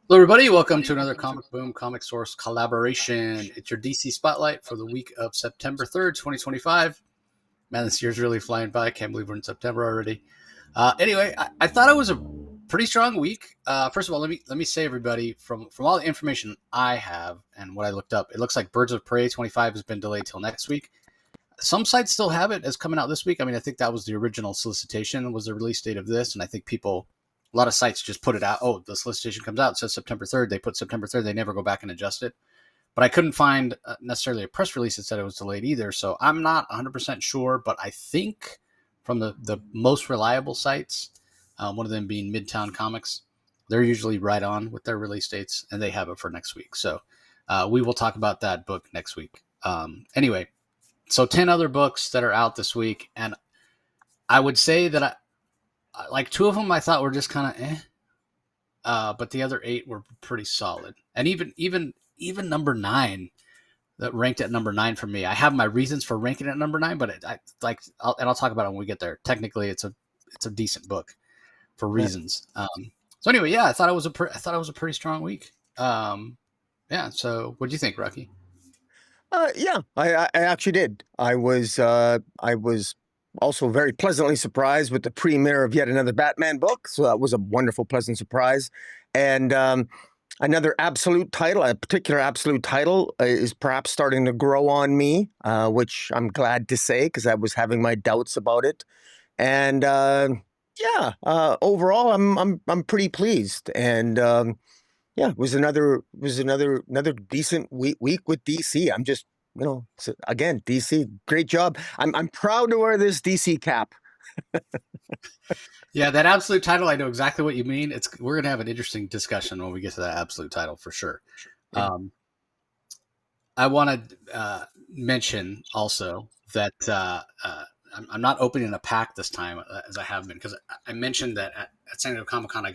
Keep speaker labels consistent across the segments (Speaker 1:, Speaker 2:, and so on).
Speaker 1: Hello, everybody. Welcome to another Comic Boom Comic Source collaboration. It's your DC Spotlight for the week of September 3rd, 2025. Man, this year's really flying by. I can't believe we're in September already. Anyway, I thought it was a pretty strong week. First of all, let me say, everybody, from all the information I have and what I looked up, it looks like Birds of Prey 25 has been delayed till next week. Some sites still have it as coming out this week. I mean, I think that was the original solicitation, was the release date of this, and I think a lot of sites just put it out. Oh, the solicitation comes out, it says September 3rd. They put September 3rd. They never go back and adjust it. But I couldn't find necessarily a press release that said it was delayed either. So I'm not 100% sure, but I think from the most reliable sites, one of them being Midtown Comics, they're usually right on with their release dates, and they have it for next week. So we will talk about that book next week. Anyway, so 10 other books that are out this week, and I would say that like two of them I thought were just kind of but the other 8 were pretty solid. And even number 9, that ranked at number 9 for me. I have my reasons for ranking it at number 9, but I'll talk about it when we get there. Technically, it's a decent book for reasons. So anyway, yeah, I thought it was a pretty strong week. Yeah. So what do you think, Rocky?
Speaker 2: Yeah, I actually did. I was also very pleasantly surprised with the premiere of yet another Batman book. So that was a wonderful, pleasant surprise. And another absolute title, a particular absolute title, is perhaps starting to grow on me, which I'm glad to say because I was having my doubts about it. And yeah, overall, I'm pretty pleased. And yeah, it was another decent week with DC. I'm just, again, DC, great job. I'm proud to wear this DC cap.
Speaker 1: Yeah, that absolute title, I know exactly what you mean. We're gonna have an interesting discussion when we get to that absolute title for sure.
Speaker 2: Yeah.
Speaker 1: I want to mention also that I'm not opening a pack this time as I have been, because I mentioned that at San Diego Comic Con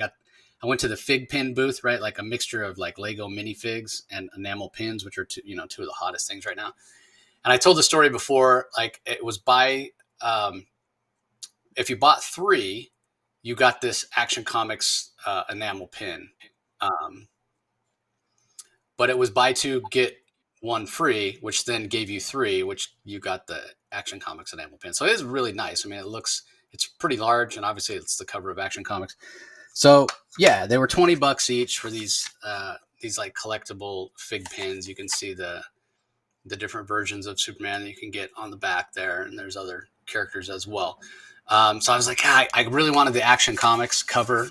Speaker 1: I went to the fig pin booth, right? Like a mixture of like Lego minifigs and enamel pins, which are two of the hottest things right now. And I told the story before, like it was if you bought 3, you got this Action Comics enamel pin. But it was buy 2, get 1 free, which then gave you 3, which you got the Action Comics enamel pin. So it is really nice. I mean, it's pretty large, and obviously it's the cover of Action Comics. So yeah, they were $20 each for these like collectible fig pins. You can see the different versions of Superman that you can get on the back there, and there's other characters as well. So I was like, I really wanted the Action Comics cover,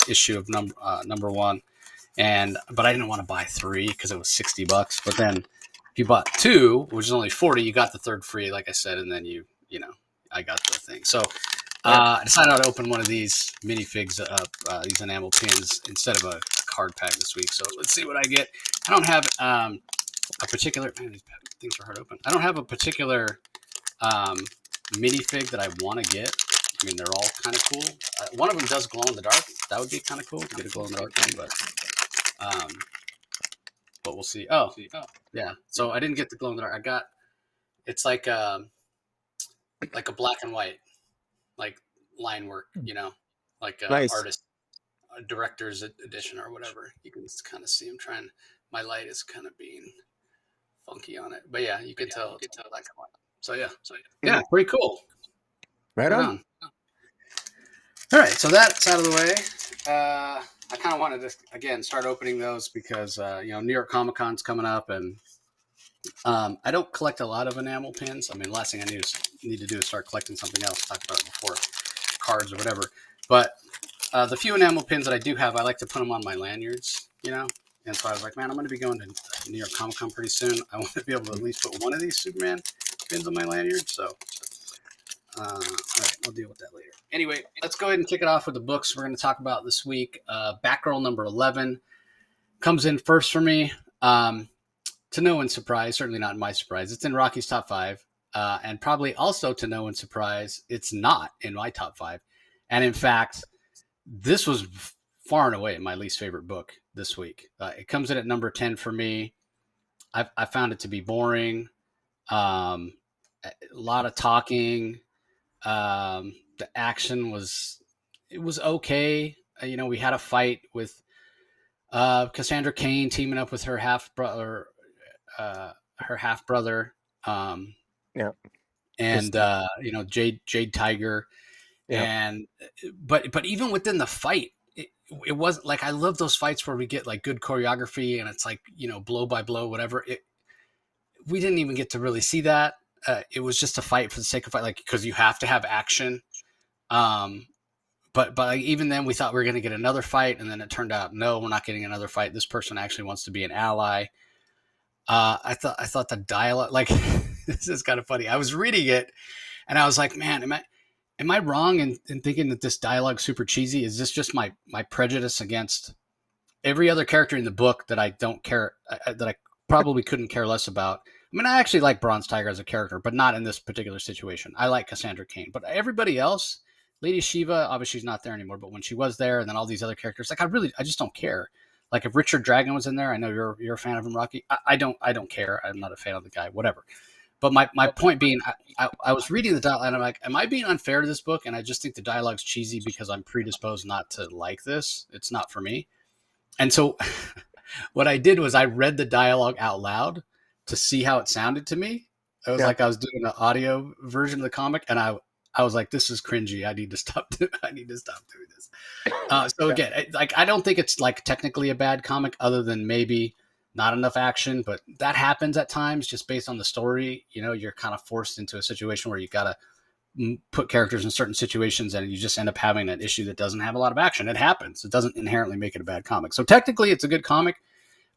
Speaker 1: issue of number 1, but I didn't want to buy 3 because it was $60. But then if you bought 2, which is only $40, you got the 3rd free, like I said, and then I got the thing. So I decided I'd open one of these minifigs up, these enamel pins, instead of a card pack this week. So let's see what I get. I don't have a particular. Man, these things are hard to open. I don't have a particular minifig that I want to get. I mean, they're all kind of cool. One of them does glow in the dark. That would be kind of cool to get a glow in the dark one, but we'll see. Oh, yeah. So I didn't get the glow in the dark. It's like a black and white, like line work, like
Speaker 2: Nice.
Speaker 1: artist, director's edition or whatever. You can kind of see him trying. My light is kind of being funky on it, but yeah, you can tell it's black and white. So yeah, pretty cool.
Speaker 2: Right on.
Speaker 1: All right, so that's out of the way. I kind of wanted to again start opening those because New York Comic Con's coming up, and I don't collect a lot of enamel pins. I mean, the last thing I need to do is start collecting something else. Talk about it before, cards or whatever. But the few enamel pins that I do have, I like to put them on my lanyards, And so I was like, man, I'm going to be going to New York Comic Con pretty soon. I want to be able to at least put one of these Superman pins on my lanyard. So, all right, I'll deal with that later. Anyway, let's go ahead and kick it off with the books we're going to talk about this week. Batgirl number 11 comes in first for me. To no one's surprise, certainly not my surprise, it's in Rocky's top 5. And probably also to no one's surprise, it's not in my top 5. And in fact, this was far and away my least favorite book this week. It comes in at number 10 for me. I found it to be boring. A lot of talking. The action was okay. We had a fight with Cassandra Cain teaming up with her half brother, her half brother, um,
Speaker 2: Yeah.
Speaker 1: and
Speaker 2: Just
Speaker 1: Jade Tiger,
Speaker 2: yeah.
Speaker 1: and but even within the fight, it wasn't like, I love those fights where we get like good choreography and it's like, blow by blow, whatever. We didn't even get to really see that. It was just a fight for the sake of fight, like, because you have to have action. Um, but like, even then, we thought we were going to get another fight, and then it turned out, no, we're not getting another fight. This person actually wants to be an ally. I thought the dialogue, like, this is kind of funny. I was reading it, and I was like, man, am I wrong in thinking that this dialogue's super cheesy? Is this just my prejudice against every other character in the book that I don't care, that I probably couldn't care less about? I mean, I actually like Bronze Tiger as a character, but not in this particular situation. I like Cassandra Cain, but everybody else, Lady Shiva, obviously she's not there anymore, but when she was there, and then all these other characters, like, I just don't care. Like, if Richard Dragon was in there, I know you're a fan of him, Rocky. I don't care. I'm not a fan of the guy, whatever. But my point being, I was reading the dialogue, and I'm like, am I being unfair to this book? And I just think the dialogue's cheesy because I'm predisposed not to like this. It's not for me. And so what I did was I read the dialogue out loud to see how it sounded to me. It was
Speaker 2: Yeah.
Speaker 1: like I was doing an audio version of the comic, and I was like, this is cringy. I need to stop. I need to stop doing this. So
Speaker 2: Yeah.
Speaker 1: again, like, I don't think it's like technically a bad comic, other than maybe not enough action, but that happens at times just based on the story. You're kind of forced into a situation where you got to put characters in certain situations, and you just end up having an issue that doesn't have a lot of action. It happens. It doesn't inherently make it a bad comic. So technically, it's a good comic.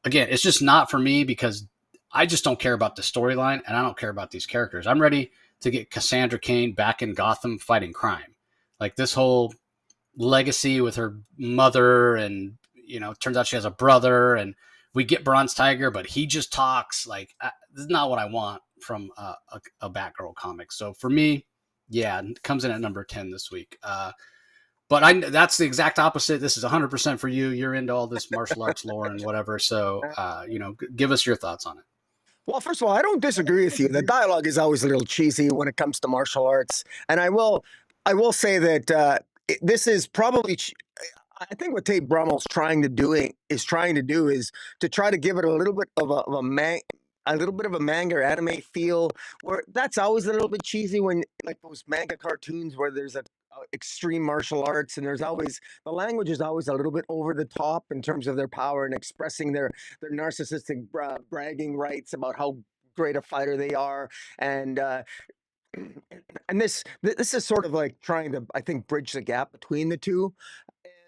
Speaker 1: Again, it's just not for me because I just don't care about the storyline, and I don't care about these characters. I'm ready to get Cassandra Cain back in Gotham fighting crime. Like, this whole legacy with her mother, and turns out she has a brother, and we get Bronze Tiger, but he just talks. Like, this is not what I want from a Batgirl comic. So for me, yeah, it comes in at number 10 this week. But that's the exact opposite. This is 100% for you. You're into all this martial arts lore and whatever. So, give us your thoughts on it.
Speaker 2: Well, first of all, I don't disagree with you. The dialogue is always a little cheesy when it comes to martial arts, and I will say that this is probably. I think what Tate Bromwell's trying to do is to try to give it a little bit a little bit of a manga or anime feel, where that's always a little bit cheesy when, like, those manga cartoons where there's a extreme martial arts, and there's always the language is always a little bit over the top in terms of their power and expressing their narcissistic bragging rights about how great a fighter they are. And and this is sort of like trying to, I think, bridge the gap between the two.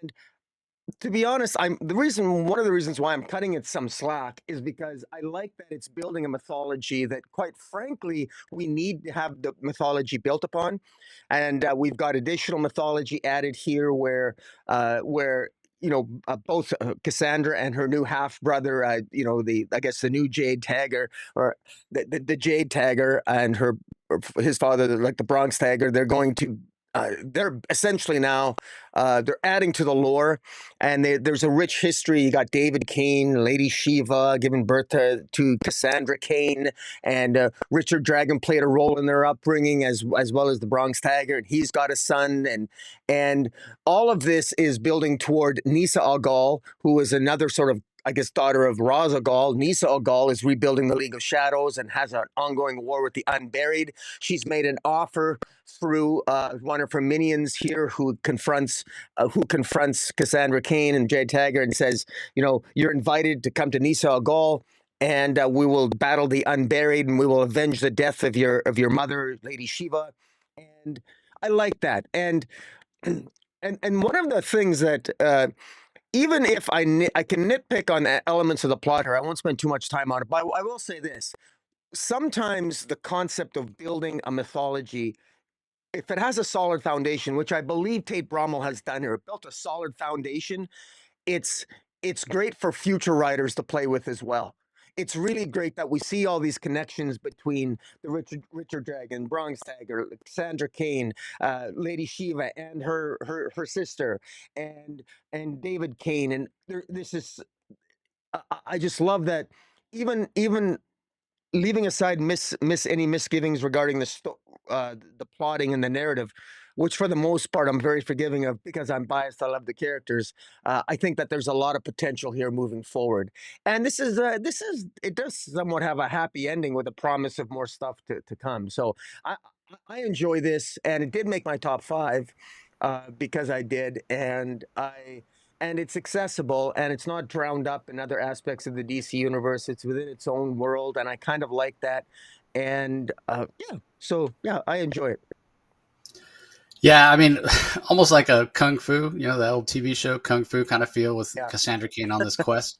Speaker 2: And to be honest, one of the reasons why I'm cutting it some slack is because I like that it's building a mythology that, quite frankly, we need to have the mythology built upon, and we've got additional mythology added here where both Cassandra and her new half brother, the I guess the new Jade Tagger, or the Jade Tagger, and his father, like the Bronx Tagger, they're going to. They're essentially now they're adding to the lore, and there's a rich history. You got David Cain, Lady Shiva giving birth to Cassandra Cain, and Richard Dragon played a role in their upbringing, as well as the Bronx Tiger, and he's got a son, and all of this is building toward Nisa Al Ghul, who is another sort of, I guess, daughter of Ra's al Ghul. Nisa Al Ghul is rebuilding the League of Shadows and has an ongoing war with the Unburied. She's made an offer through one of her minions here, who confronts Cassandra Cain and Jay Tagger, and says, you're invited to come to Nisa Al Ghul, and we will battle the Unburied, and we will avenge the death of your mother, Lady Shiva. And I like that. And one of the things that even if I can nitpick on elements of the plot here, I won't spend too much time on it, but I will say this. Sometimes the concept of building a mythology, if it has a solid foundation, which I believe Tate Bromwell has done here, built a solid foundation, it's it's great for future writers to play with as well. It's really great that we see all these connections between the Richard Dragon, Bronx Tiger, Sandra Cain, Lady Shiva, and her sister, and David Cain, and this is. I just love that. Even leaving aside miss any misgivings regarding the plotting and the narrative, which for the most part I'm very forgiving of because I'm biased. I love the characters. I think that there's a lot of potential here moving forward, and this is it does somewhat have a happy ending with a promise of more stuff to come. So I enjoy this, and it did make my top five because I did, and it's accessible and it's not drowned up in other aspects of the DC universe. It's within its own world, and I kind of like that. And yeah, so yeah, I enjoy it.
Speaker 1: Yeah, I mean, almost like a kung fu, that old TV show Kung Fu kind of feel with
Speaker 2: Yeah.
Speaker 1: Cassandra Cain on this quest.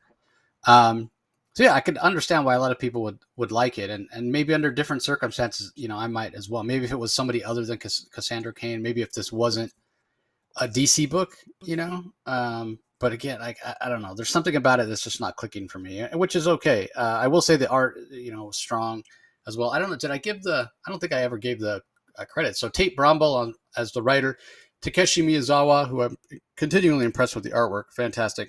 Speaker 1: Um, so yeah, I could understand why a lot of people would like it, and maybe under different circumstances, I might as well. Maybe if it was somebody other than Cassandra Cain, maybe if this wasn't a DC book, But again, I don't know. There's something about it that's just not clicking for me, which is okay. I will say the art, was strong as well. I don't know. Did I give the? I don't think I ever gave the credit. So Tate Brombal as the writer, Takeshi Miyazawa, who I'm continually impressed with the artwork, fantastic.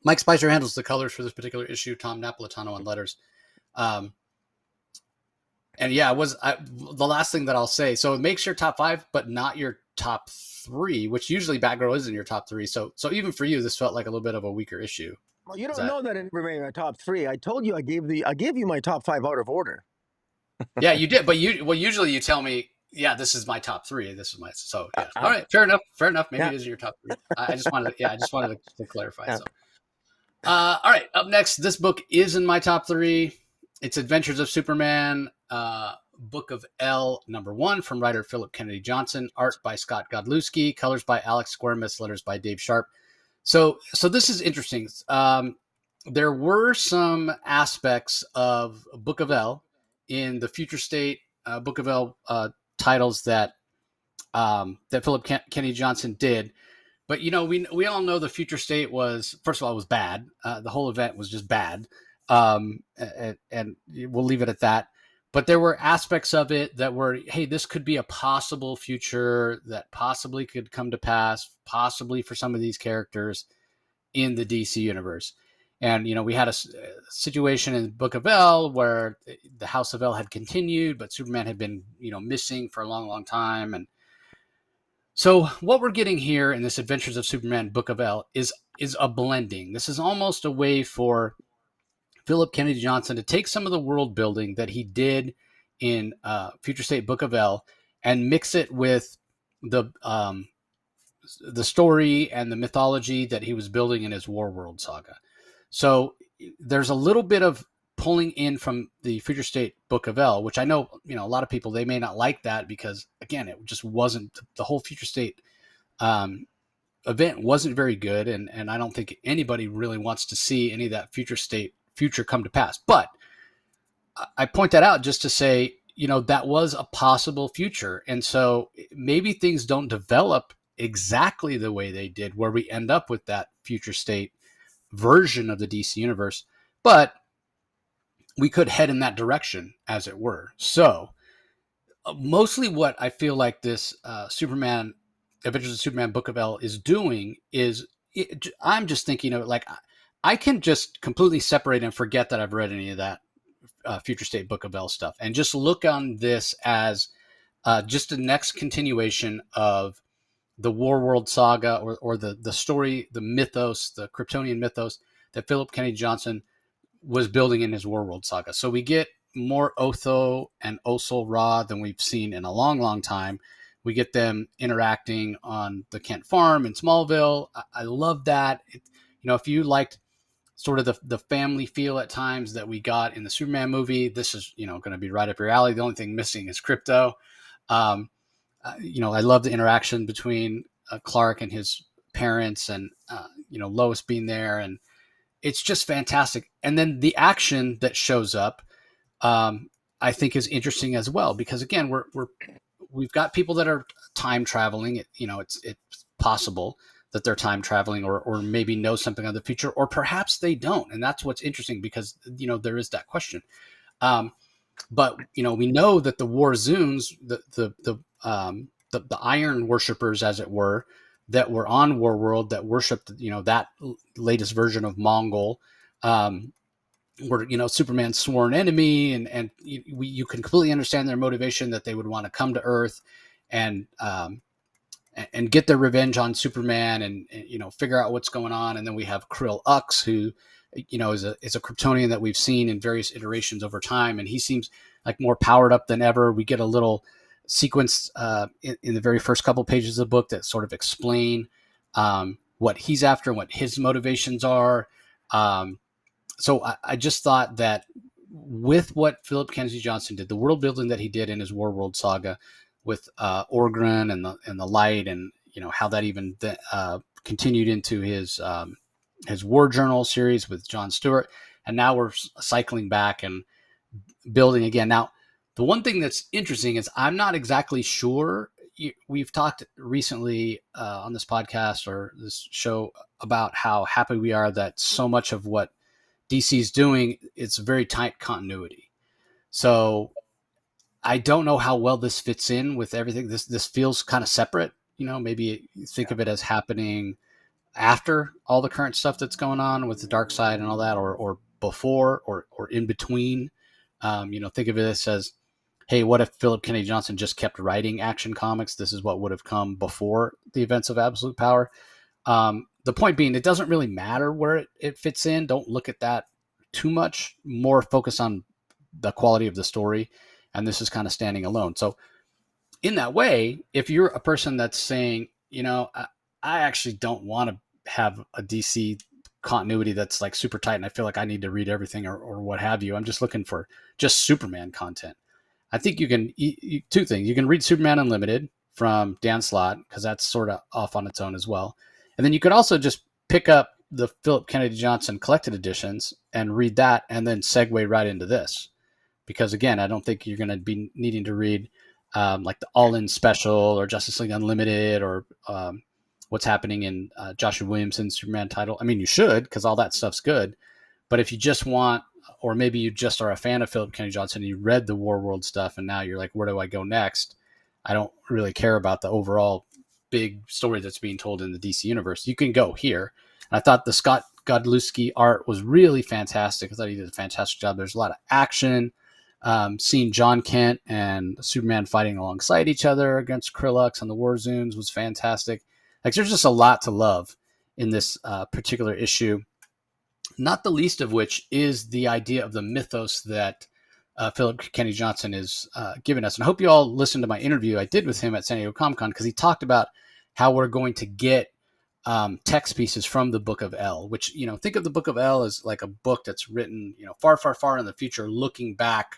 Speaker 1: Mike Spicer handles the colors for this particular issue. Tom Napolitano on letters. Um, and yeah, the last thing that I'll say. So it makes your top five, but not your top three, which usually Batgirl is in your top three. So even for you, this felt like a little bit of a weaker issue.
Speaker 2: Well, you don't know that it remained my top three. I told you I gave you my top five out of order.
Speaker 1: Yeah, you did, but usually you tell me, yeah, this is my top three. This is my yeah. All right, fair enough. Maybe it is your top three. I just wanted to clarify. Yeah. So, all right, up next, this book is in my top three. It's Adventures of Superman, Book of L, #1 from writer Philip Kennedy Johnson, art by Scott Godlewski, colors by Alex Squaremess, letters by Dave Sharp. So this is interesting. There were some aspects of Book of L in the Future State Book of L titles that Philip Kennedy Johnson did. But, we all know the Future State was, first of all, it was bad. The whole event was just bad. And we'll leave it at that. But there were aspects of it that were, hey, this could be a possible future that possibly could come to pass, possibly for some of these characters in the DC universe. And, we had a situation in Book of L where the House of L had continued, but Superman had been, missing for a long, long time. And so what we're getting here in this Adventures of Superman Book of L is a blending. This is almost a way for Philip Kennedy Johnson to take some of the world building that he did in Future State Book of L and mix it with the story and the mythology that he was building in his War World saga. So there's a little bit of pulling in from the Future State Book of L, which I know, a lot of people, they may not like that because, again, it just wasn't, the whole Future State event wasn't very good. And I don't think anybody really wants to see any of that future come to pass. But I point that out just to say, that was a possible future. And so maybe things don't develop exactly the way they did, where we end up with that Future State version of the DC universe, but we could head in that direction, as it were. So mostly what I feel like this Superman Adventures of Superman Book of L is doing is I'm just thinking of it like I can just completely separate and forget that I've read any of that Future State Book of L stuff and just look on this as just the next continuation of the War World saga or the story, the mythos, the Kryptonian mythos that Philip Kennedy Johnson was building in his War World saga. So we get more Otho and Osel Ra than we've seen in a long, long time. We get them interacting on the Kent farm in Smallville. I love that. If you liked sort of the family feel at times that we got in the Superman movie, this is, going to be right up your alley. The only thing missing is Krypto. I love the interaction between Clark and his parents and, Lois being there. And it's just fantastic. And then the action that shows up, I think is interesting as well, because again, we've got people that are time traveling. It's possible that they're time traveling or maybe know something of the future, or perhaps they don't. And that's what's interesting because, there is that question. But, we know that the Warzoons, the Iron worshippers, as it were, that were on War World that worshipped, that latest version of Mongol, were, Superman's sworn enemy. And you can completely understand their motivation that they would want to come to Earth and get their revenge on Superman, and figure out what's going on. And then we have Krill Ux, who is a Kryptonian that we've seen in various iterations over time, and he seems like more powered up than ever. We get a little sequence in the very first couple pages of the book that sort of explain what he's after, what his motivations are. So I just thought that with what Philip Kennedy Johnson did, the world building that he did in his Warworld saga with Orgren and the Light, and how that even continued into his War Journal series with John Stewart, and now we're cycling back and building again. Now, the one thing that's interesting is I'm not exactly sure. We've talked recently on this podcast or this show about how happy we are that so much of what DC's doing, it's very tight continuity. So I don't know how well this fits in with everything. This feels kind of separate. Maybe think of it as happening after all the current stuff that's going on with the dark side and all that, or before, or in between. Think of it as, hey, what if Philip Kennedy Johnson just kept writing Action Comics? This is what would have come before the events of Absolute Power. The point being, it doesn't really matter where it fits in. Don't look at that too much. More focus on the quality of the story. And this is kind of standing alone. So in that way, if you're a person that's saying, I actually don't want to have a DC continuity that's like super tight, and I feel like I need to read everything or what have you. I'm just looking for just Superman content. I think you can two things. You can read Superman Unlimited from Dan Slott, because that's sort of off on its own as well. And then you could also just pick up the Philip Kennedy Johnson collected editions and read that, and then segue right into this. Because again, I don't think you're going to be needing to read like the All-In Special or Justice League Unlimited or what's happening in Joshua Williamson's Superman title. I mean, you should, because all that stuff's good. But if you just want, or maybe you just are a fan of Philip Kennedy Johnson and you read the War World stuff and now you're like, where do I go next? I don't really care about the overall big story that's being told in the DC universe. You can go here. And I thought the Scott Godlewski art was really fantastic. I thought he did a fantastic job. There's a lot of action. Seeing John Kent and Superman fighting alongside each other against Krill Ux on the War Zoons was fantastic. Like, there's just a lot to love in this particular issue, not the least of which is the idea of the mythos that Philip Kennedy Johnson is giving us. And I hope you all listened to my interview I did with him at San Diego Comic-Con, because he talked about how we're going to get text pieces from the Book of El, which, think of the Book of El as like a book that's written, far, far, far in the future, looking back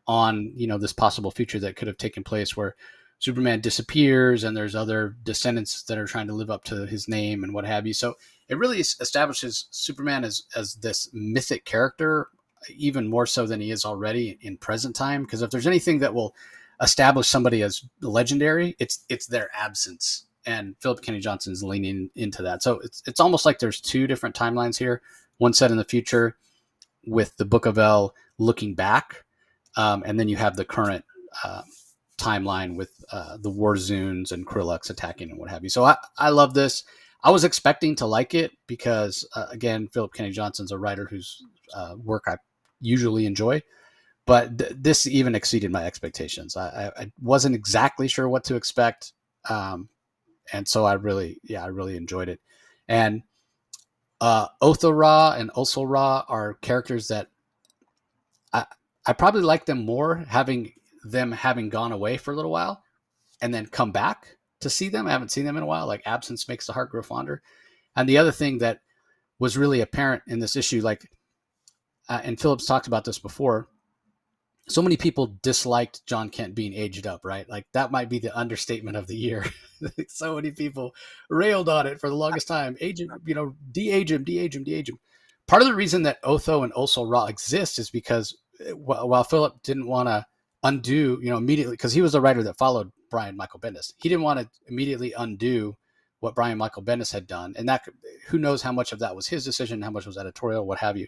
Speaker 1: on, this possible future that could have taken place where Superman disappears and there's other descendants that are trying to live up to his name and what have you. So it really establishes Superman as this mythic character, even more so than he is already in present time. Because if there's anything that will establish somebody as legendary, it's their absence. And Philip Kennedy Johnson is leaning into that. So it's almost like there's two different timelines here. One set in the future with the Book of El looking back. And then you have the current timeline with the War Zoons and Krill Ux attacking and what have you. So I love this. I was expecting to like it because, again, Philip Kennedy Johnson's a writer whose work I usually enjoy. But this even exceeded my expectations. I wasn't exactly sure what to expect. And so I really enjoyed it. And Otho-Ra and Osul-Ra are characters that I probably like them more having gone away for a little while and then come back to see them. I haven't seen them in a while. Like, absence makes the heart grow fonder. And the other thing that was really apparent in this issue, like, and Phillips talked about this before, so many people disliked John Kent being aged up, right? Like, that might be the understatement of the year. So many people railed on it for the longest time. Age him, de-age him, de-age him, de-age him. Part of the reason that Otho and Osul-Ra exist is because while Philip didn't want to undo, immediately, because he was the writer that followed Brian Michael Bendis, he didn't want to immediately undo what Brian Michael Bendis had done. And that, who knows how much of that was his decision, how much was editorial, what have you.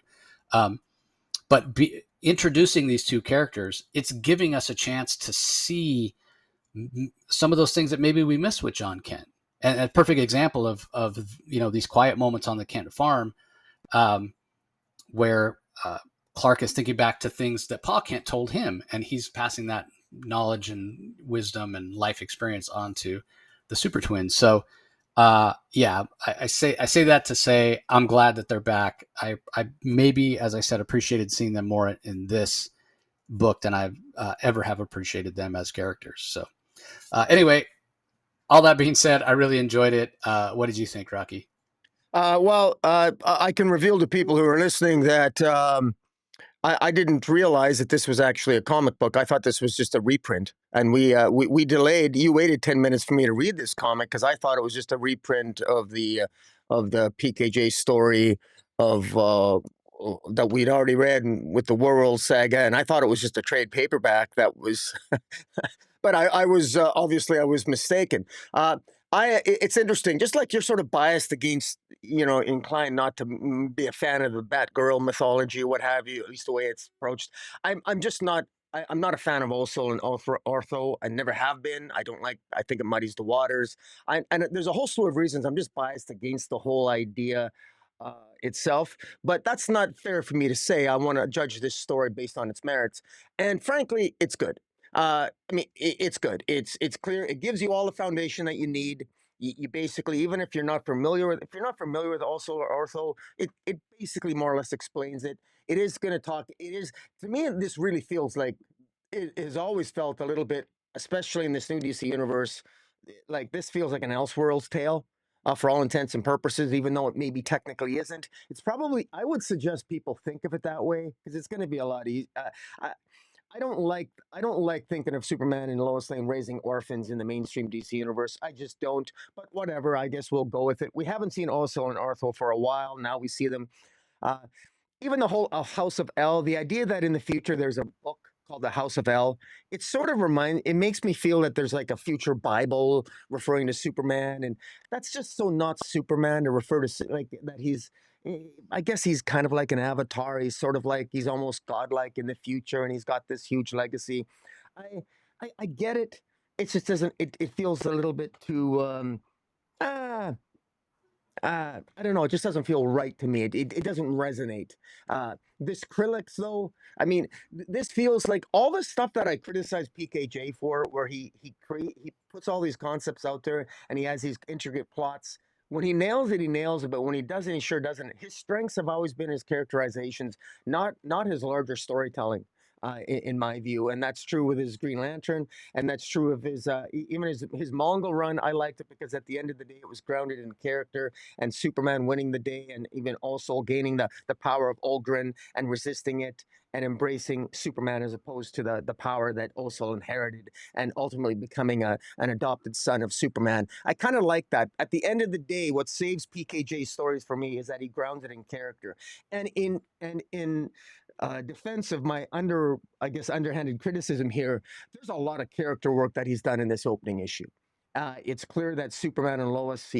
Speaker 1: But introducing these two characters, it's giving us a chance to see some of those things that maybe we missed with John Kent. And a perfect example of these quiet moments on the Kent farm, where Clark is thinking back to things that Pa Kent told him, and he's passing that knowledge and wisdom and life experience onto the super twins. So yeah, I say that to say I'm glad that they're back. I maybe, as I said, appreciated seeing them more in this book than I've ever have appreciated them as characters. So anyway, all that being said, I really enjoyed it. What did you think, Rocky?
Speaker 2: I can reveal to people who are listening that I didn't realize that this was actually a comic book. I thought this was just a reprint, and we delayed. You waited 10 minutes for me to read this comic because I thought it was just a reprint of the PKJ story of that we'd already read with the World Saga, and I thought it was just a trade paperback that was. But I was obviously I was mistaken. It's interesting, just like you're sort of biased against, inclined not to be a fan of the Batgirl mythology or what have you, at least the way it's approached. I'm just not. I'm not a fan of Orso and Ortho. I never have been. I don't like. I think it muddies the waters. And there's a whole slew of reasons. I'm just biased against the whole idea itself. But that's not fair for me to say. I want to judge this story based on its merits. And frankly, it's good. I mean, it's good. It's clear. It gives you all the foundation that you need. You basically, even if you're not familiar with, also or ortho, it basically more or less explains it. It is going to talk. It is, to me. This really feels like it has always felt a little bit, especially in this new DC universe, like this feels like an Elseworlds tale. For all intents and purposes, even though it maybe technically isn't, it's probably. I would suggest people think of it that way because it's going to be a lot easier. I don't like thinking of Superman and Lois Lane raising orphans in the mainstream DC universe. I just don't. But whatever, I guess we'll go with it. We haven't seen Oso and Arthur for a while. Now we see them. Uh, Even the whole House of L, the idea that in the future there's a book called the House of L, it sort of it makes me feel that there's like a future Bible referring to Superman, and that's just so not Superman to refer to like that I guess he's kind of like an avatar. He's sort of like he's almost godlike in the future, and he's got this huge legacy. I I get it. It just doesn't. It feels a little bit too. Ah, I don't know. It just doesn't feel right to me. It doesn't resonate. This Krillix, though, I mean, this feels like all the stuff that I criticize PKJ for, where he puts all these concepts out there and he has these intricate plots. When he nails it, he nails it. But when he doesn't, he sure doesn't. His strengths have always been his characterizations, not his larger storytelling. In my view, and that's true with his Green Lantern, and that's true of his even his Mongol run. I liked it because at the end of the day, it was grounded in character and Superman winning the day, and even also gaining the power of Olgrin and resisting it and embracing Superman as opposed to the power that also inherited and ultimately becoming an adopted son of Superman. I kind of like that. At the end of the day, what saves PKJ stories for me is that he grounds it in character, and in defense of my I guess, underhanded criticism here, there's a lot of character work that he's done in this opening issue. It's clear that Superman and Lois,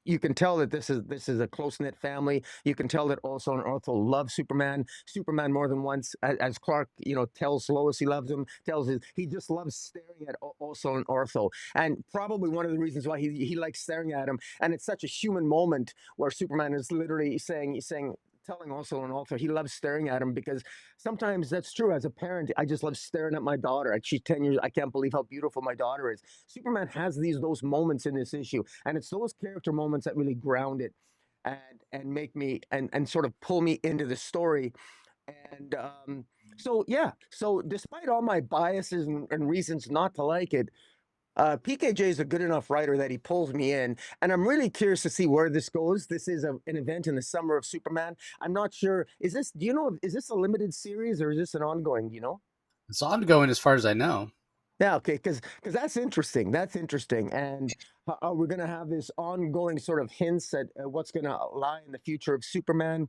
Speaker 2: you can tell that this is a close knit family. You can tell that also and Ortho love Superman. Superman more than once, as Clark, tells Lois he loves him. He just loves staring at also and Ortho, and probably one of the reasons why he likes staring at him. And it's such a human moment where Superman is literally saying telling also and also he loves staring at him because sometimes that's true. As a parent, I just love staring at my daughter. She's 10 years. I can't believe how beautiful my daughter is. Superman has those moments in this issue, and it's those character moments that really ground it and make me and sort of pull me into the story. And so yeah, so despite all my biases and reasons not to like it, PKJ is a good enough writer that he pulls me in, and I'm really curious to see where this goes. This is an event in the summer of Superman. I'm not sure. Is this? Do you know? Is this a limited series or is this an ongoing? Do you know?
Speaker 1: It's ongoing as far as I know.
Speaker 2: Yeah, okay, because that's interesting. That's interesting, and we're gonna have this ongoing sort of hints at what's gonna lie in the future of Superman.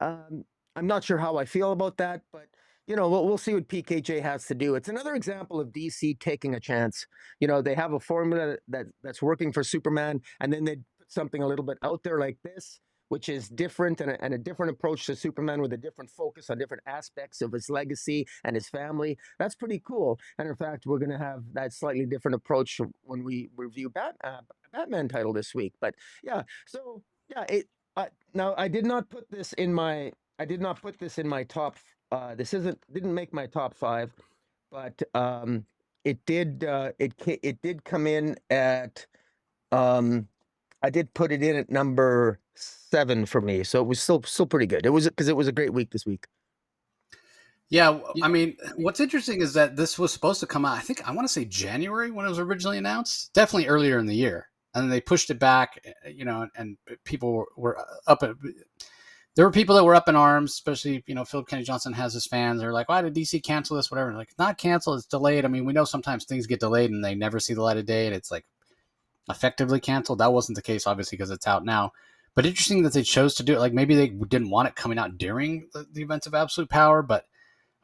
Speaker 2: Um, I'm not sure how I feel about that, but we'll see what PKJ has to do. It's another example of DC taking a chance. They have a formula that's working for Superman, and then they put something a little bit out there like this, which is different and a different approach to Superman with a different focus on different aspects of his legacy and his family. That's pretty cool. And in fact, we're going to have that slightly different approach when we review Batman title this week. But yeah, so yeah, now I did not put this in my top. This didn't make my top 5, but it did come in at um, I did put it in at number 7 for me, so it was still pretty good. It was because it was a great week this week.
Speaker 1: Yeah, I mean, what's interesting is that this was supposed to come out. I think I want to say January when it was originally announced. Definitely earlier in the year, and then they pushed it back. And people were up. There were people that were up in arms, especially Philip Kennedy Johnson has his fans. They're like, "Why did DC cancel this? Whatever." Like, not cancel. It's delayed. I mean, we know sometimes things get delayed and they never see the light of day, and it's like effectively canceled. That wasn't the case, obviously, because it's out now. But interesting that they chose to do it. Like maybe they didn't want it coming out during the events of Absolute Power, but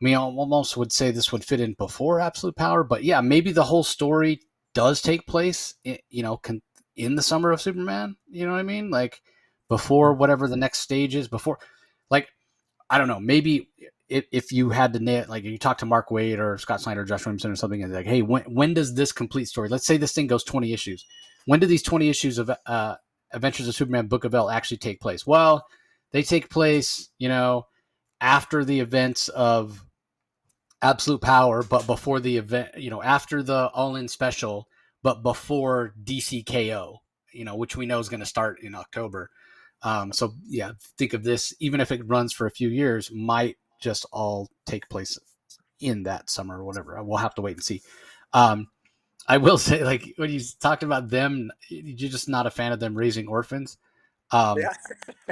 Speaker 1: I mean, I almost would say this would fit in before Absolute Power, but yeah, maybe the whole story does take place, in the summer of Superman. You know what I mean? Like before whatever the next stage is. Before, like I don't know, maybe if you had to nail, like you talk to Mark Waid or Scott Snyder or Josh Williamson or something, and like, hey, when does this complete story? Let's say this thing goes 20 issues. When do these 20 issues of Adventures of Superman Book of L actually take place? Well, they take place, after the events of Absolute Power, but before the event, after the All In special, but before DCKO, which we know is going to start in October. So yeah, think of this, even if it runs for a few years, might just all take place in that summer or whatever. We'll have to wait and see. I will say, like when you talked about them, you're just not a fan of them raising orphans. Um,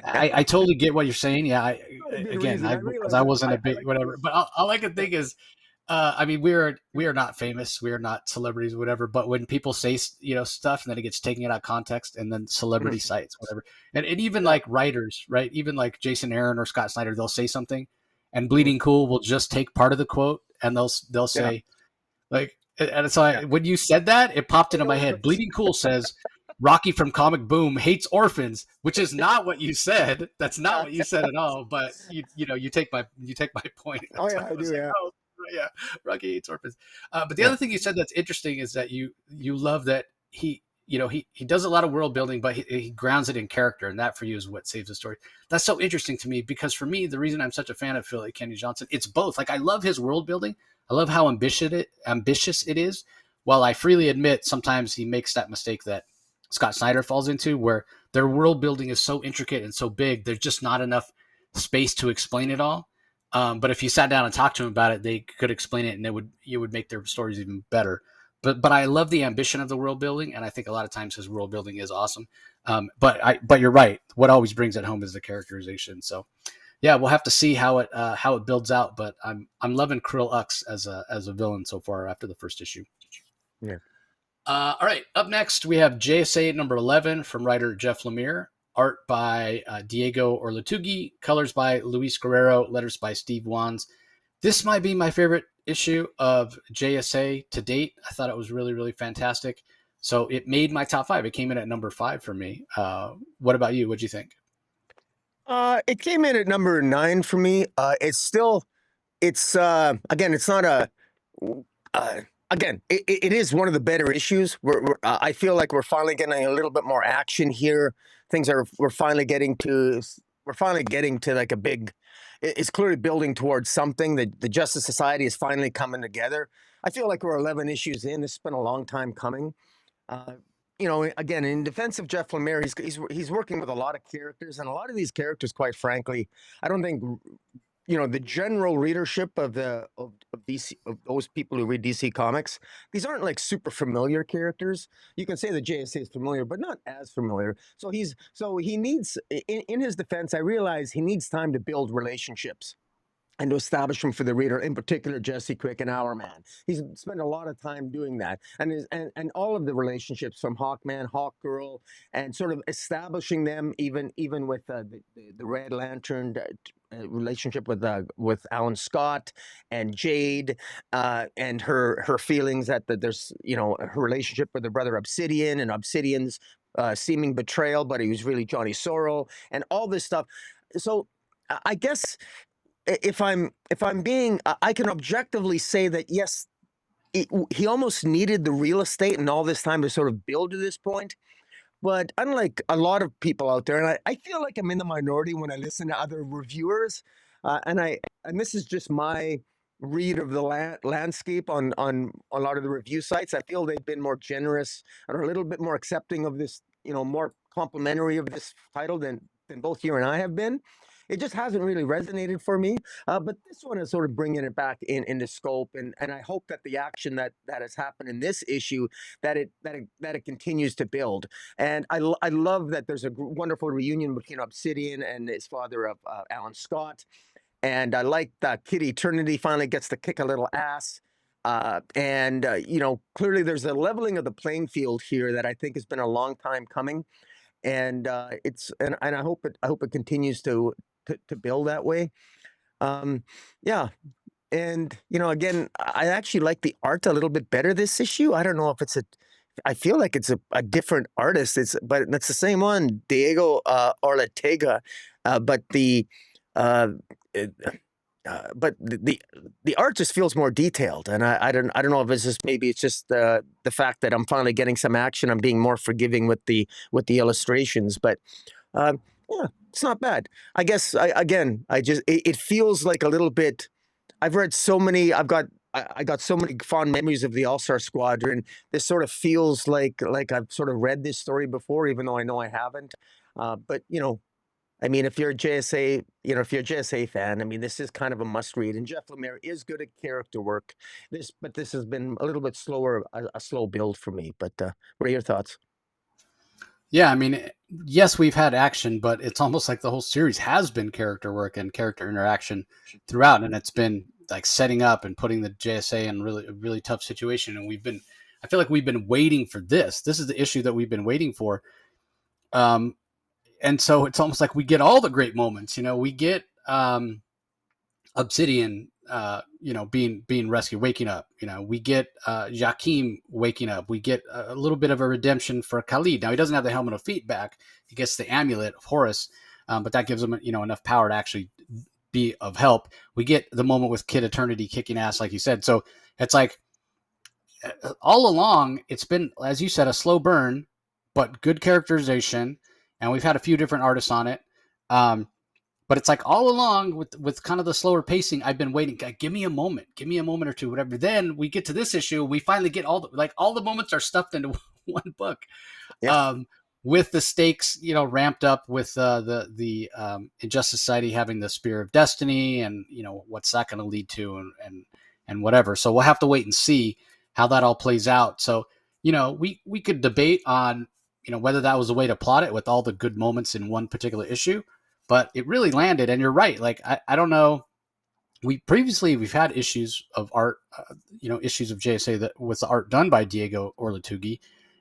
Speaker 2: Yeah,
Speaker 1: I totally get what you're saying. Yeah,
Speaker 2: not a good
Speaker 1: again,
Speaker 2: reason. I
Speaker 1: because
Speaker 2: realize
Speaker 1: I
Speaker 2: that.
Speaker 1: wasn't a
Speaker 2: I
Speaker 1: big
Speaker 2: like the
Speaker 1: whatever,
Speaker 2: reason.
Speaker 1: but all I can think is, I mean, we are not famous, we are not celebrities, whatever. But when people say stuff and then it gets taken out of context, and then celebrity sites, whatever, and even
Speaker 2: Yeah,
Speaker 1: like writers, right? Even like Jason Aaron or Scott Snyder, they'll say something, and
Speaker 2: mhm,
Speaker 1: Bleeding Cool will just take part of the quote, and they'll
Speaker 2: yeah,
Speaker 1: say like, and so when you said that, it popped into my head. Bleeding Cool says Rocky from Comic Boom hates orphans, which is not what you said. That's not
Speaker 2: yeah.
Speaker 1: what you said at all. But you take my point.
Speaker 2: Oh
Speaker 1: That's why
Speaker 2: yeah,
Speaker 1: I
Speaker 2: I
Speaker 1: was
Speaker 2: do.
Speaker 1: like,
Speaker 2: Yeah,
Speaker 1: oh yeah, Rocky hates orphans. But the
Speaker 2: yeah,
Speaker 1: other thing you said that's interesting is that you love that he does a lot of world building, but he grounds it in character, and that for you is what saves the story. That's so interesting to me because for me, the reason I'm such a fan of Philip Kennedy Johnson, it's both. Like I love his world building. I love how ambitious it is. While I freely admit sometimes he makes that mistake that Scott Snyder falls into, where their world building is so intricate and so big, there's just not enough space to explain it all. But if you sat down and talked to them about it, they could explain it, and it would make their stories even better. But I love the ambition of the world building, and I think a lot of times his world building is awesome. But you're right. What always brings it home is the characterization. So yeah, we'll have to see how it builds out. But I'm loving Krill Ux as a villain so far after the first issue.
Speaker 2: yeah.
Speaker 1: All right, up next we have JSA number 11 from writer Jeff Lemire, art by Diego Orlatugi, colors by Luis Guerrero, letters by Steve Wands. This might be my favorite issue of JSA to date. I thought it was really, really fantastic. So it made my top 5. It came in at number 5 for me. What about you? What'd you think?
Speaker 2: It came in at number 9 for me. It's again, it's not a uh, again, it is one of the better issues. I feel like we're finally getting a little bit more action here. Things are we're finally getting to like a big. It's clearly building towards something. The Justice Society is finally coming together. I feel like we're 11 issues in. This has been a long time coming. Uh, again, in defense of Jeff Lemire, he's working with a lot of characters, and a lot of these characters, quite frankly, I don't think the general readership of DC, of those people who read DC comics, these aren't like super familiar characters. You can say the JSA is familiar, but not as familiar. So he needs in his defense, I realize he needs time to build relationships and to establish them for the reader, in particular Jesse Quick and Our Man. He's spent a lot of time doing that, and all of the relationships from Hawkman, Hawkgirl, and sort of establishing them, even with the Red Lantern relationship with Alan Scott and Jade, and her feelings that there's her relationship with her brother Obsidian and Obsidian's seeming betrayal, but he was really Johnny Sorrow, and all this stuff. So I guess if I'm being, I can objectively say that yes, he almost needed the real estate and all this time to sort of build to this point. But unlike a lot of people out there, and I feel like I'm in the minority when I listen to other reviewers, and this is just my read of the landscape on a lot of the review sites. I feel they've been more generous or a little bit more accepting of this, more complimentary of this title than both you and I have been. It just hasn't really resonated for me. But this one is sort of bringing it back into scope, and I hope that the action that has happened in this issue that it continues to build. And I love that there's a wonderful reunion between Obsidian and his father of Alan Scott. And I like that Kid Eternity finally gets to kick a little ass. Clearly there's a leveling of the playing field here that I think has been a long time coming. And I hope it continues to build that way. Yeah. And again, I actually like the art a little bit better this issue. I don't know if I feel like it's a different artist. But it's the same one, Diego Ortega, but the uh, but the art just feels more detailed, and I don't know if it's just the fact that I'm finally getting some action. I'm being more forgiving with the illustrations, but yeah, it's not bad. I guess it feels like a little bit. I've read so many. I got so many fond memories of the All-Star Squadron. This sort of feels like I've sort of read this story before, even though I know I haven't. But I mean, if you're a JSA fan, I mean, this is kind of a must read. And Jeff Lemire is good at character work. But this has been a little bit slower, a slow build for me. But what are your thoughts?
Speaker 1: Yeah, I mean, yes, we've had action, but it's almost like the whole series has been character work and character interaction throughout, and it's been like setting up and putting the JSA in a really tough situation. And I feel like we've been waiting for this. This is the issue that we've been waiting for. And so it's almost like we get all the great moments. We get Obsidian, being rescued, waking up. We get Jakeem waking up. We get a little bit of a redemption for Khalid. Now he doesn't have the helmet of feet back. He gets the amulet of Horus, but that gives him enough power to actually be of help. We get the moment with Kid Eternity kicking ass, like you said. So it's like all along, it's been, as you said, a slow burn, but good characterization. And we've had a few different artists on it. But it's like all along with kind of the slower pacing, I've been waiting. Give me a moment or two, whatever. Then we get to this issue. We finally get all the moments are stuffed into one book.
Speaker 2: Yeah.
Speaker 1: With the stakes, ramped up with the Injustice Society having the Spear of Destiny, and what's that going to lead to, and whatever. So we'll have to wait and see how that all plays out. So we could debate on whether that was a way to plot it with all the good moments in one particular issue, but it really landed. And you're right. Like, I don't know. We've had issues of art, issues of JSA that with the art done by Diego Ortega,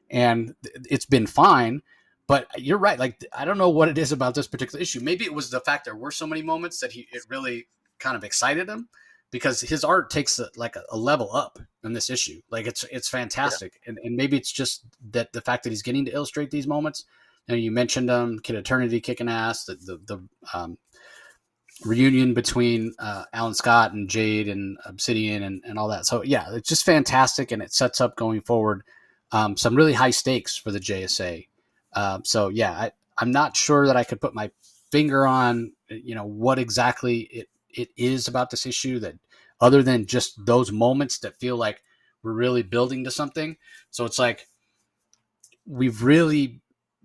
Speaker 1: and it's been fine. But you're right. Like, I don't know what it is about this particular issue. Maybe it was the fact there were so many moments that it really kind of excited him, because his art takes a level up in this issue. Like, it's fantastic. Yeah. And maybe it's just that the fact that he's getting to illustrate these moments. You mentioned Kid Eternity kicking ass, the reunion between Alan Scott and Jade and Obsidian and all that. So yeah, it's just fantastic, and it sets up going forward some really high stakes for the JSA. So yeah, I'm not sure that I could put my finger on what exactly it is about this issue, that other than just those moments that feel like we're really building to something. So it's like we've really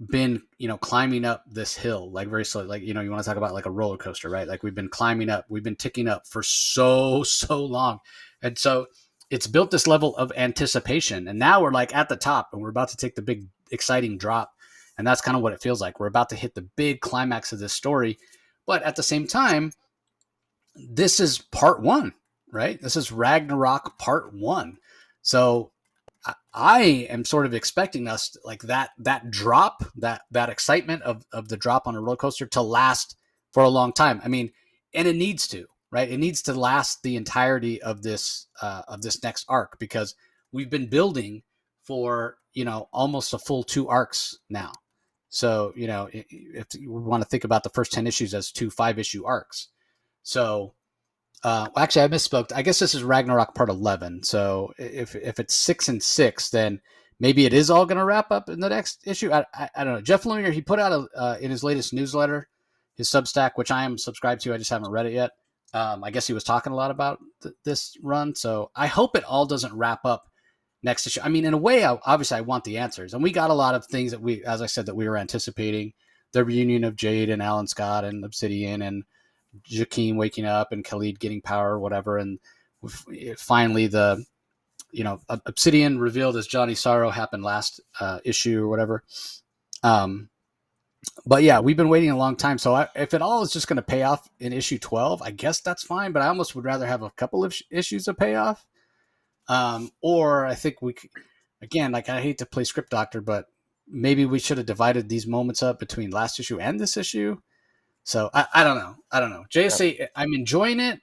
Speaker 1: been climbing up this hill, like very slowly. Like, you want to talk about like a roller coaster, right? Like, we've been climbing up, we've been ticking up for so long, and so it's built this level of anticipation, and now we're like at the top, and we're about to take the big exciting drop. And that's kind of what it feels like. We're about to hit the big climax of this story, but at the same time, this is part one, right? This is Ragnarok part one. So I am sort of expecting us like that drop, that excitement of the drop on a roller coaster to last for a long time. I mean, and it needs to, right? It needs to last the entirety of this next arc, because we've been building for almost a full 2 arcs now. So if you want to think about the first 10 issues as 2 5-issue arcs. So actually, I misspoke. I guess this is Ragnarok part 11. So if it's 6 and 6, then maybe it is all going to wrap up in the next issue. I don't know. Jeff Lemire, he put out in his latest newsletter, his Substack, which I am subscribed to. I just haven't read it yet. I guess he was talking a lot about this run, so I hope it all doesn't wrap up next issue. I mean, in a way, obviously, I want the answers, and we got a lot of things that we, as I said, that we were anticipating: the reunion of Jade and Alan Scott and Obsidian, and Jakeem waking up, and Khalid getting power, or whatever, and finally the Obsidian revealed as Johnny Sorrow happened last issue or whatever. But yeah, we've been waiting a long time. So if it all is just going to pay off in issue 12, I guess that's fine. But I almost would rather have a couple of issues of payoff. Or I think again, like I hate to play script doctor, but maybe we should have divided these moments up between last issue and this issue. So I don't know. I don't know. JSA, I'm enjoying it.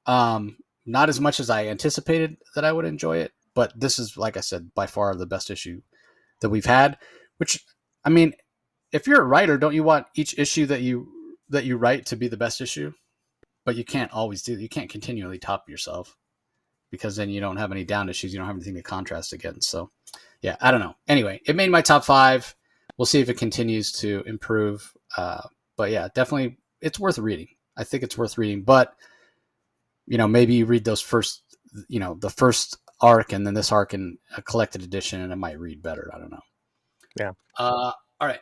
Speaker 1: Not as much as I anticipated that I would enjoy it, but this is, like I said, by far the best issue that we've had. Which, I mean, if you're a writer, don't you want each issue that you write to be the best issue? But you can't always do. You can't continually top yourself, because then you don't have any down issues. You don't have anything to contrast against. So, yeah, I don't know. Anyway, it made my top 5. We'll see if it continues to improve. But yeah, definitely, it's worth reading. I think it's worth reading. But maybe you read those first, the first arc and then this arc in a collected edition, and it might read better. I don't know.
Speaker 2: Yeah.
Speaker 1: All right.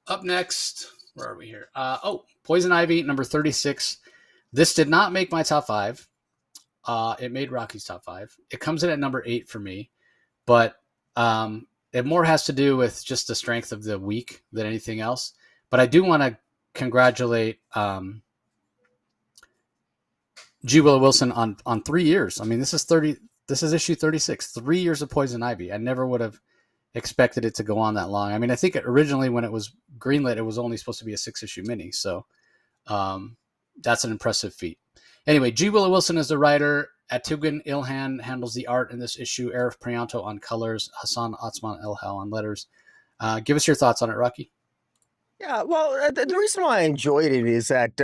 Speaker 1: Up next, where are we here? Poison Ivy, number 36. This did not make my top 5. It made Rocky's top 5. It comes in at number 8 for me, but it more has to do with just the strength of the week than anything else. But I do want to congratulate G. Willow Wilson on 3 years. I mean, this is issue 36. 3 years of Poison Ivy. I never would have expected it to go on that long. I mean, I think originally when it was greenlit, it was only supposed to be a 6-issue mini. So that's an impressive feat. Anyway, G. Willow Wilson is the writer. Atigun Ilhan handles the art in this issue. Arif Prianto on colors. Hassan Atzman Elhal on letters. Give us your thoughts on it, Rocky.
Speaker 2: Yeah, well, the reason why I enjoyed it is that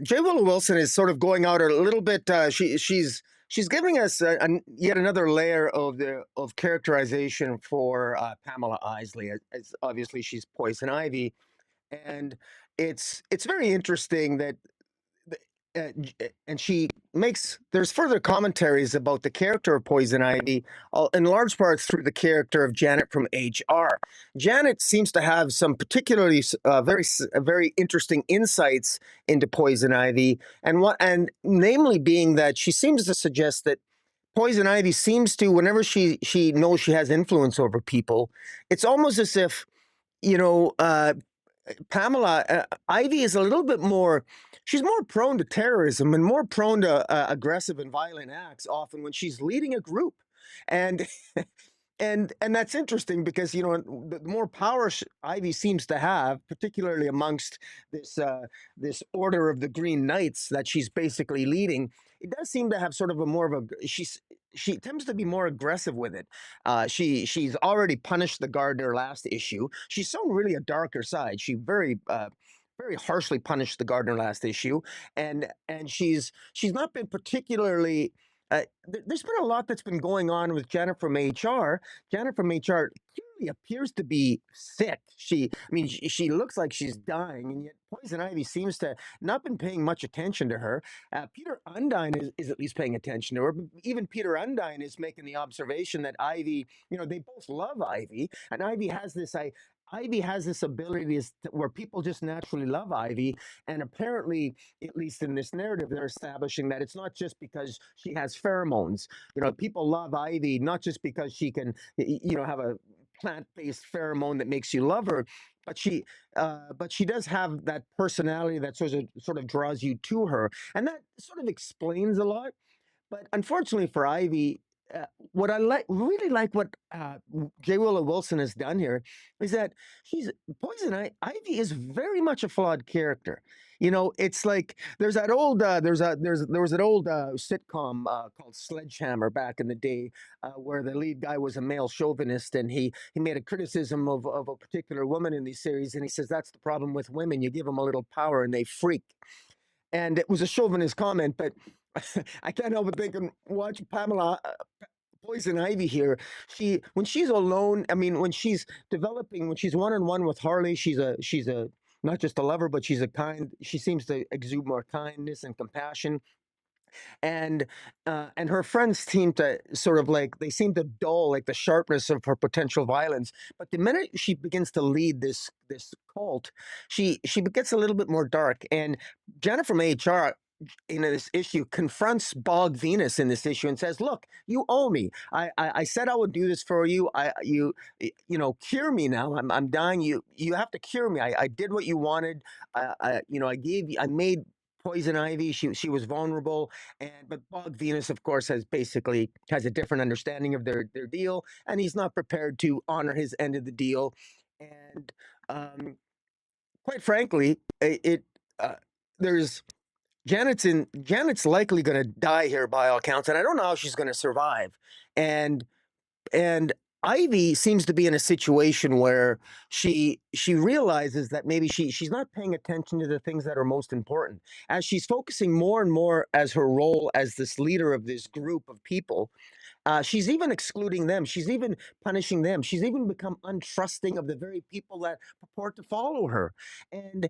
Speaker 2: J. Willow Wilson is sort of going out a little bit. She's giving us yet another layer of characterization for Pamela Isley. As obviously, she's Poison Ivy, and it's very interesting that. And there's further commentaries about the character of Poison Ivy, in large part through the character of Janet from HR. Janet seems to have some particularly very interesting insights into Poison Ivy, and namely being that she seems to suggest that Poison Ivy seems to, whenever she knows she has influence over people, it's almost as if, Pamela Ivy is a little bit more. She's more prone to terrorism and more prone to aggressive and violent acts often when she's leading a group, and and that's interesting because the more power Ivy seems to have, particularly amongst this order of the Green Knights that she's basically leading, it does seem to have sort of a more of a she tends to be more aggressive with it. She's already punished the gardener last issue. She's shown really a darker side. She very harshly punished the gardener last issue, and she's not been particularly. There's been a lot that's been going on with Janet from HR. Janet from HR clearly appears to be sick. She looks like she's dying, and yet Poison Ivy seems to not been paying much attention to her. Peter Undine is at least paying attention to her. But even Peter Undine is making the observation that Ivy, they both love Ivy, and Ivy has this ability where people just naturally love Ivy, and apparently, at least in this narrative, they're establishing that it's not just because she has pheromones. People love Ivy not just because she can, have a plant-based pheromone that makes you love her, but she does have that personality that sort of draws you to her, and that sort of explains a lot. But unfortunately for Ivy, what I really like what J. Willow Wilson has done here is that Ivy is very much a flawed character. It's like there's that old there was an old sitcom called Sledgehammer back in the day, where the lead guy was a male chauvinist, and he made a criticism of a particular woman in the series, and he says that's the problem with women: you give them a little power and they freak. And it was a chauvinist comment, but I can't help but think and watch Pamela Poison Ivy here. When she's alone, I mean, when she's developing, when she's one-on-one with Harley, she's a not just a lover, but she seems to exude more kindness and compassion. And her friends seem to sort of like they seem to dull like the sharpness of her potential violence. But the minute she begins to lead this cult, she gets a little bit more dark. And Jenna from HR in this issue confronts Bog Venus in this issue and says, "Look, you owe me. I said I would do this for you. Cure me now. I'm dying. You have to cure me. I did what you wanted. I made Poison Ivy. She was vulnerable, but Bog Venus, of course, has a different understanding of their deal, and he's not prepared to honor his end of the deal. And quite frankly, it there's Janet's likely going to die here by all accounts, and I don't know how she's going to survive. And and Ivy seems to be in a situation where she realizes that maybe she's not paying attention to the things that are most important. As she's focusing more and more as her role as this leader of this group of people, she's even excluding them. She's even punishing them. She's even become untrusting of the very people that purport to follow her. And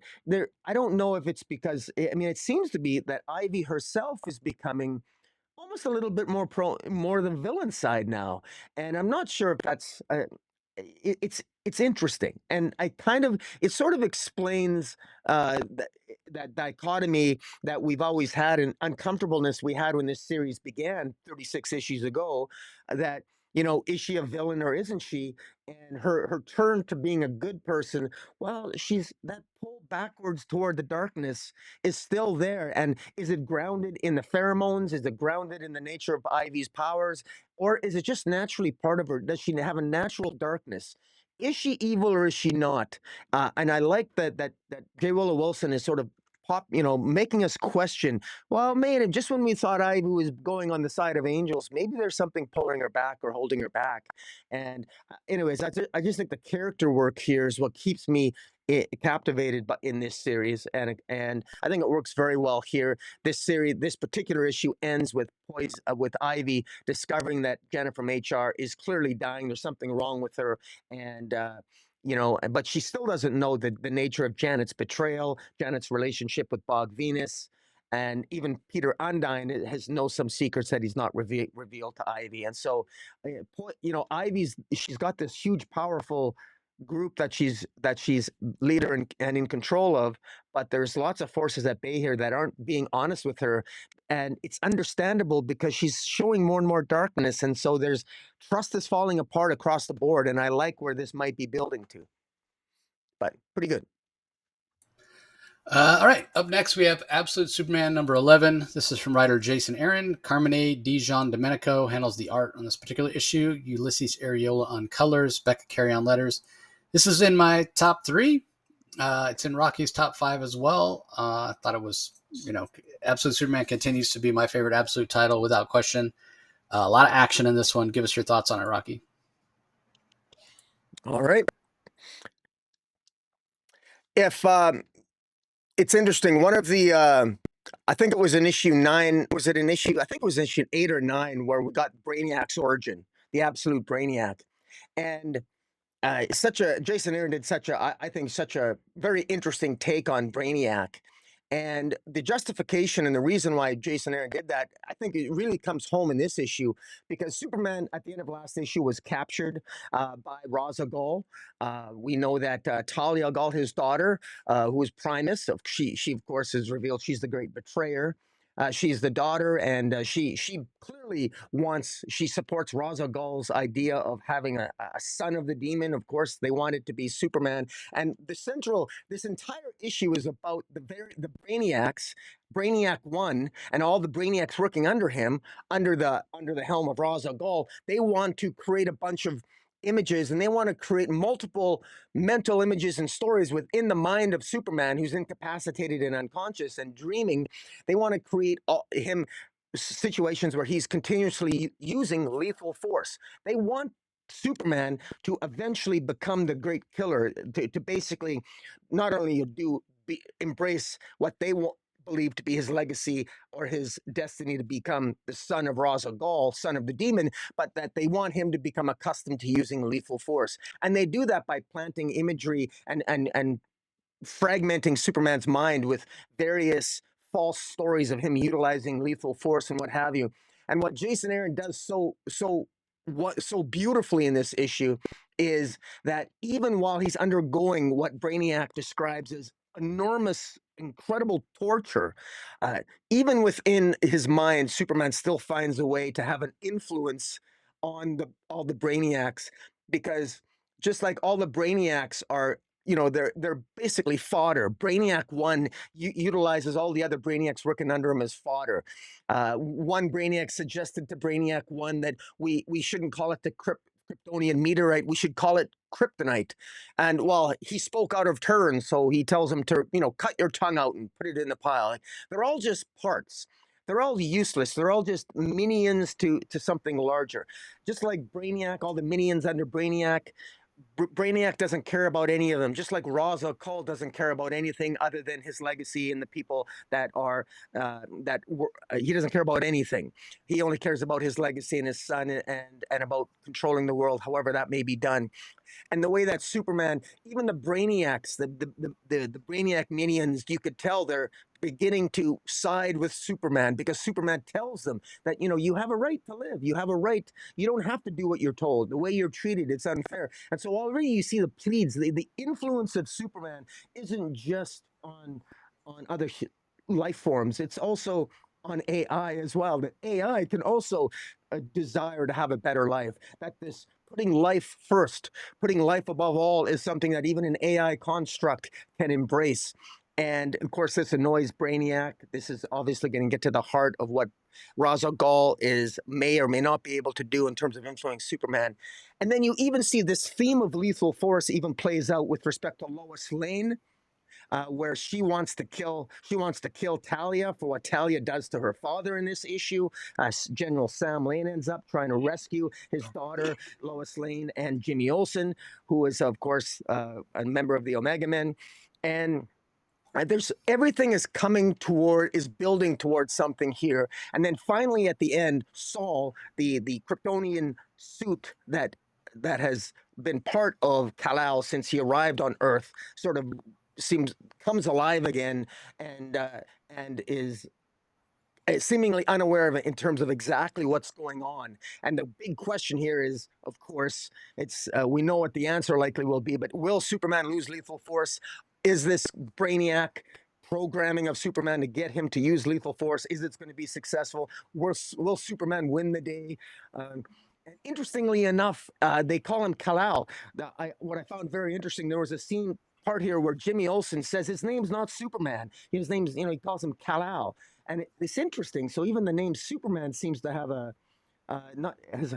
Speaker 2: I don't know if it's because, I mean, it seems to be that Ivy herself is becoming almost a little bit more the villain side now, and I'm not sure if that's it's interesting, and it sort of explains that dichotomy that we've always had and uncomfortableness we had when this series began 36 issues ago. That is she a villain or isn't she? And her turn to being a good person, well, she's that pull backwards toward the darkness is still there. And is it grounded in the pheromones? Is it grounded in the nature of Ivy's powers? Or is it just naturally part of her? Does she have a natural darkness? Is she evil or is she not? And I like that J. Willow Wilson is sort of making us question, well, man, just when we thought Ivy was going on the side of angels, maybe there's something pulling her back or holding her back. And anyways, I just think the character work here is what keeps me captivated in this series, and I think it works very well here. This particular issue ends with with Ivy discovering that Jenna from HR is clearly dying. There's something wrong with her, and but she still doesn't know the nature of Janet's betrayal, Janet's relationship with Bog Venus. And even Peter Undine knows some secrets that he's not revealed to Ivy. And so, she's got this huge, powerful group that she's leader and in control of, but there's lots of forces at bay here that aren't being honest with her, and it's understandable because she's showing more and more darkness, and so there's trust is falling apart across the board, and I like where this might be building to. But pretty good.
Speaker 1: All right. Up next, we have Absolute Superman number 11. This is from writer Jason Aaron. Carmine Dijon Domenico handles the art on this particular issue. Ulysses Areola on colors. Becca Carey on letters. This is in my top 3. It's in Rocky's top 5 as well. I thought it was, Absolute Superman continues to be my favorite Absolute title without question. A lot of action in this one. Give us your thoughts on it, Rocky.
Speaker 2: All right. If it's interesting, one of the I think it was in issue 9. Was it an issue? I think it was issue 8 or 9 where we got Brainiac's origin, the absolute Brainiac, and Jason Aaron did I think such a very interesting take on Brainiac, and the justification and the reason why Jason Aaron did that, I think it really comes home in this issue because Superman at the end of last issue was captured by Ra's al Ghul. We know that Talia al Ghul, his daughter, who was Primus, she of course is revealed she's the great betrayer. She's the daughter, and she clearly she supports Ra's al Ghul's idea of having a son of the demon. Of course, they want it to be Superman, and this entire issue is about the Brainiacs, Brainiac 1, and all the Brainiacs working under him, under the helm of Ra's al Ghul. They want to create a bunch of images, and they want to create multiple mental images and stories within the mind of Superman, who's incapacitated and unconscious and dreaming. They want to create him situations where he's continuously using lethal force. They want Superman to eventually become the great killer, to basically not only embrace what they believe to be his legacy or his destiny to become the son of Ra's al Ghul, son of the demon, but that they want him to become accustomed to using lethal force. And they do that by planting imagery and fragmenting Superman's mind with various false stories of him utilizing lethal force and what have you. And what Jason Aaron does so beautifully in this issue is that even while he's undergoing what Brainiac describes as enormous, incredible torture, uh, even within his mind, Superman still finds a way to have an influence on all the Brainiacs, because just like all the Brainiacs are, they're basically fodder. Brainiac One utilizes all the other Brainiacs working under him as fodder. One Brainiac suggested to Brainiac One that we shouldn't call it the Kryptonian meteorite, we should call it kryptonite. And well, he spoke out of turn, so he tells him to, cut your tongue out and put it in the pile. Like, they're all just parts. They're all useless. They're all just minions to something larger. Just like Brainiac, all the minions under Brainiac, Brainiac doesn't care about any of them, just like Ra's al Ghul doesn't care about anything other than his legacy and the people that are he doesn't care about anything. He only cares about his legacy and his son, and about controlling the world, however that may be done. And the way that Superman, even the Brainiacs, the Brainiac minions, you could tell they're beginning to side with Superman, because Superman tells them that, you have a right to live. You have a right. You don't have to do what you're told. The way you're treated, it's unfair. And so already you see the pleads, the influence of Superman isn't just on other life forms. It's also on AI as well. That AI can also desire to have a better life. That this putting life first, putting life above all, is something that even an AI construct can embrace. And of course, this annoys Brainiac. This is obviously going to get to the heart of what Ra's al Ghul may or may not be able to do in terms of influencing Superman. And then you even see this theme of lethal force even plays out with respect to Lois Lane, where she wants to kill Talia for what Talia does to her father in this issue. General Sam Lane ends up trying to rescue his daughter Lois Lane and Jimmy Olsen, who is of course a member of the Omega Men. And there's everything is building towards something here. And then finally at the end, Saul, the Kryptonian suit that has been part of Kal-El since he arrived on Earth, sort of comes alive again, and is seemingly unaware of it in terms of exactly what's going on. And the big question here is, of course, we know what the answer likely will be, but will Superman lose lethal force? Is this Brainiac programming of Superman to get him to use lethal force, is it going to be successful? Will Superman win the day? Interestingly enough, they call him Kal-El. What I found very interesting, there was a scene part here where Jimmy Olsen says his name's not Superman. His name's, he calls him Kal-El. And it's interesting. So even the name Superman seems to have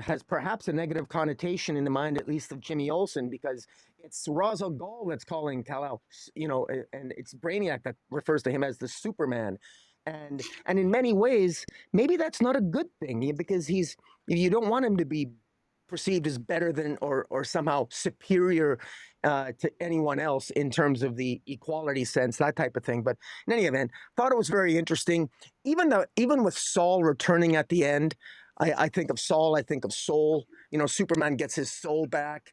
Speaker 2: has perhaps a negative connotation in the mind, at least of Jimmy Olsen, because it's Ra's al Ghul that's calling Kal-El, and it's Brainiac that refers to him as the Superman. And in many ways, maybe that's not a good thing, because you don't want him to be perceived as better than or somehow superior to anyone else in terms of the equality sense, that type of thing. But in any event, thought it was very interesting. Even with Saul returning at the end, I think of Saul, I think of soul. Superman gets his soul back,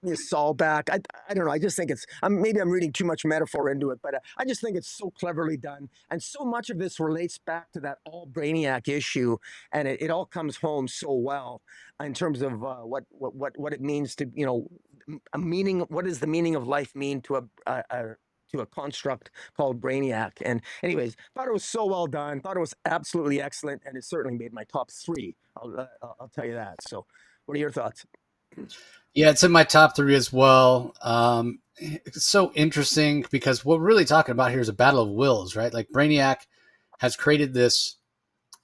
Speaker 2: his Saul back. I don't know. I just think maybe I'm reading too much metaphor into it, but I just think it's so cleverly done. And so much of this relates back to that all Brainiac issue. And it all comes home so well in terms of what it means to, a meaning. What does the meaning of life mean to a construct called Brainiac? And anyways, thought it was so well done. Thought it was absolutely excellent, and it certainly made my top 3. I'll tell you that. So, what are your thoughts?
Speaker 1: Yeah, it's in my top 3 as well. It's so interesting because what we're really talking about here is a battle of wills, right? Like Brainiac has created this,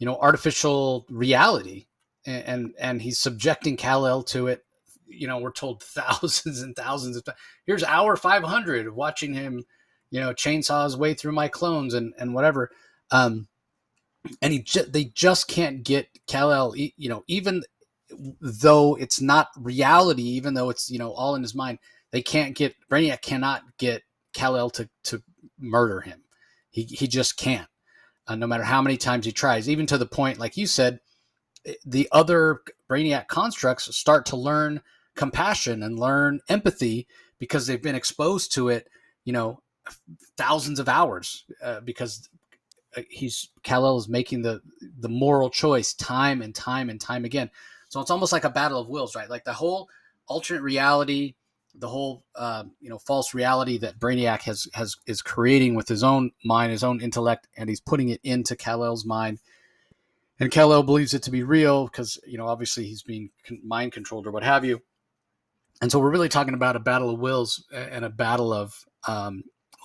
Speaker 1: artificial reality, and he's subjecting Kal-El to it. We're told thousands and thousands of times. Here's hour 500 of watching him, chainsaw his way through my clones and whatever. And they just can't get Kal-El, even though it's not reality, even though it's, all in his mind, Brainiac cannot get Kal-El to murder him. He just can't, no matter how many times he tries, even to the point, like you said, the other Brainiac constructs start to learn compassion and learn empathy because they've been exposed to it, thousands of hours because Kal-El is making the moral choice time and time and time again. So it's almost like a battle of wills, right? Like the whole alternate reality, the whole false reality that Brainiac is creating with his own mind, his own intellect, and he's putting it into Kal-El's mind. And Kal-El believes it to be real because obviously he's being mind controlled or what have you. And so we're really talking about a battle of wills and a battle of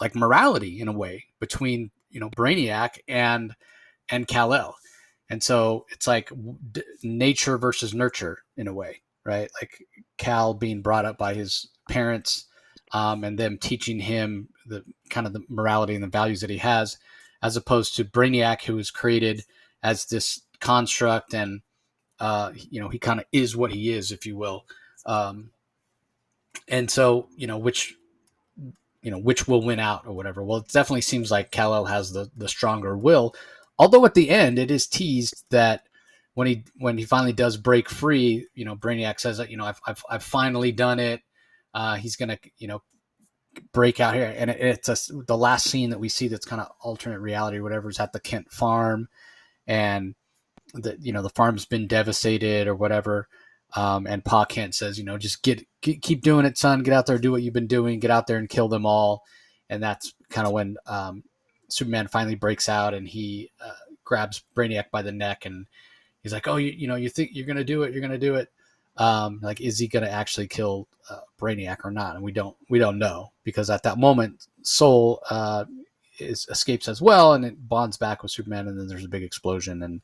Speaker 1: like morality in a way between Brainiac and Kal-El. And so it's like nature versus nurture in a way, right? Like Kal being brought up by his parents and them teaching him the kind of the morality and the values that he has, as opposed to Brainiac, who was created as this construct and he kind of is what he is, if you will. And so which will win out or whatever. Well, it definitely seems like Kal-El has the stronger will. Although at the end it is teased that when he finally does break free, Brainiac says that I've finally done it. He's gonna break out here, and it's the last scene that we see that's kind of alternate reality or whatever is at the Kent farm, and the farm's been devastated or whatever. And Pa Kent says, just keep doing it, son. Get out there, do what you've been doing. Get out there and kill them all. And that's kind of when Superman finally breaks out and he grabs Brainiac by the neck and he's like, "Oh, you think you're gonna do it? You're gonna do it." Like, is he gonna actually kill Brainiac or not? And we don't know, because at that moment, Soul escapes as well, and it bonds back with Superman, and then there's a big explosion and.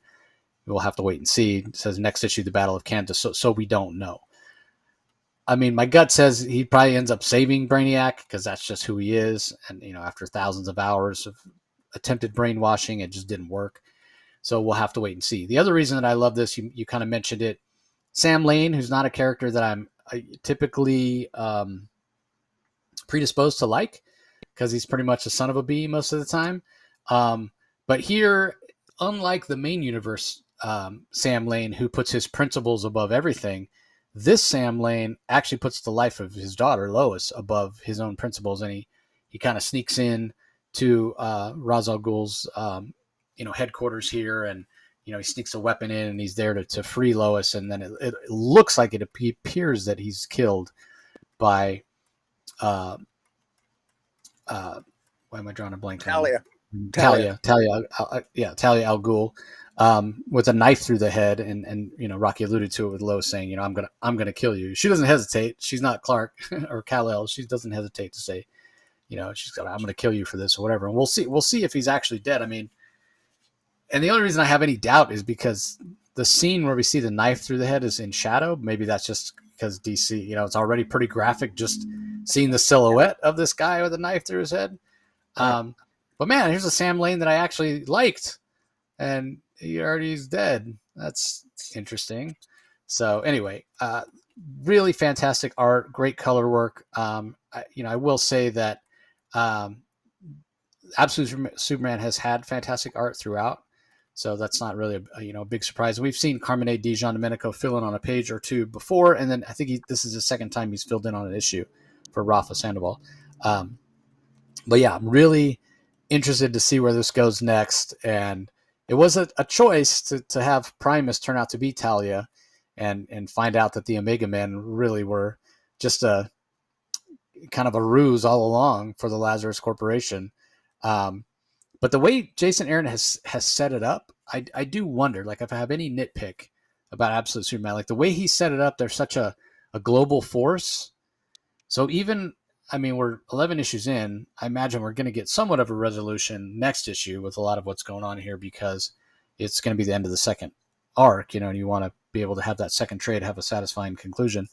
Speaker 1: We'll have to wait and see. It says next issue, the Battle of Kansas. So we don't know. I mean, my gut says he probably ends up saving Brainiac because that's just who he is. And, after thousands of hours of attempted brainwashing, it just didn't work. So we'll have to wait and see. The other reason that I love this, you kind of mentioned it, Sam Lane, who's not a character that I'm typically predisposed to like, because he's pretty much a son of a bee most of the time. But here, unlike the main universe, Sam Lane, who puts his principles above everything, this Sam Lane actually puts the life of his daughter Lois above his own principles, and he kind of sneaks in to Ra's al Ghul's headquarters here, and he sneaks a weapon in, and he's there to free Lois, and then it looks like it appears that he's killed by why am I drawing a blank?
Speaker 2: Talia
Speaker 1: al Ghul. With a knife through the head, and Rocky alluded to it with Lois saying, I'm gonna kill you. She doesn't hesitate. She's not Clark or Kal-El. She doesn't hesitate to say, she's got, I'm gonna kill you for this or whatever. And we'll see if he's actually dead. I mean, and the only reason I have any doubt is because the scene where we see the knife through the head is in shadow. Maybe that's just because DC, it's already pretty graphic just seeing the silhouette of this guy with a knife through his head. But man, here's a Sam Lane that I actually liked, and he already is dead. That's interesting. So anyway, really fantastic art, great color work. I will say that Absolute Superman has had fantastic art throughout, so that's not really a big surprise. We've seen Carmine Di Giandomenico fill in on a page or two before, and then I think this is the second time he's filled in on an issue for Rafa Sandoval. But yeah, I'm really interested to see where this goes next, and it was a choice to have Primus turn out to be Talia and find out that the Omega Men really were just a kind of a ruse all along for the Lazarus Corporation. But the way Jason Aaron has set it up, I do wonder, like, if I have any nitpick about Absolute Superman, like the way he set it up, there's such a global force. So even, we're 11 issues in. I imagine we're going to get somewhat of a resolution next issue with a lot of what's going on here, because it's going to be the end of the second arc, and you want to be able to have that second trade have a satisfying conclusion.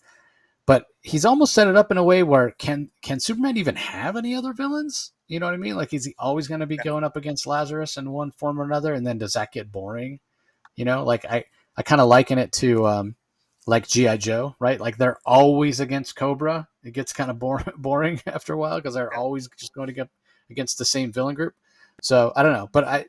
Speaker 1: But he's almost set it up in a way where can Superman even have any other villains? You know what I mean? Like, is he always going to be going up against Lazarus in one form or another? And then does that get boring? Like I kind of liken it to like G.I. Joe, right? Like, they're always against Cobra. It gets kind of boring after a while because they're always just going to get against the same villain group. So I don't know, but I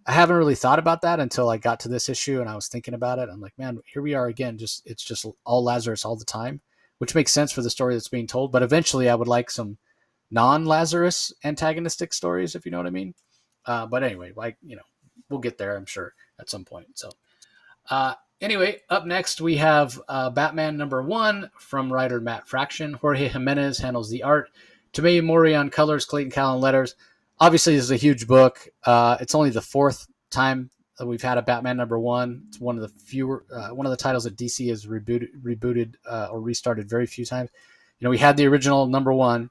Speaker 1: haven't really thought about that until I got to this issue and I was thinking about it. I'm like, man, here we are again. It's just all Lazarus all the time, which makes sense for the story that's being told. But eventually I would like some non-Lazarus antagonistic stories, if you know what I mean. But anyway, like, we'll get there, I'm sure, at some point. So anyway, up next we have Batman #1 from writer Matt Fraction. Jorge Jiminez handles the art. Tomei Mori on colors, Clayton Cowell on letters. Obviously, this is a huge book. It's only the 4th time that we've had a Batman #1. It's one of the titles that DC has rebooted or restarted very few times. We had the original #1.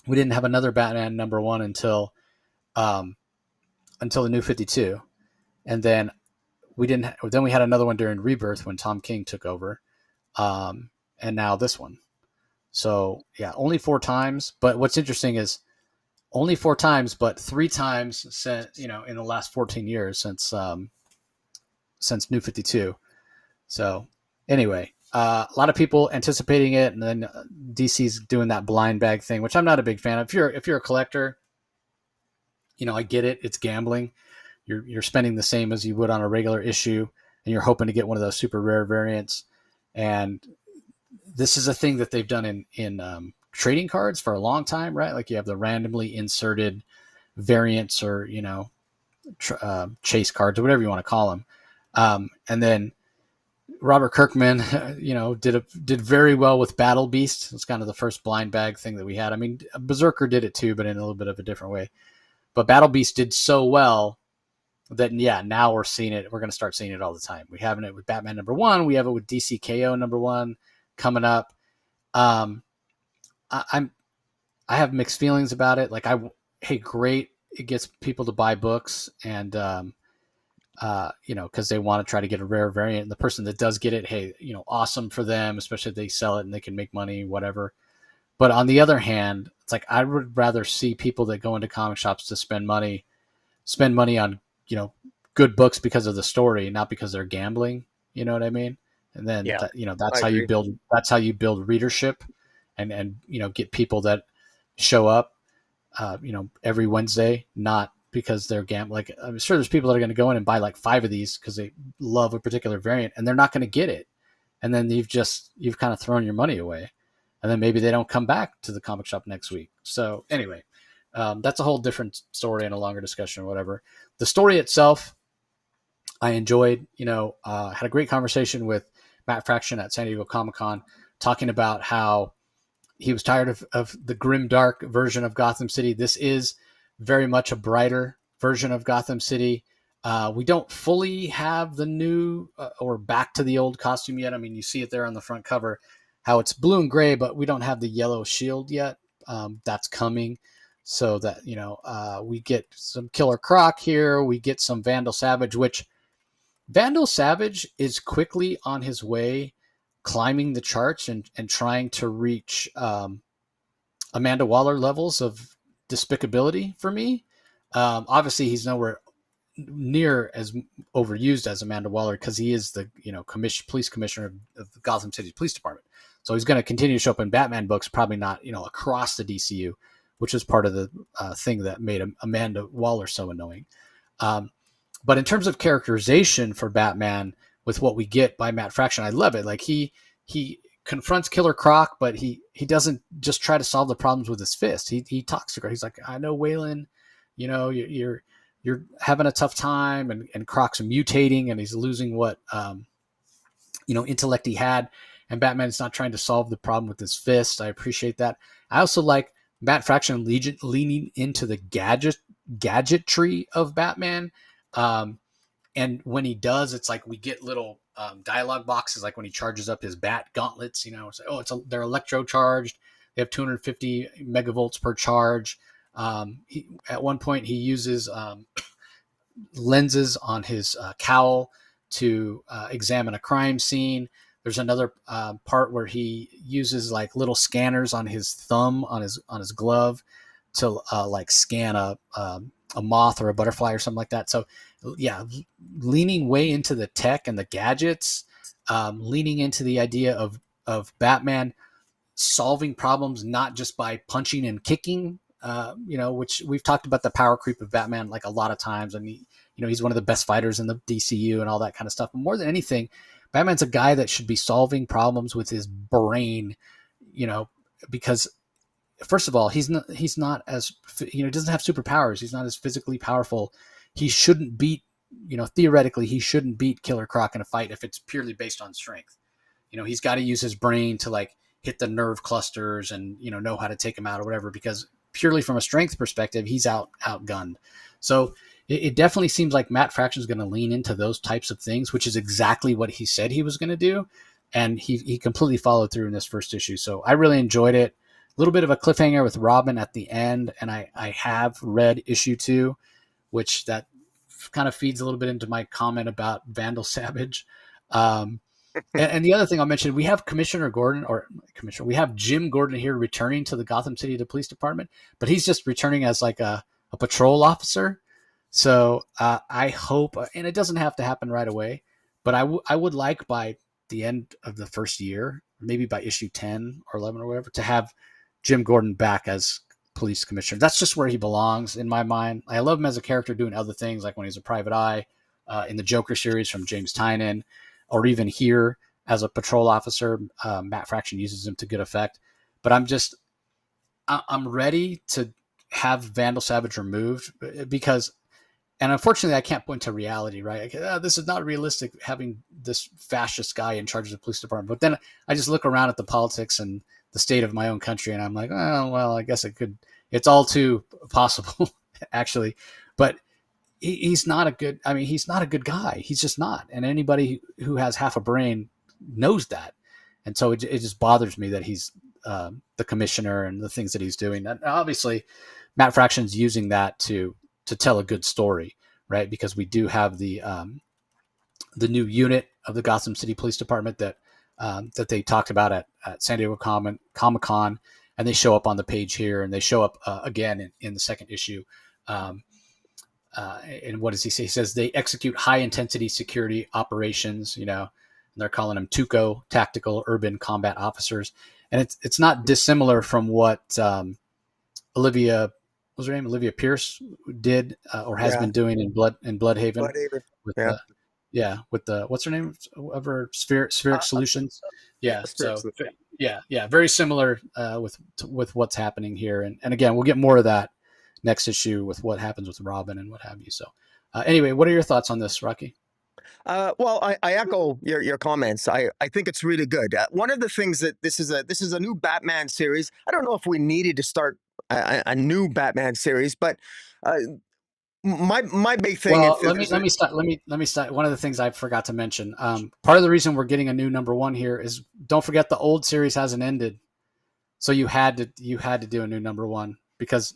Speaker 1: We didn't have another Batman #1 until the New 52, and then we had another one during Rebirth when Tom King took over, and now this one. So yeah, only 4 times. But what's interesting is only 4 times, but 3 times since, in the last 14 years since New 52. So anyway, a lot of people anticipating it, and then DC's doing that blind bag thing, which I'm not a big fan of. If you're a collector, I get it. It's gambling. You're spending the same as you would on a regular issue, and you're hoping to get one of those super rare variants. And this is a thing that they've done in trading cards for a long time, right? Like you have the randomly inserted variants, or chase cards, or whatever you want to call them. And then Robert Kirkman, did very well with Battle Beast. It's kind of the first blind bag thing that we had. I mean, Berserker did it too, but in a little bit of a different way. But Battle Beast did so well that, now we're seeing it. We're going to start seeing it all the time. We're having it with Batman #1. We have it with DC KO #1 coming up. I have mixed feelings about it. Like, hey, great. It gets people to buy books, and, because they want to try to get a rare variant. And the person that does get it, hey, awesome for them, especially if they sell it and they can make money, whatever. But on the other hand, it's like, I would rather see people that go into comic shops to spend money on, good books because of the story, not because they're gambling. You know what I mean? And then, that's how you build readership, and get people that show up, every Wednesday, not because they're gambling. Like, I'm sure there's people that are going to go in and buy like 5 of these because they love a particular variant, and they're not going to get it. And then you've kind of thrown your money away. And then maybe they don't come back to the comic shop next week. So anyway, that's a whole different story and a longer discussion or whatever. The story itself, I enjoyed. Had a great conversation with Matt Fraction at San Diego Comic-Con, talking about how he was tired of the grim, dark version of Gotham City. This is very much a brighter version of Gotham City. We don't fully have the new or back to the old costume yet. I mean, you see it there on the front cover, how it's blue and gray, but we don't have the yellow shield yet. That's coming. So that, we get some Killer Croc here. We get some Vandal Savage, which Vandal Savage is quickly on his way, climbing the charts and trying to reach Amanda Waller levels of despicability for me. Obviously, he's nowhere near as overused as Amanda Waller, because he is the police commissioner of the Gotham City Police Department. So he's going to continue to show up in Batman books, probably not across the DCU, which is part of the thing that made Amanda Waller so annoying. But in terms of characterization for Batman, with what we get by Matt Fraction, I love it. Like, he confronts Killer Croc, but he doesn't just try to solve the problems with his fist. He talks to her. He's like, I know, Waylon, you're having a tough time, and Croc's mutating, and he's losing what intellect he had, and Batman's not trying to solve the problem with his fist. I appreciate that. I also like Matt Fraction leaning into the gadgetry of Batman. And when he does, it's like we get little dialogue boxes, like when he charges up his bat gauntlets. It's like, they're electro charged. They have 250 megavolts per charge. At one point, he uses lenses on his cowl to examine a crime scene. There's another part where he uses like little scanners on his thumb, on his glove, to like scan a moth or a butterfly or something like that. So yeah, leaning way into the tech and the gadgets, leaning into the idea of Batman solving problems not just by punching and kicking, which we've talked about the power creep of Batman like a lot of times. I mean, he's one of the best fighters in the DCU and all that kind of stuff. But more than anything, Batman's a guy that should be solving problems with his brain, because first of all, he's not as, he doesn't have superpowers. He's not as physically powerful. He shouldn't beat, theoretically, he shouldn't beat Killer Croc in a fight if it's purely based on strength. He's got to use his brain to like hit the nerve clusters and know how to take him out or whatever, because purely from a strength perspective, he's outgunned. So it definitely seems like Matt Fraction is going to lean into those types of things, which is exactly what he said he was going to do. And he completely followed through in this first issue. So I really enjoyed it. A little bit of a cliffhanger with Robin at the end. And I have read issue 2, which that kind of feeds a little bit into my comment about Vandal Savage. And the other thing I'll mention, we have we have Jim Gordon here returning to the Gotham City Police Department, but he's just returning as like a patrol officer. So I hope, and it doesn't have to happen right away, but I would like by the end of the first year, maybe by issue 10 or 11 or whatever, to have Jim Gordon back as police commissioner. That's just where he belongs in my mind. I love him as a character doing other things, like when he's a private eye in the Joker series from James Tynion, or even here as a patrol officer. Matt Fraction uses him to good effect. But I'm ready to have Vandal Savage removed, because, and unfortunately, I can't point to reality, right? This is not realistic, having this fascist guy in charge of the police department. But then I just look around at the politics and the state of my own country, and I'm like, oh, well, I guess it could. It's all too possible, actually. But he's not a good. I mean, he's not a good guy. He's just not. And anybody who has half a brain knows that. And so it just bothers me that he's the commissioner and the things that he's doing. And obviously, Matt Fraction's using that to tell a good story, right? Because we do have the new unit of the Gotham City Police Department that they talked about at San Diego Comic-Con, and they show up on the page here, and they show up again in the second issue. And what does he say? He says they execute high intensity security operations, and they're calling them TUCO, Tactical Urban Combat Officers. And it's not dissimilar from what Olivia Pierce did or has been doing in Bloodhaven. With
Speaker 2: Yeah.
Speaker 1: with the, what's her name of her, Spheric Solutions. Yeah.
Speaker 2: Spheric
Speaker 1: So yeah, very similar with what's happening here. And again, we'll get more of that next issue with what happens with Robin and what have you. So anyway, what are your thoughts on this, Rocky?
Speaker 2: Well, I echo your comments. I think it's really good. One of the things that this is a new Batman series. I don't know if we needed to start a new Batman series, but my big thing
Speaker 1: Well,
Speaker 2: is
Speaker 1: let me start. One of the things I forgot to mention. Part of the reason we're getting a new number 1 here is, don't forget, the old series hasn't ended, so you had to do a new number 1, because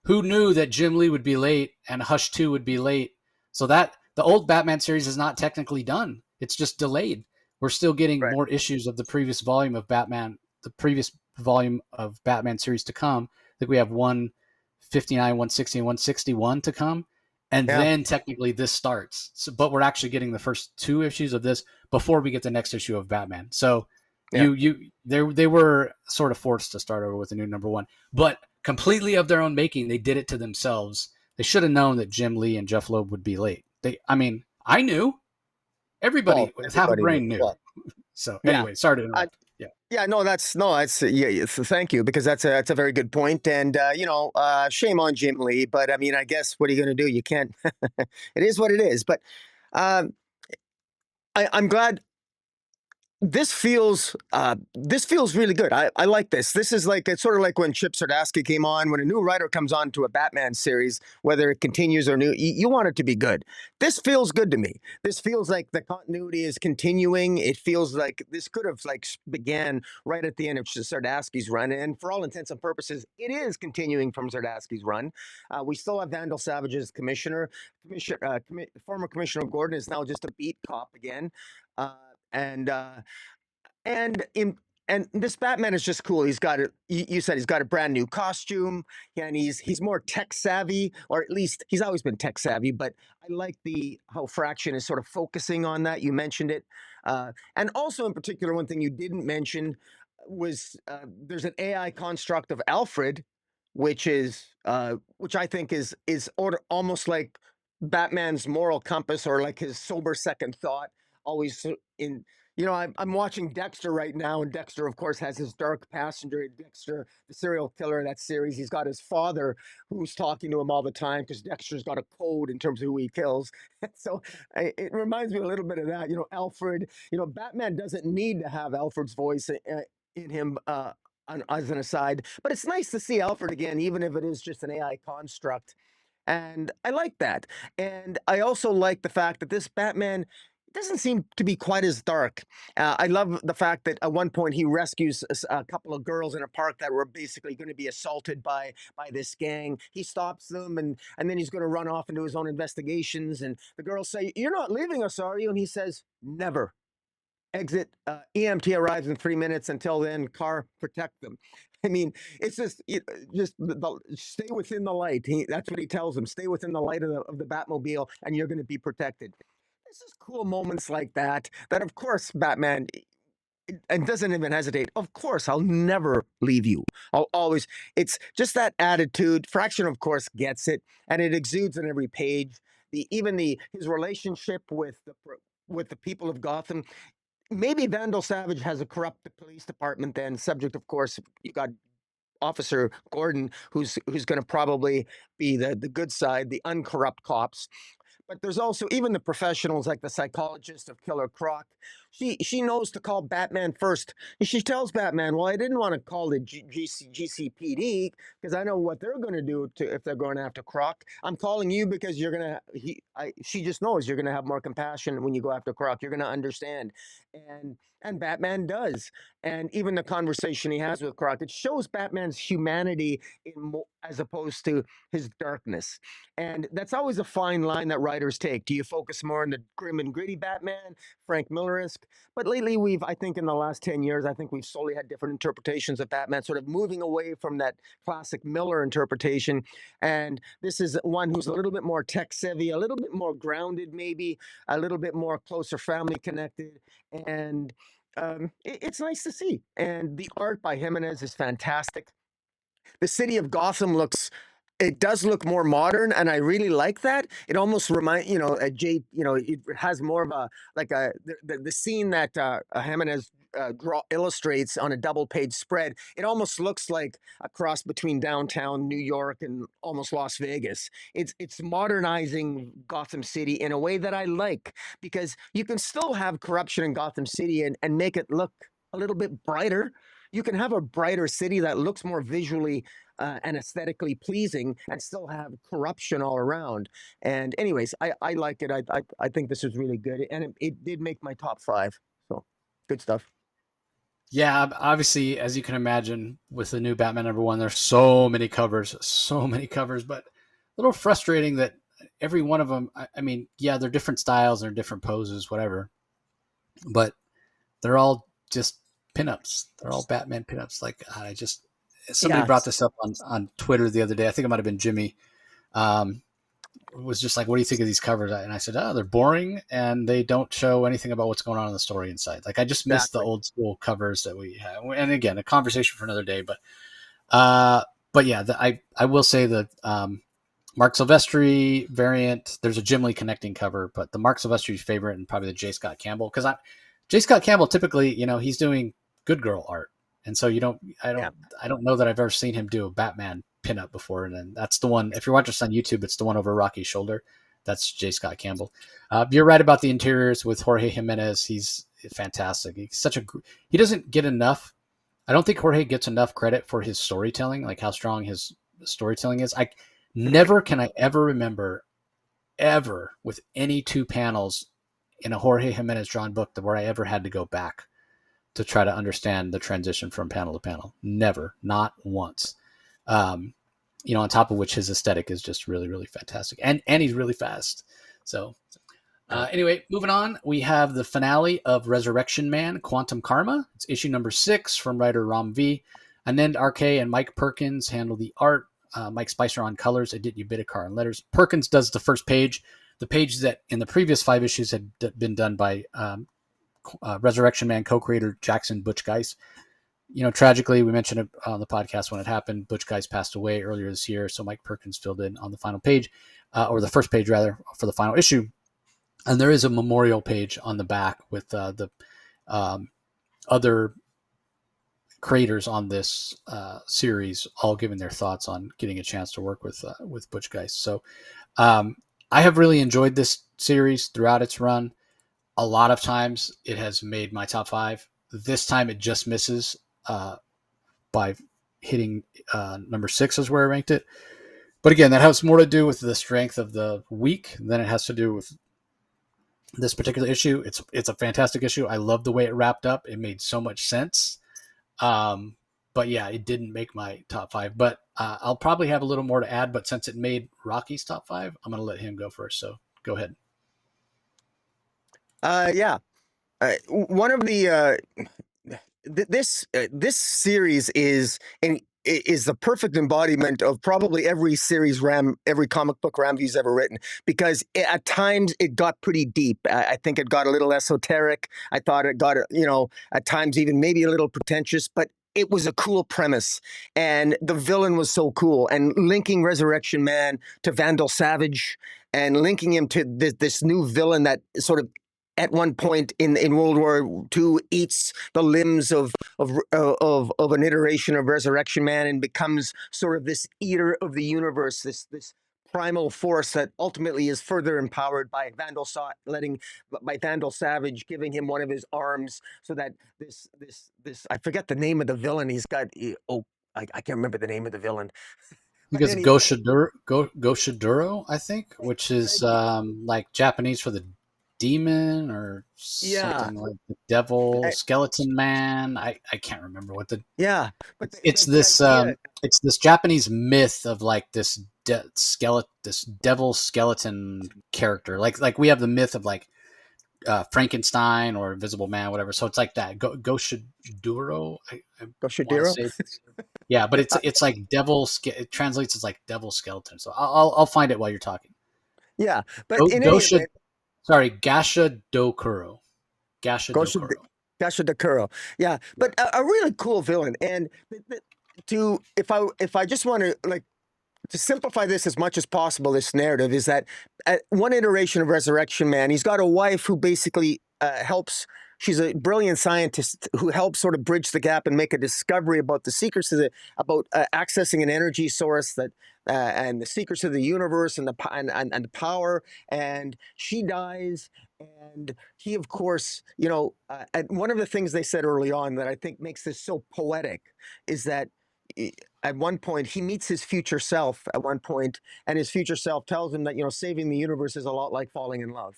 Speaker 1: who knew that Jim Lee would be late and Hush 2 would be late? So that the old Batman series is not technically done. It's just delayed. We're still getting more issues of the previous volume of Batman, series to come. I think we have 159, 160, and 161 to come. And then technically this starts. So, but we're actually getting the first 2 issues of this before we get the next issue of Batman. So they were sort of forced to start over with a new number 1, but completely of their own making. They did it to themselves. They should have known that Jim Lee and Jeff Loeb would be late. I knew. Everybody with half a brain knew. So anyway, sorry to interrupt.
Speaker 2: Thank you, because that's a very good point. And shame on Jim Lee, but I mean, I guess, what are you going to do? You can't. It is what it is. But I'm glad. This feels really good. I like this. This is like, it's sort of like when Chip Zdarsky came on. When a new writer comes on to a Batman series, whether it continues or new, you want it to be good. This feels good to me. This feels like the continuity is continuing. It feels like this could have began right at the end of Zdarsky's run, and for all intents and purposes, it is continuing from Zdarsky's run. We still have Vandal Savage's commissioner. Former Commissioner Gordon is now just a beat cop again. And this Batman is just cool. He's got you said he's got a brand new costume, and he's more tech savvy, or at least he's always been tech savvy. But I like how Fraction is sort of focusing on that. You mentioned it, and also in particular, one thing you didn't mention was there's an AI construct of Alfred, which I think is almost like Batman's moral compass, or like his sober second thought, always in I'm watching Dexter right now, and Dexter, of course, has his dark passenger. Dexter, the serial killer in that series, he's got his father who's talking to him all the time because Dexter's got a code in terms of who he kills. So it reminds me a little bit of that. Alfred, Batman doesn't need to have Alfred's voice in him. As an aside, but it's nice to see Alfred again, even if it is just an AI construct. And I like that. And I also like the fact that this Batman doesn't seem to be quite as dark. I love the fact that at one point he rescues a couple of girls in a park that were basically going to be assaulted by this gang. He stops them, and then he's going to run off and do his own investigations. And the girls say, "You're not leaving us, are you?" And he says, "Never." Exit. EMT arrives in 3 minutes. Until then, car, protect them. I mean, it's just stay within the light. That's what he tells them. Stay within the light of the Batmobile, and you're going to be protected. It's just cool moments like that. That of course Batman and doesn't even hesitate. Of course, I'll never leave you. I'll always. It's just that attitude. Fraction, of course, gets it, and it exudes on every page. His relationship with the people of Gotham. Maybe Vandal Savage has a corrupt police department. Then, subject, of course, you got Officer Gordon, who's going to probably be the good side, the uncorrupt cops. But there's also even the professionals like the psychologist of Killer Croc. She knows to call Batman first. And she tells Batman, "Well, I didn't want to call the GCPD because I know what they're going to do if they're going after Croc. I'm calling you because you're gonna." She just knows you're going to have more compassion when you go after Croc. You're going to understand, and Batman does. And even the conversation he has with Croc, it shows Batman's humanity as opposed to his darkness. And that's always a fine line that writers take. Do you focus more on the grim and gritty Batman, Frank Miller-esque? But lately, I think in the last 10 years, I think we've slowly had different interpretations of Batman, sort of moving away from that classic Miller interpretation. And this is one who's a little bit more tech savvy, a little bit more grounded, maybe a little bit more closer family connected. And it's nice to see. And the art by Jiminez is fantastic. The city of Gotham it does look more modern, and I really like that. It almost reminds, it has more of a like the scene that Jimenez illustrates on a double page spread. It almost looks like a cross between downtown New York and almost Las Vegas. It's modernizing Gotham City in a way that I like, because you can still have corruption in Gotham City and make it look a little bit brighter. You can have a brighter city that looks more visually and aesthetically pleasing, and still have corruption all around. And anyways, I like it. I think this is really good, and it did make my top 5. So good stuff.
Speaker 1: Yeah, obviously, as you can imagine, with the new Batman #1, there's so many covers, but a little frustrating that every one of them. I mean, yeah, they're different styles, they're different poses, whatever, but they're all just pinups. They're all Batman pinups. Like somebody brought this up on Twitter the other day. I think it might have been Jimmy. Was just like, "What do you think of these covers?" And I said, "Oh, they're boring, and they don't show anything about what's going on in the story inside." Like, I just miss the old school covers that we had. And again, a conversation for another day. But yeah, I will say that Mark Silvestri variant. There's a Jim Lee connecting cover, but the Mark Silvestri favorite and probably the J. Scott Campbell, because J. Scott Campbell typically, he's doing good girl art, and so I don't know that I've ever seen him do a Batman pinup before. And then that's the one. If you're watching this on YouTube, it's the one over Rocky's shoulder. That's J. Scott Campbell. You're right about the interiors with Jorge Jimenez. He's fantastic. He doesn't get enough. I don't think Jorge gets enough credit for his storytelling, like how strong his storytelling is. Never can I ever remember ever with any 2 panels in a Jorge Jimenez drawn book where I ever had to go back to try to understand the transition from panel to panel. Never, not once. On top of which his aesthetic is just really, really fantastic. And he's really fast. So anyway, moving on, we have the finale of Resurrection Man, Quantum Karma. It's issue number 6 from writer Ram V. Anand RK and Mike Perkins handle the art. Mike Spicer on colors. Aditya Bidikar on letters. Perkins does the first page. The page that in the previous 5 issues had been done by Resurrection Man co-creator Jackson Butch Geis. Tragically, we mentioned it on the podcast when it happened. Butch Geis passed away earlier this year, so Mike Perkins filled in on the final page, or the first page rather, for the final issue. And there is a memorial page on the back with the um, other creators on this series all giving their thoughts on getting a chance to work with Butch Geist. So um, I have really enjoyed this series throughout its run. A lot of times it has made my top five. This time it just misses by hitting number six is where I ranked it. But again, that has more to do with the strength of the week than it has to do with this particular issue. It's a fantastic issue. I love the way it wrapped up. It made so much sense. Um, but yeah, it didn't make my top five. But I'll probably have a little more to add. But since it made Rocky's top five, I'm going to let him go first. So go ahead.
Speaker 2: Yeah. One of the this series is the perfect embodiment of probably every comic book Ramvy's ever written, because at times it got pretty deep. I think it got a little esoteric. I thought it got, at times even maybe a little pretentious, but it was a cool premise, and the villain was so cool. And linking Resurrection Man to Vandal Savage, and linking him to this new villain that sort of at one point in World War II eats the limbs of an iteration of Resurrection Man and becomes sort of this eater of the universe, this primal force that ultimately is further empowered by Vandal Savage giving him one of his arms, so that this I forget the name of the villain. He's got I can't remember the name of the villain.
Speaker 1: I think it's Goshaduro, I think, which is like Japanese for the demon or something like the devil, skeleton man. I can't remember what the
Speaker 2: but
Speaker 1: it's this Japanese myth of like this devil skeleton character. Like we have the myth of like Frankenstein or Invisible Man, whatever. So it's like that. Goshaduro. I
Speaker 2: Goshaduro.
Speaker 1: Yeah, but it's like devil. It translates as like devil skeleton. So I'll find it while you're talking.
Speaker 2: Yeah, but in any event,
Speaker 1: sorry, Gasha Dokuro. Gasha
Speaker 2: Dokuro. Yeah, but a really cool villain. And if I just want to simplify this as much as possible, this narrative is that one iteration of Resurrection Man, he's got a wife who basically helps. She's a brilliant scientist who helps sort of bridge the gap and make a discovery about the secrets of about accessing an energy source that and the secrets of the universe and the power. And she dies, and he, of course, and one of the things they said early on that I think makes this so poetic is that at one point he meets his future self at one point, and his future self tells him that saving the universe is a lot like falling in love.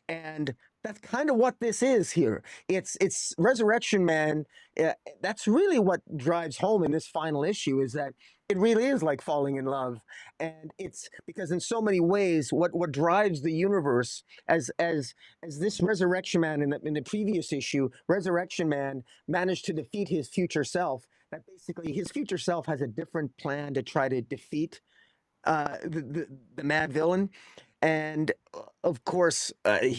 Speaker 2: And that's kind of what this is here. It's Resurrection Man. That's really what drives home in this final issue, is that it really is like falling in love. And it's because in so many ways, what drives the universe, as this Resurrection Man in the previous issue, Resurrection Man managed to defeat his future self. That basically his future self has a different plan to try to defeat the mad villain. And of course,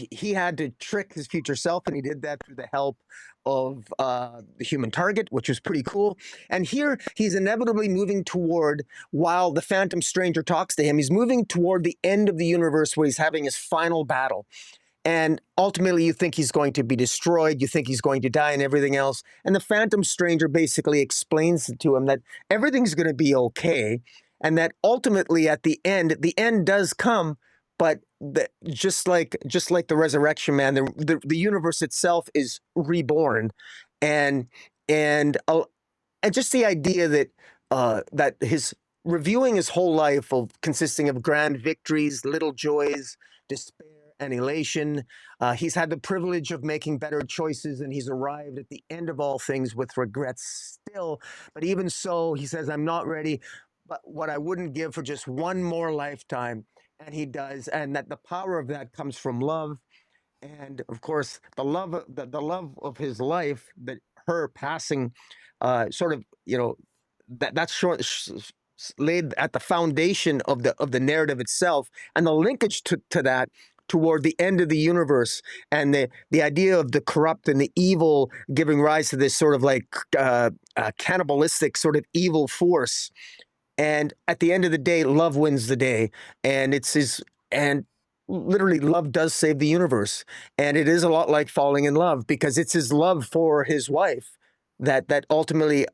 Speaker 2: he had to trick his future self, and he did that through the help of the human target, which was pretty cool. And here he's inevitably moving toward, while the Phantom Stranger talks to him, he's moving toward the end of the universe where he's having his final battle. And ultimately, you think he's going to be destroyed, you think he's going to die and everything else. And the Phantom Stranger basically explains to him that everything's going to be okay, and that ultimately at the end does come. But just like the Resurrection Man, the universe itself is reborn, and just the idea that that his reviewing his whole life of consisting of grand victories, little joys, despair, and elation. He's had the privilege of making better choices, and he's arrived at the end of all things with regrets still. But even so, he says, "I'm not ready, but what I wouldn't give for just one more lifetime." And he does, and that the power of that comes from love, and of course the love of his life, that her passing, sort of that's short laid at the foundation of the narrative itself, and the linkage to that toward the end of the universe, and the idea of the corrupt and the evil giving rise to this sort of like cannibalistic sort of evil force. And at the end of the day, love wins the day. And it's his, and literally love does save the universe, and it is a lot like falling in love, because it's his love for his wife that ultimately,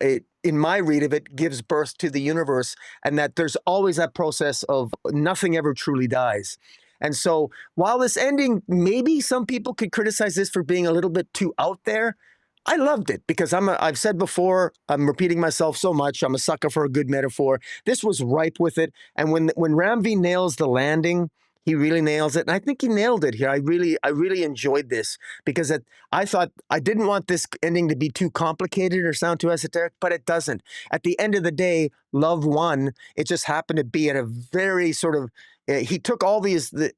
Speaker 2: in my read of it, gives birth to the universe, and that there's always that process of nothing ever truly dies. And so while this ending, maybe some people could criticize this for being a little bit too out there, I loved it because I've said before, I'm repeating myself so much, I'm a sucker for a good metaphor. This was ripe with it. And when Ramvi nails the landing, he really nails it. And I think he nailed it here. I really enjoyed this because I thought I didn't want this ending to be too complicated or sound too esoteric, but it doesn't. At the end of the day, love won. It just happened to be at a very sort of, he took all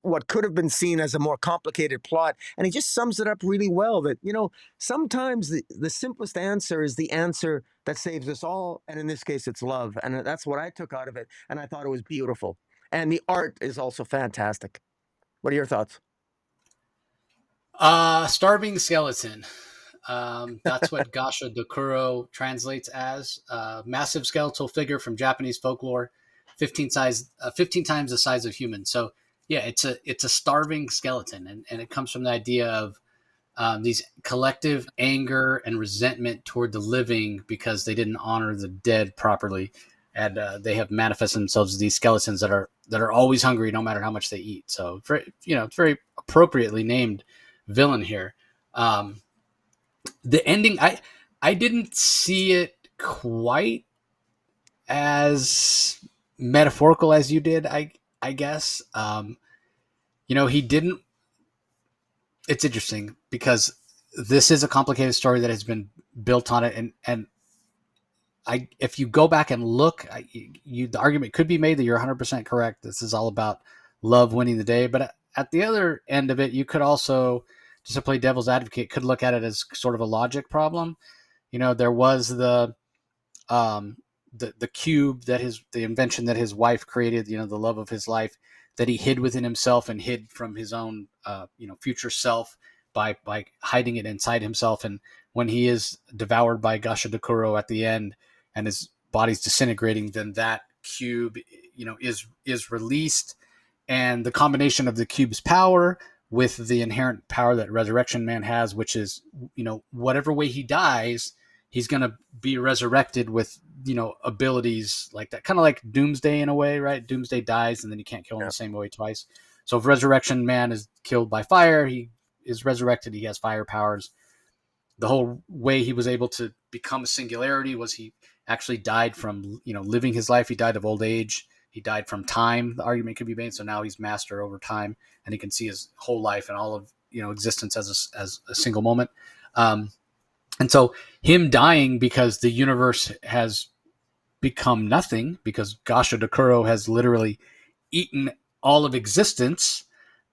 Speaker 2: what could have been seen as a more complicated plot, and he just sums it up really well that, sometimes the simplest answer is the answer that saves us all. And in this case, it's love. And that's what I took out of it. And I thought it was beautiful. And the art is also fantastic. What are your thoughts?
Speaker 1: Starving skeleton. That's what Gasha Dokuro translates as. Massive skeletal figure from Japanese folklore, 15 times the size of human. So yeah, it's a starving skeleton, and it comes from the idea of these collective anger and resentment toward the living because they didn't honor the dead properly, and they have manifested themselves as these skeletons that are always hungry no matter how much they eat. So it's very appropriately named villain here. The ending, I didn't see it quite as metaphorical as you did. I guess he didn't. It's interesting because this is a complicated story that has been built on it, and if you go back and look, the argument could be made that you're 100% correct. This is all about love winning the day. But at the other end of it, you could also, just to play devil's advocate, could look at it as sort of a logic problem. There was the cube the invention that his wife created, the love of his life, that he hid within himself and hid from his own, future self by hiding it inside himself. And when he is devoured by Gasha Dokuro at the end and his body's disintegrating, then that cube, is released. And the combination of the cube's power with the inherent power that Resurrection Man has, which is, whatever way he dies, he's going to be resurrected with, abilities like that. Kind of like Doomsday in a way, right? Doomsday dies and then you can't kill him the same way twice. So if Resurrection Man is killed by fire, he is resurrected. He has fire powers. The whole way he was able to become a singularity was he actually died from, living his life. He died of old age. He died from time. The argument could be made. So now he's master over time, and he can see his whole life and all of existence as a single moment. And so him dying because the universe has become nothing, because Gasha Dokuro has literally eaten all of existence.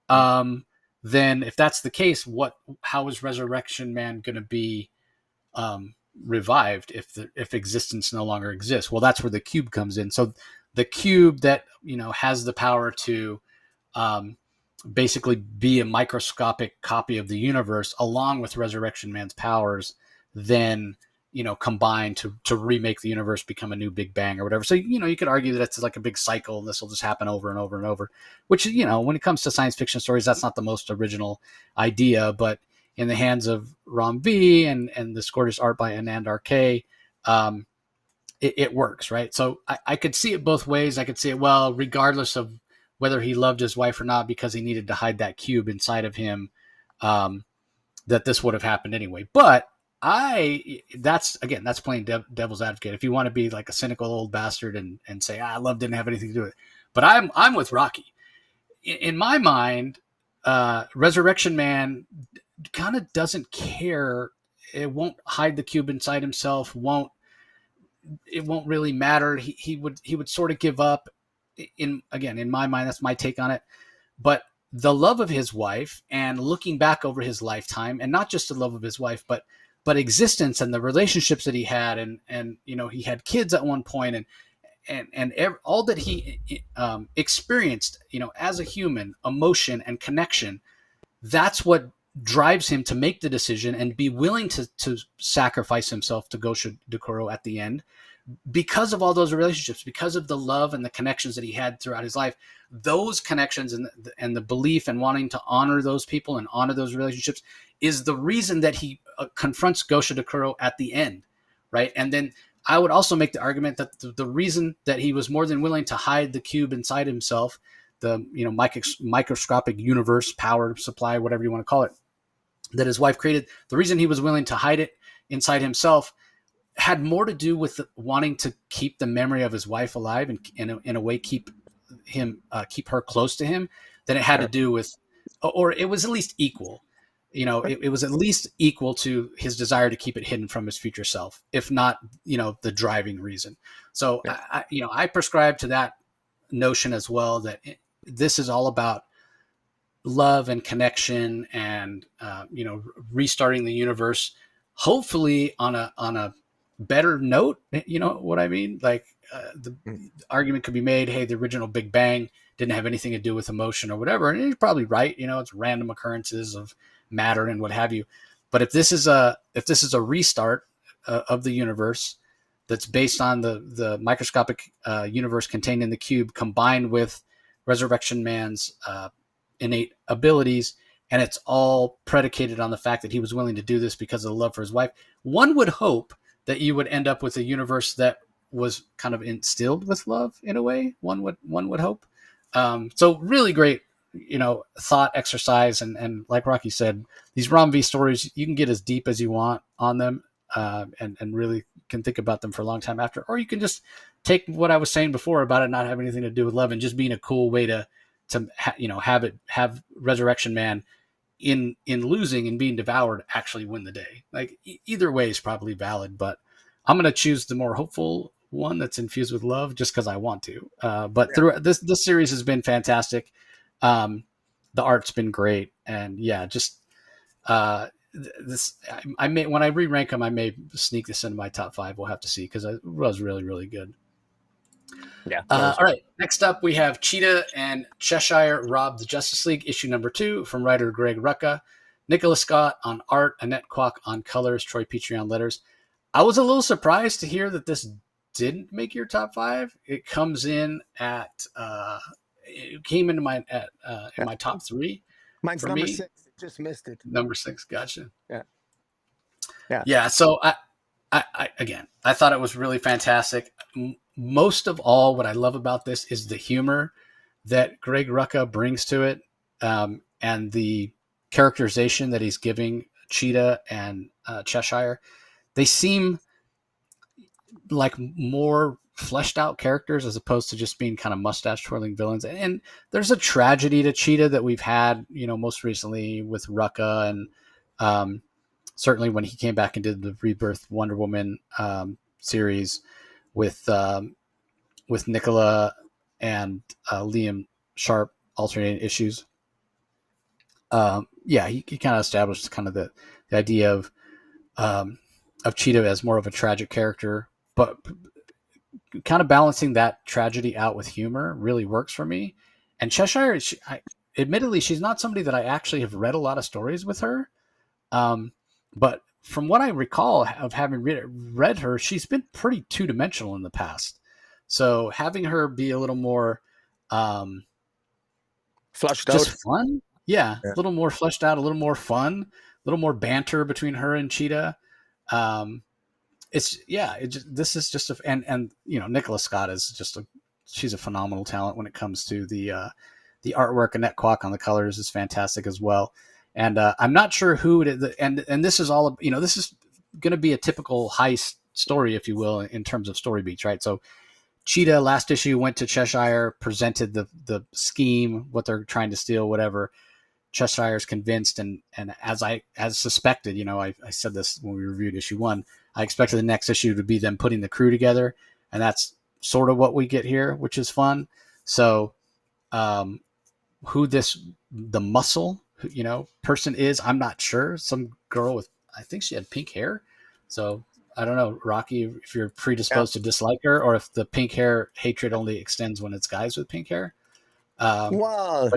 Speaker 1: Then if that's the case, how is Resurrection Man going to be revived if existence no longer exists? Well, that's where the cube comes in. So the cube that has the power to basically be a microscopic copy of the universe, along with Resurrection Man's powers, then combine to remake the universe, become a new Big Bang or whatever. So you could argue that it's like a big cycle, and this will just happen over and over and over. Which when it comes to science fiction stories, that's not the most original idea, but in the hands of Ram V and this gorgeous art by Anand R.K., it works, right? So I could see it both ways. I could see it, well, regardless of whether he loved his wife or not, because he needed to hide that cube inside of him, that this would have happened anyway. But that's playing devil's advocate. If you want to be like a cynical old bastard and say, love didn't have anything to do with it. But I'm with Rocky. In my mind, Resurrection Man kind of doesn't care. It won't hide the cube inside himself. It won't really matter. He would sort of give up. In my mind, that's my take on it. But the love of his wife, and looking back over his lifetime, and not just the love of his wife, but existence and the relationships that he had, and he had kids at one point, and all that he experienced, as a human, emotion and connection. That's what drives him to make the decision and be willing to sacrifice himself to Gasha Dokuro at the end, because of all those relationships, because of the love and the connections that he had throughout his life, those connections and the belief and wanting to honor those people and honor those relationships is the reason that he confronts Gosha Dekuro at the end, right? And then I would also make the argument that the reason that he was more than willing to hide the cube inside himself, the microscopic universe power supply, whatever you want to call it, that his wife created, the reason he was willing to hide it inside himself had more to do with wanting to keep the memory of his wife alive and in a way keep her close to him than it had to do with, or it was at least equal. It was at least equal to his desire to keep it hidden from his future self, if not, the driving reason. So, I prescribe to that notion as well, that this is all about love and connection and, restarting the universe, hopefully on a better note. You know what I mean? Like, the argument could be made, hey, the original Big Bang didn't have anything to do with emotion or whatever. And you're probably right. It's random occurrences of matter and what have you. But if this is a restart of the universe that's based on the microscopic universe contained in the cube, combined with Resurrection Man's innate abilities, and it's all predicated on the fact that he was willing to do this because of the love for his wife, one would hope that you would end up with a universe that was kind of instilled with love in a way. One would hope. So really great, thought exercise. And like Rocky said, these Rom V stories, you can get as deep as you want on them, and really can think about them for a long time after, or you can just take what I was saying before about it not having anything to do with love and just being a cool way to have Resurrection Man in losing and being devoured actually win the day. Like either way is probably valid, but I'm going to choose the more hopeful one that's infused with love just because I want to. But through this series has been fantastic. The art's been great, and just this. I may, when I re-rank them, I may sneak this into my top 5. We'll have to see, because it was really, really good.
Speaker 2: Yeah.
Speaker 1: All right. Next up, we have Cheetah and Cheshire Rob the Justice League, issue number 2, from writer Greg Rucka, Nicola Scott on art, Annette Kwok on colors, Troy Petrie on letters. I was a little surprised to hear that this didn't make your top 5. It comes in at it came into my in my top 3.
Speaker 2: Mine's number 6. It just missed it.
Speaker 1: Number 6, gotcha.
Speaker 2: Yeah.
Speaker 1: So I again, I thought it was really fantastic. Most of all, what I love about this is the humor that Greg Rucka brings to it, and the characterization that he's giving Cheetah and Cheshire. They seem like more fleshed out characters as opposed to just being kind of mustache twirling villains. And there's a tragedy to Cheetah that we've had, most recently with Rucka, and certainly when he came back and did the Rebirth Wonder Woman series with Nicola and Liam Sharp alternating issues. He kind of established kind of the idea of Cheetah as more of a tragic character, but kind of balancing that tragedy out with humor really works for me. And Cheshire, admittedly, she's not somebody that I actually have read a lot of stories with her. But from what I recall of having read her, she's been pretty two-dimensional in the past. So having her be a little more
Speaker 2: fleshed
Speaker 1: just
Speaker 2: out,
Speaker 1: fun. Yeah, a little more fleshed out, a little more fun, a little more banter between her and Cheetah. This is just and Nicola Scott is she's a phenomenal talent when it comes to the artwork. Annette Kwok on the colors is fantastic as well. And I'm not sure who it is, and this is all, this is going to be a typical heist story, if you will, in terms of story beats, right? So Cheetah last issue went to Cheshire, presented the scheme, what they're trying to steal, whatever. Cheshire's convinced, and as suspected, I said this when we reviewed issue 1, I expected the next issue to be them putting the crew together, and that's sort of what we get here, which is fun. So who the muscle person is, I'm not sure. Some girl with, I think she had pink hair, so I don't know, Rocky, if you're predisposed to dislike her, or if the pink hair hatred only extends when it's guys with pink hair.
Speaker 2: No.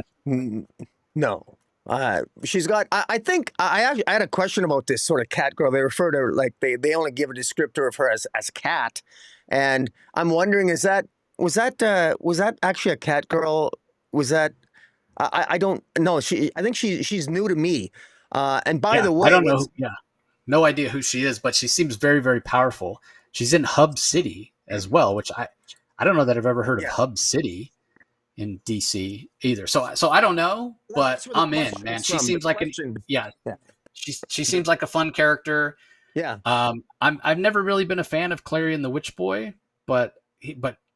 Speaker 2: She's got. I think I had a question about this sort of cat girl. They refer to her, like they only give a descriptor of her as cat, And I'm wondering, was that actually a cat girl? Was that I don't know. I think she's new to me. And by
Speaker 1: Yeah,
Speaker 2: the
Speaker 1: I
Speaker 2: way,
Speaker 1: don't know. Yeah, no idea who she is, but she seems very, very powerful. She's in Hub City as well, which I don't know that I've ever heard of
Speaker 2: yeah,
Speaker 1: Hub City in DC either. So I don't know, but
Speaker 2: that's where the
Speaker 1: I'm in,
Speaker 2: question
Speaker 1: man.
Speaker 2: is
Speaker 1: She
Speaker 2: from. The
Speaker 1: seems like an
Speaker 2: question,
Speaker 1: yeah.
Speaker 2: yeah,
Speaker 1: She seems like a fun character.
Speaker 2: yeah,
Speaker 1: I've never really been a fan of Clarion the Witch Boy, but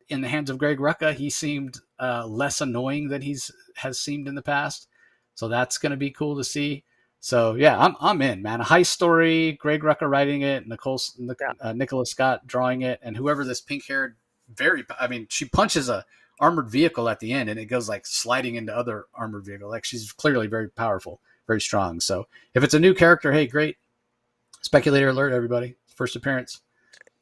Speaker 1: in the hands of Greg Rucka, he seemed less annoying than he's has seemed in the past. So that's going to be cool to see. So yeah, I'm in, man. A heist story, Greg Rucka writing it,
Speaker 2: yeah.
Speaker 1: Nicola Scott drawing it, and whoever this pink haired I mean, she punches a armored vehicle at the end, and it goes like sliding into other armored vehicle. Like she's clearly very powerful, very strong. So if it's a new character, hey, great. Speculator alert, everybody! First appearance.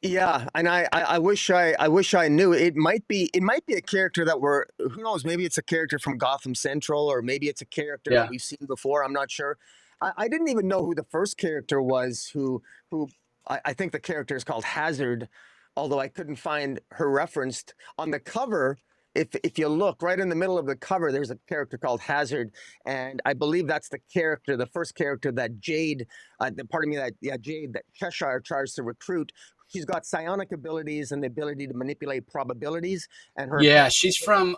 Speaker 2: Yeah, and I wish I knew. It might be a character that we're, who knows, maybe it's a character from Gotham Central, or maybe it's a character that
Speaker 1: Yeah,
Speaker 2: we've seen before. I'm not sure. I didn't even know who the first character was. Who I think the character is called Hazard, although I couldn't find her referenced on the cover. If you look right in the middle of the cover, there's a character called Hazard, and I believe that's the character, the first character that Jade, pardon me, that yeah Jade, that Cheshire tries to recruit. She's got psionic abilities and the ability to manipulate probabilities, and her
Speaker 1: yeah.
Speaker 2: apparent.
Speaker 1: She's from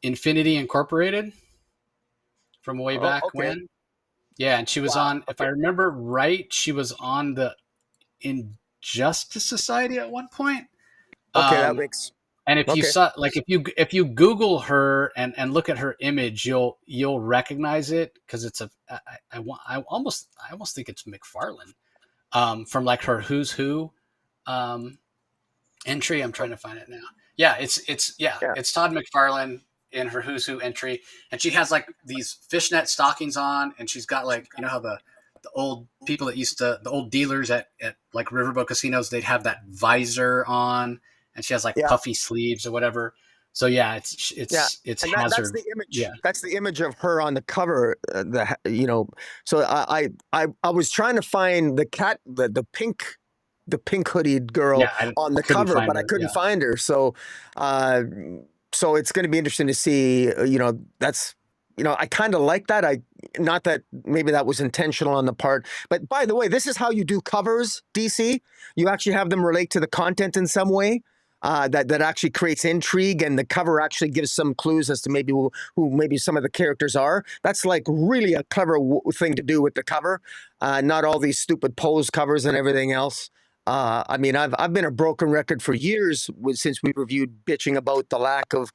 Speaker 1: Infinity Incorporated from way
Speaker 2: Oh,
Speaker 1: back
Speaker 2: okay.
Speaker 1: when. Yeah, and she was
Speaker 2: Wow.
Speaker 1: on, if I
Speaker 2: Okay.
Speaker 1: remember right, she was on the Injustice Society at one point.
Speaker 2: Okay, that
Speaker 1: Um,
Speaker 2: makes.
Speaker 1: and if you
Speaker 2: Okay.
Speaker 1: saw, like, if you Google her and look at her image, you'll recognize it because it's a I almost think it's McFarlane from like her Who's Who um, entry. I'm trying to find it now. Yeah,
Speaker 2: Yeah.
Speaker 1: it's Todd McFarlane in her Who's Who entry, and she has like these fishnet stockings on, and she's got like how the old people that used to the old dealers at like riverboat casinos, they'd have that visor on, and she has like
Speaker 2: Yeah.
Speaker 1: puffy sleeves or whatever. So yeah,
Speaker 2: Yeah.
Speaker 1: it's
Speaker 2: And that's
Speaker 1: Hazard.
Speaker 2: the image.
Speaker 1: Yeah,
Speaker 2: That's the image of her on the cover. So I was trying to find the cat, the pink hoodied girl
Speaker 1: yeah,
Speaker 2: on
Speaker 1: I
Speaker 2: the
Speaker 1: couldn't
Speaker 2: cover,
Speaker 1: find
Speaker 2: but I
Speaker 1: her.
Speaker 2: couldn't
Speaker 1: Yeah,
Speaker 2: find her. Uh, so it's going to be interesting to see. That's I kind of like that. I Not that maybe that was intentional on the part, but by the way, this is how you do covers, DC. You actually have them relate to the content in some way. That actually creates intrigue, and the cover actually gives some clues as to maybe who maybe some of the characters are. That's like really a clever thing to do with the cover, not all these stupid pose covers and everything else. I mean, I've been a broken record for years since we reviewed bitching about the lack of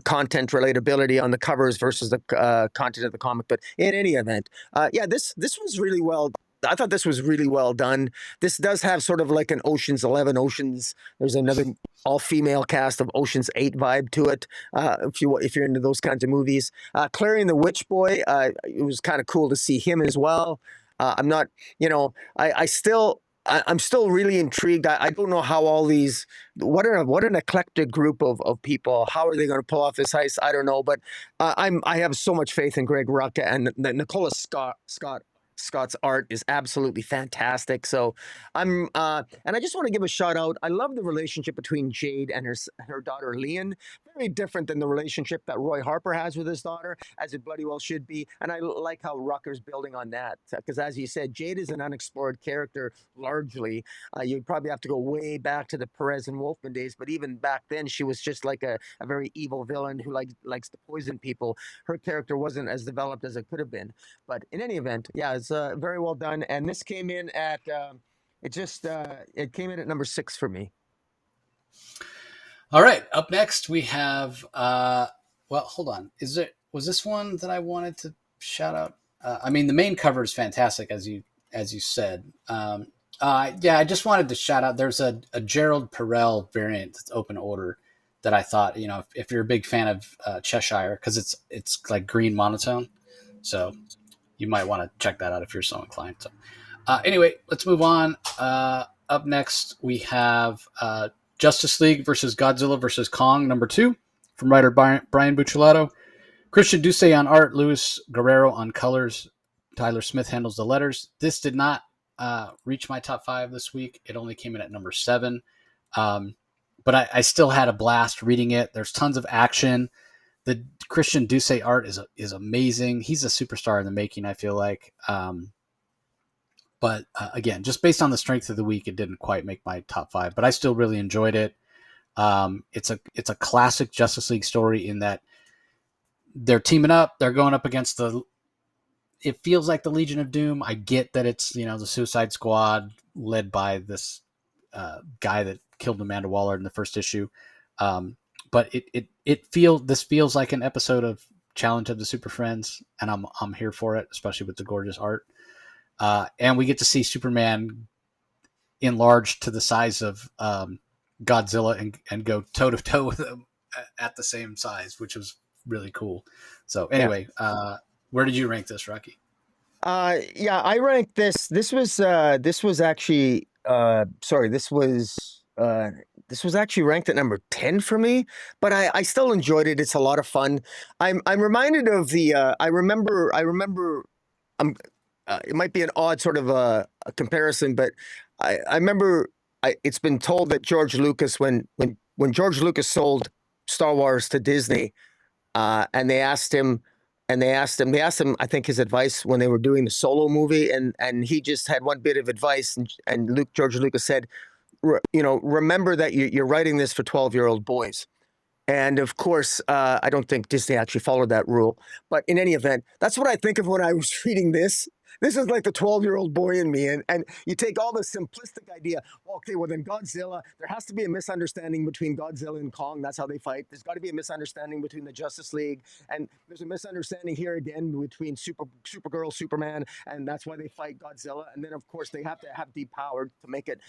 Speaker 2: content relatability on the covers versus the content of the comic. But in any event, yeah, this was really well. I thought this was really well done. This does have sort of like an Ocean's 11, Ocean's. There's another all-female cast of Ocean's 8 vibe to it. If you're into those kinds of movies, Clarion the Witch Boy. It was kind of cool to see him as well. I'm not, I still. I'm still really intrigued. I don't know how all these what an eclectic group of people. How are they going to pull off this heist? I don't know, but I have so much faith in Greg Rucka, and Nicola Scott's art is absolutely fantastic. So and I just want to give a shout out. I love the relationship between Jade and her daughter Leon. Very different than the relationship that Roy Harper has with his daughter, as it bloody well should be. And I like how Rucker's building on that because, as you said, Jade is an unexplored character largely. You'd probably have to go way back to the Perez and Wolfman days, but even back then, she was just like a very evil villain who likes to poison people. Her character wasn't as developed as it could have been. But in any event, yeah, it's very well done. And this came in at it came in at number 6 for me.
Speaker 1: all right, up next we have well, hold on, was this one that I wanted to shout out? I mean, the main cover is fantastic, as you said. Yeah, I just wanted to shout out, there's a Gerald Perel variant that's open order that I thought, if you're a big fan of Cheshire, because it's like green monotone, so you might want to check that out if you're so inclined. So anyway, let's move on. Up next, we have Justice League versus Godzilla versus Kong, number 2, from writer Brian Buccellato. Christian Duce on art, Luis Guerrero on colors. Tyler Smith handles the letters. This did not reach my top 5 this week. It only came in at number 7. but I still had a blast reading it. There's tons of action. The Christian Duce art is amazing. He's a superstar in the making, I feel like. But again, just based on the strength of the week, it didn't quite make my top 5. But I still really enjoyed it. It's a classic Justice League story in that they're teaming up. They're going up against it feels like the Legion of Doom. I get that it's, the Suicide Squad led by this guy that killed Amanda Waller in the first issue. But this feels like an episode of Challenge of the Super Friends, and I'm here for it, especially with the gorgeous art. And we get to see Superman enlarged to the size of Godzilla and go toe to toe with him at the same size, which was really cool. So anyway, where did you rank this, Rocky?
Speaker 2: Yeah, I ranked this. This was actually this was actually ranked at number 10 for me, but I still enjoyed it. It's a lot of fun. I'm reminded of the I remember it might be an odd sort of a comparison, but I remember it's been told that George Lucas, when George Lucas sold Star Wars to Disney, and they asked him, I think, his advice when they were doing the Solo movie, and he just had one bit of advice, and George Lucas said, remember that you're writing this for 12-year-old boys. And of course, I don't think Disney actually followed that rule. But in any event, that's what I think of when I was reading this. This is like the 12-year-old boy in me. And you take all the simplistic idea. Okay, well, then Godzilla, there has to be a misunderstanding between Godzilla and Kong. That's how they fight. There's got to be a misunderstanding between the Justice League. And there's a misunderstanding here again between Supergirl, Superman, and that's why they fight Godzilla. And then, of course, they have to have depowered to make it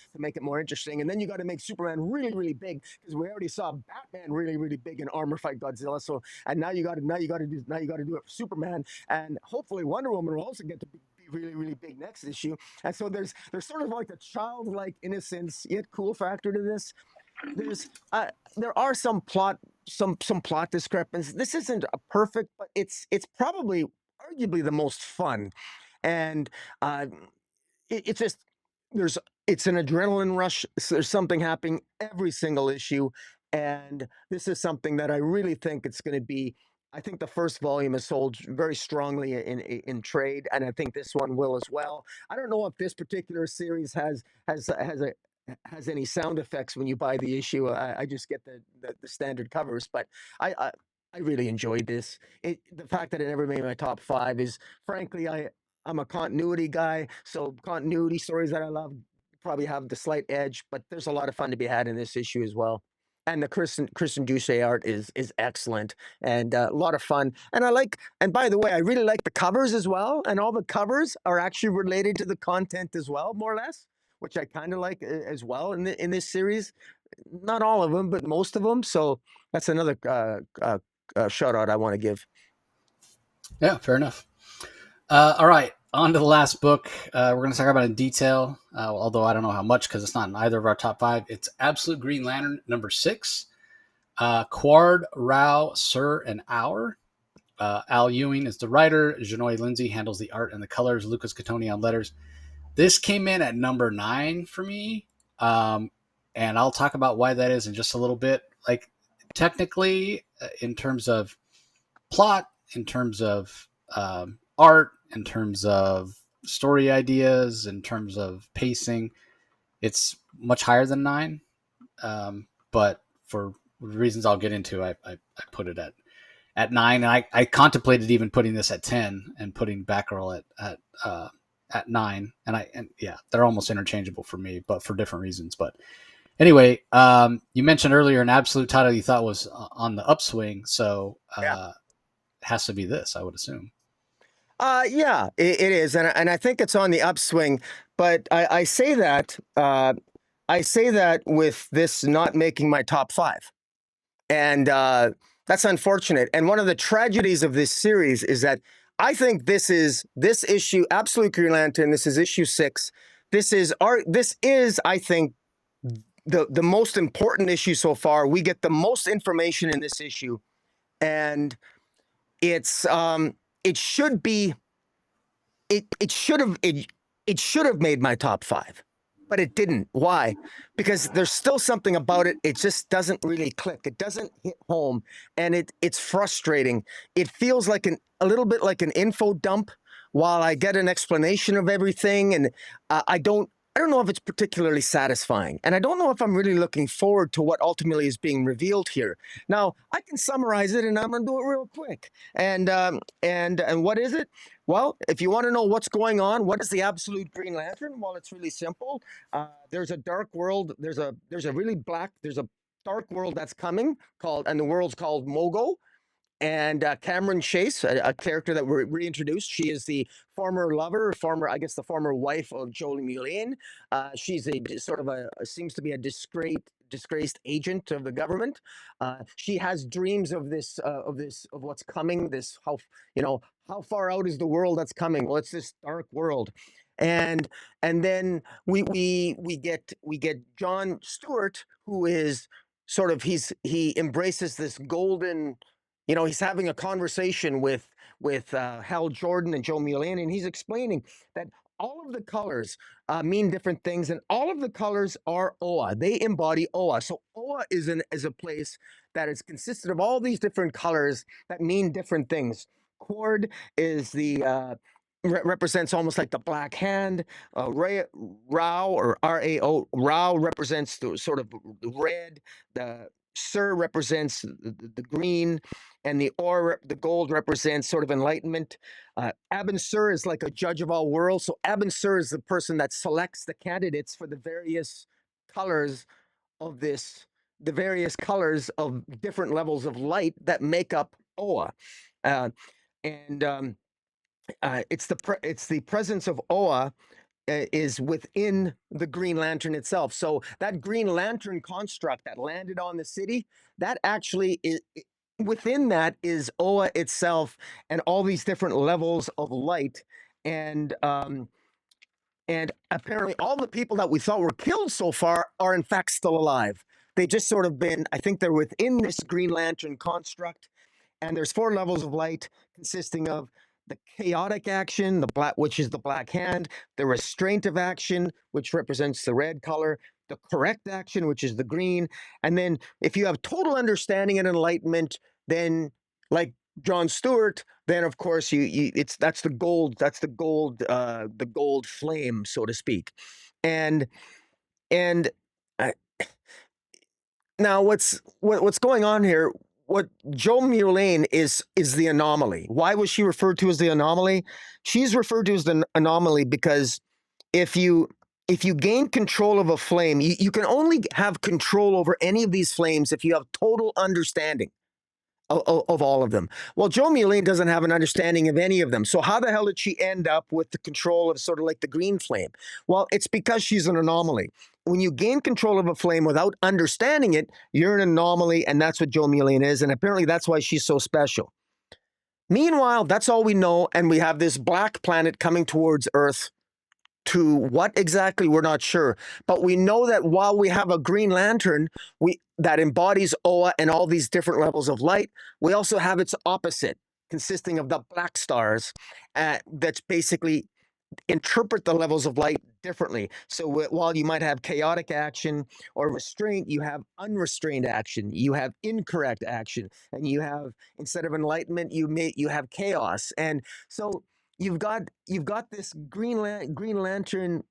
Speaker 2: more interesting. And then you got to make Superman really, really big, because we already saw Batman really, really big in armor fight Godzilla. So, and now you got to do it for Superman, and hopefully Wonder Woman will also get to be really, really big next issue. And so there's sort of like a childlike innocence yet cool factor to this. There are some plot discrepancies. This isn't a perfect, but it's probably arguably the most fun. And it's just it's an adrenaline rush. So there's something happening every single issue, and this is something that I really think it's going to be. I think the first volume is sold very strongly in trade, and I think this one will as well. I don't know if this particular series has any sound effects when you buy the issue. I just get the standard covers, but I really enjoyed this. The fact that it never made my top 5 is, frankly, I'm a continuity guy, so continuity stories that I love probably have the slight edge, but there's a lot of fun to be had in this issue as well. And the Christian Duce art is excellent and a lot of fun. And by the way, I really like the covers as well. And all the covers are actually related to the content as well, more or less, which I kind of like as well in this series. Not all of them, but most of them. So that's another shout out I want to give.
Speaker 1: Yeah, fair enough. All right, on to the last book. We're going to talk about in detail, although I don't know how much because it's not in either of our top 5. It's Absolute Green Lantern number 6. Quard, Rao, Sir, and Hour. Al Ewing is the writer. Janoy Lindsay handles the art and the colors. Lucas Catoni on letters. This came in at number 9 for me, and I'll talk about why that is in just a little bit. Like, technically, in terms of plot, in terms of art, in terms of story ideas, in terms of pacing, it's much higher than 9. But for reasons I'll get into, I put it at 9, and I contemplated even putting this at 10 and putting Batgirl at 9, and yeah, they're almost interchangeable for me, but for different reasons. But anyway, you mentioned earlier an absolute title you thought was on the upswing, so it has to be this, I would assume.
Speaker 2: Yeah, it is, and I think it's on the upswing. But I say that with this not making my top 5, and that's unfortunate. And one of the tragedies of this series is that I think this issue, Absolute Green Lantern. This is issue 6. This is I think the most important issue so far. We get the most information in this issue, and it's it should have made my top 5. but it didn't. Why? Because there's still something about it. It just doesn't really click. It doesn't hit home, and it's frustrating. It feels like a little bit like an info dump while I get an explanation of everything, and I don't know if it's particularly satisfying, and I don't know if I'm really looking forward to what ultimately is being revealed here. Now, I can summarize it, and I'm going to do it real quick. And what is it? Well, if you want to know what's going on, what is the absolute Green Lantern? Well, it's really simple. There's a dark world. There's a dark world that's coming and the world's called Mogo. And Cameron Chase, a character that we reintroduced, she is the I guess the former wife of Joel Mulane. She's a sort of seems to be a disgraced agent of the government. She has dreams of of what's coming. How far out is the world that's coming? Well, it's this dark world, and then we get John Stewart, who is sort of he embraces this golden. He's having a conversation with Hal Jordan and Joe Mulane, and he's explaining that all of the colors mean different things, and all of the colors are Oa. They embody Oa. So Oa is a place that is consisted of all these different colors that mean different things. Cord is represents almost like the black hand. Rao or Rao, Rao represents the sort of red. The Sur represents the green, and the gold represents sort of enlightenment. Abin Sur is like a judge of all worlds. So Abin Sur is the person that selects the candidates for the various colors of the various colors of different levels of light that make up Oa. And it's the presence of Oa is within the Green Lantern itself. So that Green Lantern construct that landed on the city, that actually is within that is Oa itself and all these different levels of light. And apparently all the people that we thought were killed so far are in fact still alive. They just sort of I think they're within this Green Lantern construct. And there's 4 levels of light consisting of the chaotic action, which is the black hand, the restraint of action, which represents the red color, the correct action, which is the green. And then if you have total understanding and enlightenment, then like John Stewart, then of course that's the gold flame, so to speak. And now what's going on here? What Joe Mulane is the anomaly. Why was she referred to as the anomaly? She's referred to as the anomaly because if you gain control of a flame, you can only have control over any of these flames if you have total understanding of all of them. Well, Joe Mulane doesn't have an understanding of any of them. So how the hell did she end up with the control of sort of like the green flame? Well, it's because she's an anomaly. When you gain control of a flame without understanding it, you're an anomaly, and that's what Joe Mulane is, and apparently that's why she's so special. Meanwhile, that's all we know, and we have this black planet coming towards Earth. To what exactly, we're not sure. But we know that while we have a Green Lantern that embodies Oa and all these different levels of light, we also have its opposite, consisting of the black stars that's basically interpret the levels of light differently. So while you might have chaotic action or restraint, you have unrestrained action, you have incorrect action, and you have, instead of enlightenment, you have chaos. And so you've got this Green Lantern,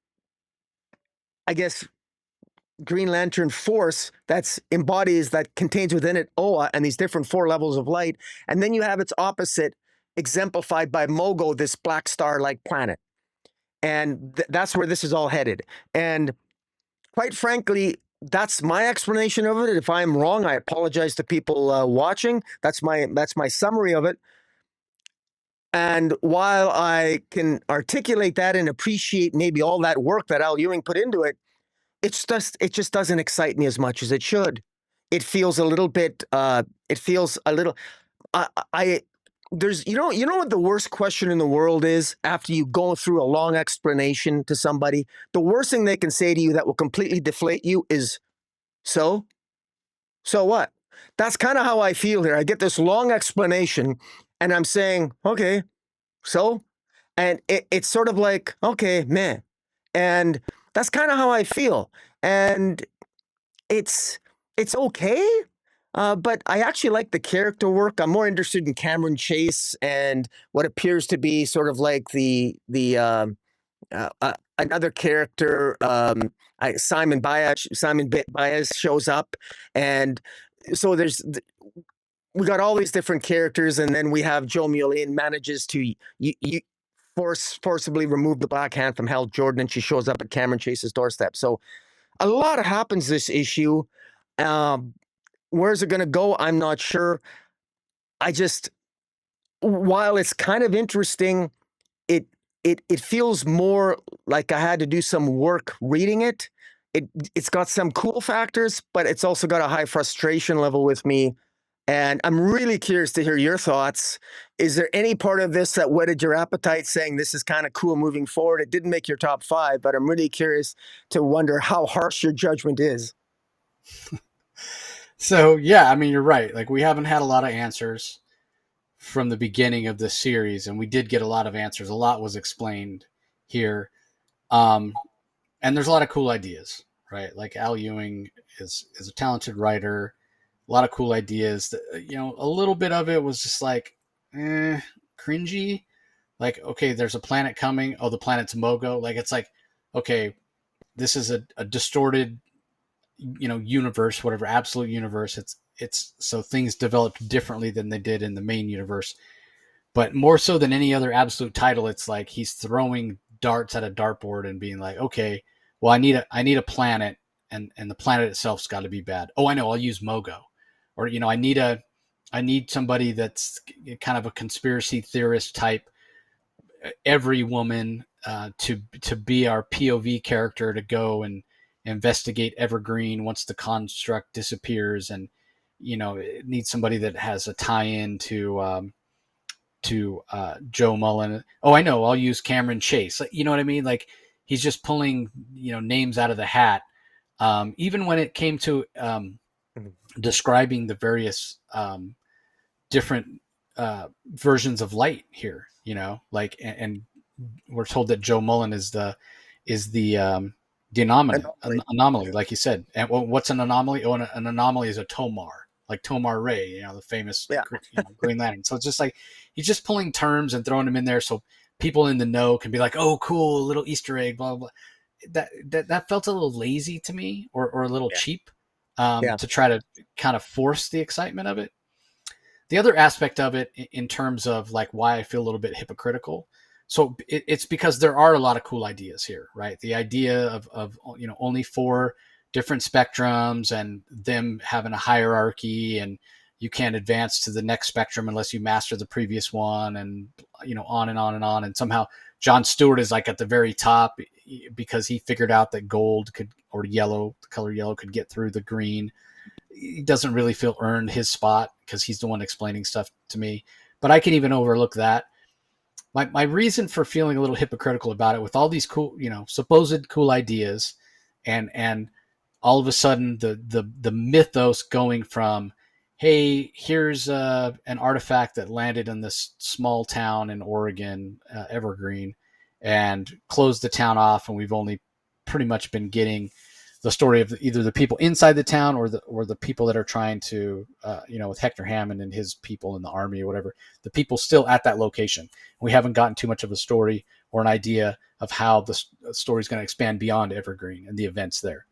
Speaker 2: I guess, Green Lantern force that contains within it Oa and these different 4 levels of light, and then you have its opposite exemplified by Mogo, this black star-like planet. And that's where this is all headed. And quite frankly, that's my explanation of it. If I'm wrong, I apologize to people watching. That's my summary of it. And while I can articulate that and appreciate maybe all that work that Al Ewing put into it, it just doesn't excite me as much as it should. It feels a little bit. There's you know what the worst question in the world is after you go through a long explanation to somebody? The worst thing they can say to you that will completely deflate you is, so what? That's kind of how I feel here. I get this long explanation and I'm saying, okay, so? And it's sort of like, okay, meh. And That's kind of how I feel, and it's it's okay. But I actually like the character work. I'm more interested in Cameron Chase and what appears to be sort of like another character. Simon Bias shows up, and so we got all these different characters, and then we have Joe Mullion manages to forcibly remove the Black Hand from Hal Jordan, and she shows up at Cameron Chase's doorstep. So a lot happens this issue. Um, where's it going to go? I'm not sure. I just, while it's kind of interesting, it it feels more like I had to do some work reading it. It's got some cool factors, but it's also got a high frustration level with me. And I'm really curious to hear your thoughts. Is there any part of this that whetted your appetite, saying this is kind of cool moving forward? It didn't make your top 5, but I'm really curious to wonder how harsh your judgment is.
Speaker 1: So yeah, I mean, you're right. Like, we haven't had a lot of answers from the beginning of this series, and we did get a lot of answers. A lot was explained here, and there's a lot of cool ideas, right? Like, Al Ewing is a talented writer. A lot of cool ideas. That, a little bit of it was just like, cringy. Like, okay, there's a planet coming. Oh, the planet's Mogo. Like, it's like, okay, this is a distorted, universe, whatever, absolute universe. It's so things developed differently than they did in the main universe. But more so than any other absolute title, it's like he's throwing darts at a dartboard and being like, okay, well, I need a planet, and the planet itself's got to be bad. Oh, I know, I'll use Mogo. Or, I need somebody that's kind of a conspiracy theorist type, every woman, to be our POV character, to go and investigate Evergreen once the construct disappears. And it needs somebody that has a tie-in to Joe Mullen. Oh, I know, I'll use Cameron Chase. You know what I mean? Like, he's just pulling names out of the hat. Even when it came to describing the various different versions of light here, like, and we're told that Joe Mullen is the anomaly, like you said. And what's an anomaly? Oh, an anomaly is a Tomar, like Tomar Ray, the famous Green Lantern. So it's just like he's just pulling terms and throwing them in there so people in the know can be like, oh, cool, a little Easter egg, blah blah. That felt a little lazy to me, or a little cheap, to try to kind of force the excitement of it. The other aspect of it, in terms of like why I feel a little bit hypocritical, so it's because there are a lot of cool ideas here, right? The idea of only 4 different spectrums, and them having a hierarchy, and you can't advance to the next spectrum unless you master the previous one, and on and on and on. And somehow John Stewart is like at the very top because he figured out that gold could, or yellow, the color yellow, could get through the green. He doesn't really feel earned his spot because he's the one explaining stuff to me. But I can even overlook that. My reason for feeling a little hypocritical about it, with all these cool, supposed cool ideas, and all of a sudden the mythos going from, hey, here's an artifact that landed in this small town in Oregon, Evergreen, and closed the town off, and we've only pretty much been getting the story of either the people inside the town, or the people that are trying to, with Hector Hammond and his people in the army or whatever, the people still at that location. We haven't gotten too much of a story or an idea of how the story is going to expand beyond Evergreen and the events there.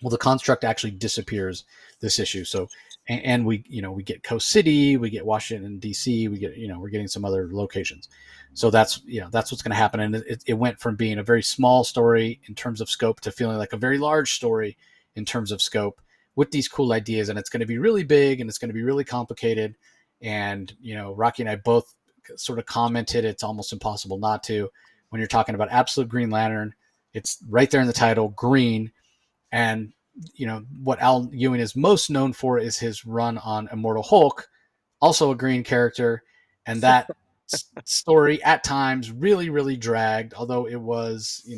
Speaker 1: Well, the construct actually disappears this issue. So, and we get Coast City, we get Washington D.C., we get we're getting some other locations. So that's what's going to happen. And it went from being a very small story in terms of scope to feeling like a very large story in terms of scope, with these cool ideas. And it's going to be really big, and it's going to be really complicated. And Rocky and I both sort of commented it's almost impossible not to, when you're talking about Absolute Green Lantern. It's right there in the title, green. And what Al Ewing is most known for is his run on Immortal Hulk, also a green character. And that story at times really, really dragged, although it was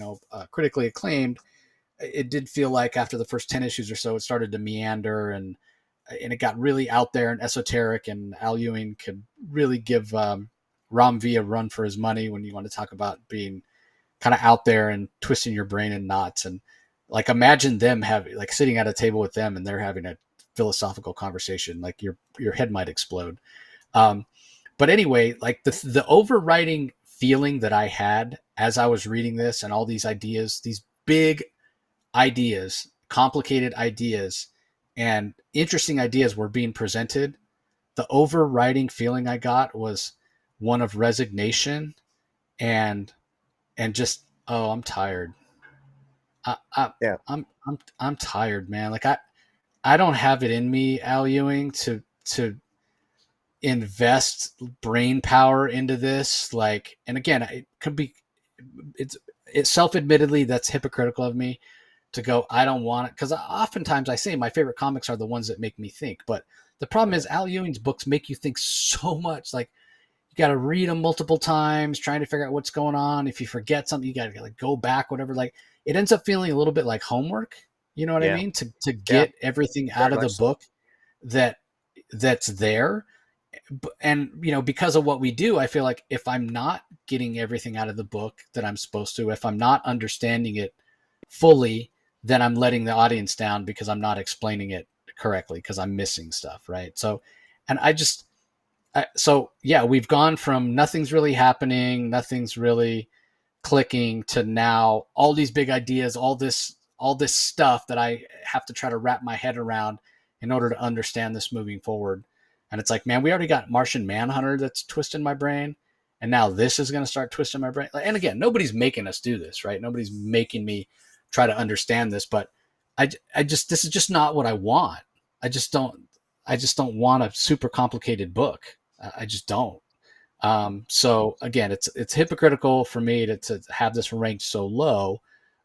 Speaker 1: critically acclaimed. It did feel like after the first 10 issues or so, it started to meander, and it got really out there and esoteric, and Al Ewing could really give Ram V a run for his money when you want to talk about being kind of out there and twisting your brain in knots. And like imagine them having like sitting at a table with them and they're having a philosophical conversation. Like your head might explode. Um, but anyway, like the overriding feeling that I had as I was reading this and all these ideas, these big ideas, complicated ideas, and interesting ideas were being presented. The overriding feeling I got was one of resignation and just I'm tired. I, I
Speaker 2: Yeah.
Speaker 1: I'm tired, man. Like I don't have it in me, Al Ewing, to invest brain power into this. Like, and again, it could be it's self-admittedly that's hypocritical of me to go, I don't want it, because oftentimes I say my favorite comics are the ones that make me think. But the problem is Al Ewing's books make you think so much. Like you got to read them multiple times, trying to figure out what's going on. If you forget something, you got to like go back, whatever. Like it ends up feeling a little bit like homework. You know what I
Speaker 2: Yeah.
Speaker 1: mean? To
Speaker 2: Yeah.
Speaker 1: get everything out
Speaker 2: Very
Speaker 1: of the
Speaker 2: much so.
Speaker 1: book that that's there. And because of what we do, I feel like if I'm not getting everything out of the book that I'm supposed to, if I'm not understanding it fully, then I'm letting the audience down because I'm not explaining it correctly because I'm missing stuff, right? So, and so yeah, we've gone from nothing's really happening, nothing's really clicking to now all these big ideas, all this stuff that I have to try to wrap my head around in order to understand this moving forward. And it's like, man, we already got Martian Manhunter that's twisting my brain, and now this is going to start twisting my brain. And again, nobody's making us do this, right? Nobody's making me try to understand this, but I just this is just not what I want. I just don't I just don't want a super complicated book. I just don't. So again, it's hypocritical for me to have this ranked so low,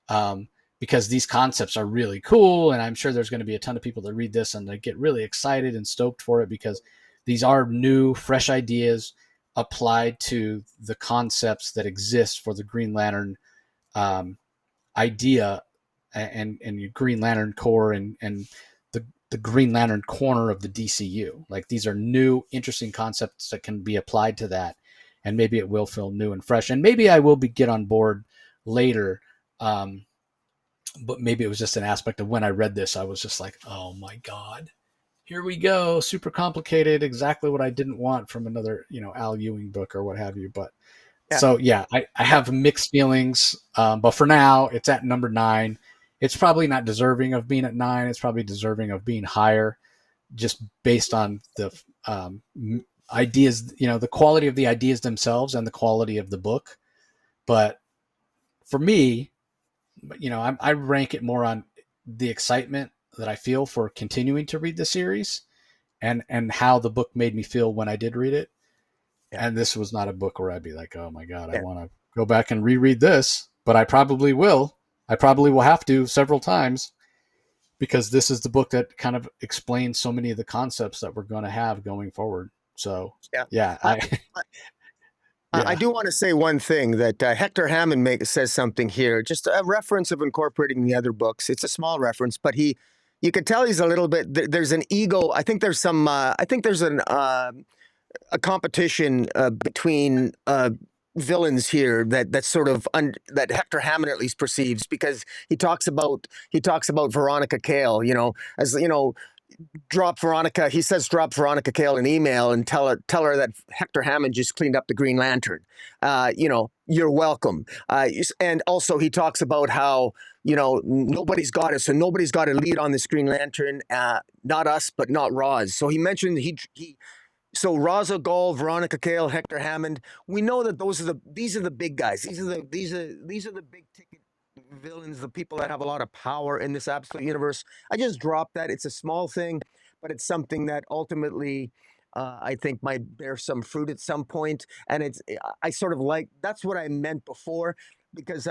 Speaker 1: um, because these concepts are really cool, and I'm sure there's going to be a ton of people that read this and they get really excited and stoked for it because these are new, fresh ideas applied to the concepts that exist for the Green Lantern um, idea and your Green Lantern Corps and the Green Lantern corner of the DCU. Like these are new, interesting concepts that can be applied to that, and maybe it will feel new and fresh. And maybe I will get on board later. But maybe it was just an aspect of when I read this, I was just like, oh my god, here we go, super complicated, exactly what I didn't want from another, Al Ewing book or what have you. But
Speaker 2: Yeah.
Speaker 1: so yeah, I have mixed feelings, but for now, it's at number 9. It's probably not deserving of being at 9. It's probably deserving of being higher, just based on the ideas, the quality of the ideas themselves and the quality of the book. But for me, I rank it more on the excitement that I feel for continuing to read the series and how the book made me feel when I did read it.
Speaker 2: Yeah.
Speaker 1: And this was not a book where I'd be like, oh my God, I
Speaker 2: Yeah.
Speaker 1: want to go back and reread this, but I probably will. I probably will have to several times because this is the book that kind of explains so many of the concepts that we're going to have going forward. So,
Speaker 2: Yeah.
Speaker 1: yeah,
Speaker 2: I, I, I
Speaker 1: yeah,
Speaker 2: do want to say one thing that Hector Hammond says something here, just a reference of incorporating the other books. It's a small reference, but you could tell he's a little bit, there's an ego. I think there's some, I think there's a competition between villains here that sort of that Hector Hammond at least perceives because he talks about Veronica Cale, as drop Veronica. He says drop Veronica Cale an email and tell her that Hector Hammond just cleaned up the Green Lantern. You're welcome. And also he talks about how nobody's got it, so nobody's got a lead on this Green Lantern. Not us, but not Roz. So he mentioned he so Raza Gul, Veronica Cale, Hector Hammond. We know that these are the big guys. These are the big ticket villains, the people that have a lot of power in this absolute universe. I just dropped that. It's a small thing, but it's something that ultimately I think might bear some fruit at some point. And I sort of like that's what I meant before because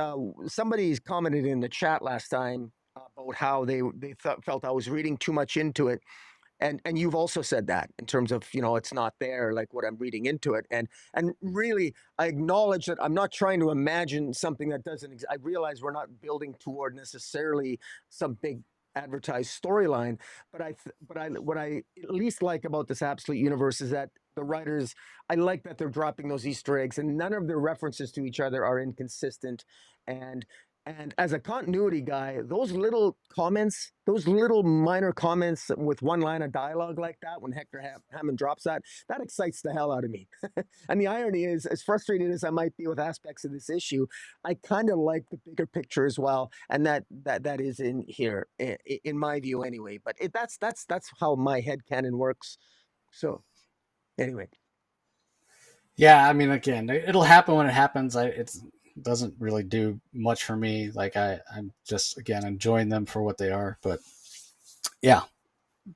Speaker 2: somebody commented in the chat last time about how they felt I was reading too much into it, and you've also said that in terms of it's not there like what I'm reading into it, and really I acknowledge that I'm not trying to imagine something that doesn't I realize we're not building toward necessarily some big advertised storyline, but what I at least like about this absolute universe is that the writers, I like that they're dropping those Easter eggs, and none of their references to each other are inconsistent. And and as a continuity guy, those little comments, those little minor comments with one line of dialogue like that, when Hector Hammond drops that, that excites the hell out of me. And the irony is, as frustrated as I might be with aspects of this issue, I kind of like the bigger picture as well, and that is in here, in my view, anyway. But that's how my head canon works. So anyway.
Speaker 1: Yeah, I mean, again, it'll happen when it happens. It doesn't really do much for me. Like I'm just again enjoying them for what they are. But yeah,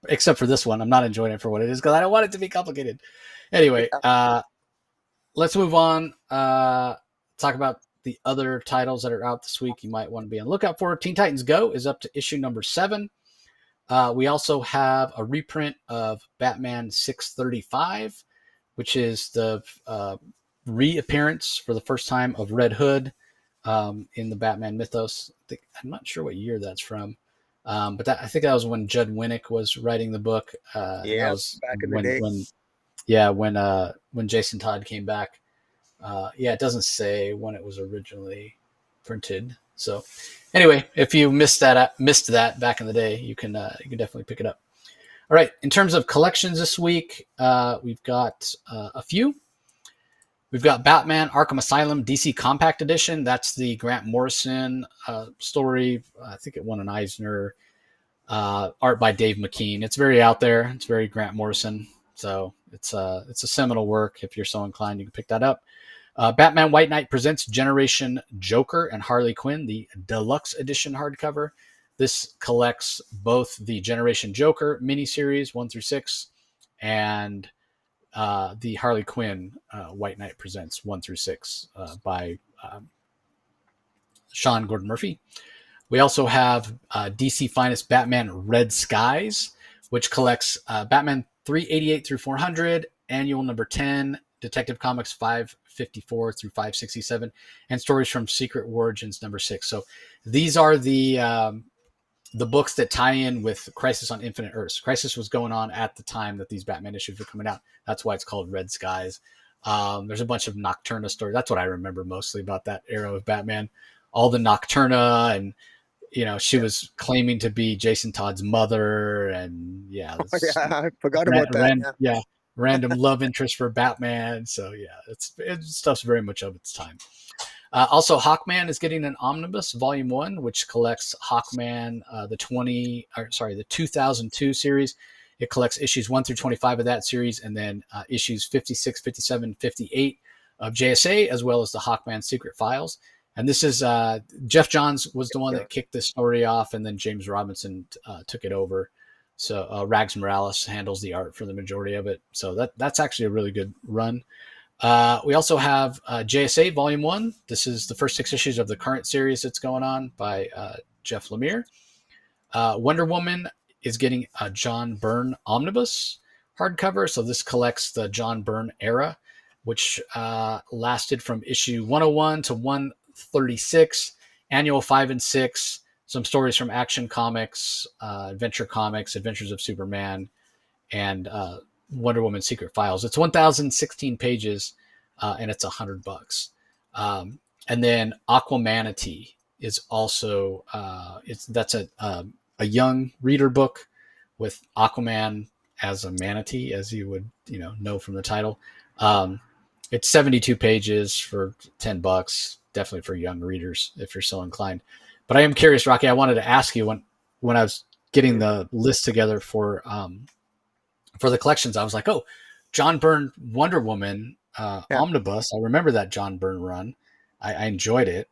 Speaker 1: except for this one, I'm not enjoying it for what it is because I don't want it to be complicated. Anyway, let's move on. Talk about the other titles that are out this week. You might want to be on the lookout for. Teen Titans Go is up to issue number 7. We also have a reprint of Batman 635, which is the reappearance for the first time of Red Hood in the Batman mythos. I'm not sure what year that's from, but I think that was when Judd Winnick was writing the book.
Speaker 2: Yeah,
Speaker 1: that was
Speaker 2: back in the day.
Speaker 1: When Jason Todd came back. It doesn't say when it was originally printed. So anyway, if you missed that back in the day, you can definitely pick it up. All right. In terms of collections this week, we've got a few. We've got Batman Arkham Asylum DC Compact Edition. That's the Grant Morrison story. I think it won an Eisner. Art by Dave McKean. It's very out there. It's very Grant Morrison. So it's a seminal work. If you're so inclined, you can pick that up. Batman White Knight presents Generation Joker and Harley Quinn, the deluxe edition hardcover. This collects both the Generation Joker miniseries 1 through 6 and the Harley Quinn White Knight presents 1 through 6 by Sean Gordon Murphy. We also have DC Finest Batman Red Skies, which collects Batman 388 through 400, Annual number 10, Detective Comics 554 through 567, and stories from Secret Origins number 6. So these are the books that tie in with Crisis on Infinite Earths. Crisis was going on at the time that these Batman issues were coming out. That's why it's called Red Skies. There's a bunch of Nocturna stories. That's what I remember mostly about that era of Batman. All the Nocturna, and she was claiming to be Jason Todd's mother, and
Speaker 2: I forgot about that.
Speaker 1: Random love interest for Batman. So it's stuff's very much of its time. Also, Hawkman is getting an omnibus, Volume 1, which collects Hawkman, the 2002 series. It collects issues 1 through 25 of that series, and then issues 56, 57, 58 of JSA, as well as the Hawkman Secret Files. And this is Jeff Johns was the one that kicked this story off, and then James Robinson took it over. So Rags Morales handles the art for the majority of it. So that's actually a really good run. We also have JSA Volume 1. This is the first 6 issues of the current series that's going on by Jeff Lemire. Wonder Woman is getting a John Byrne omnibus hardcover. So this collects the John Byrne era, which lasted from issue 101 to 136, Annual 5 and 6, some stories from Action Comics, Adventure Comics, Adventures of Superman, and Wonder Woman Secret Files. It's 1,016 pages, and it's $100. And then Aquamanatee is also that's a young reader book with Aquaman as a manatee, as you would know from the title. It's 72 pages for $10, definitely for young readers if you're so inclined. But I am curious, Rocky. I wanted to ask you when I was getting the list together for the collections, I was like, oh, John Byrne Wonder Woman omnibus. I remember that John Byrne run. I enjoyed it.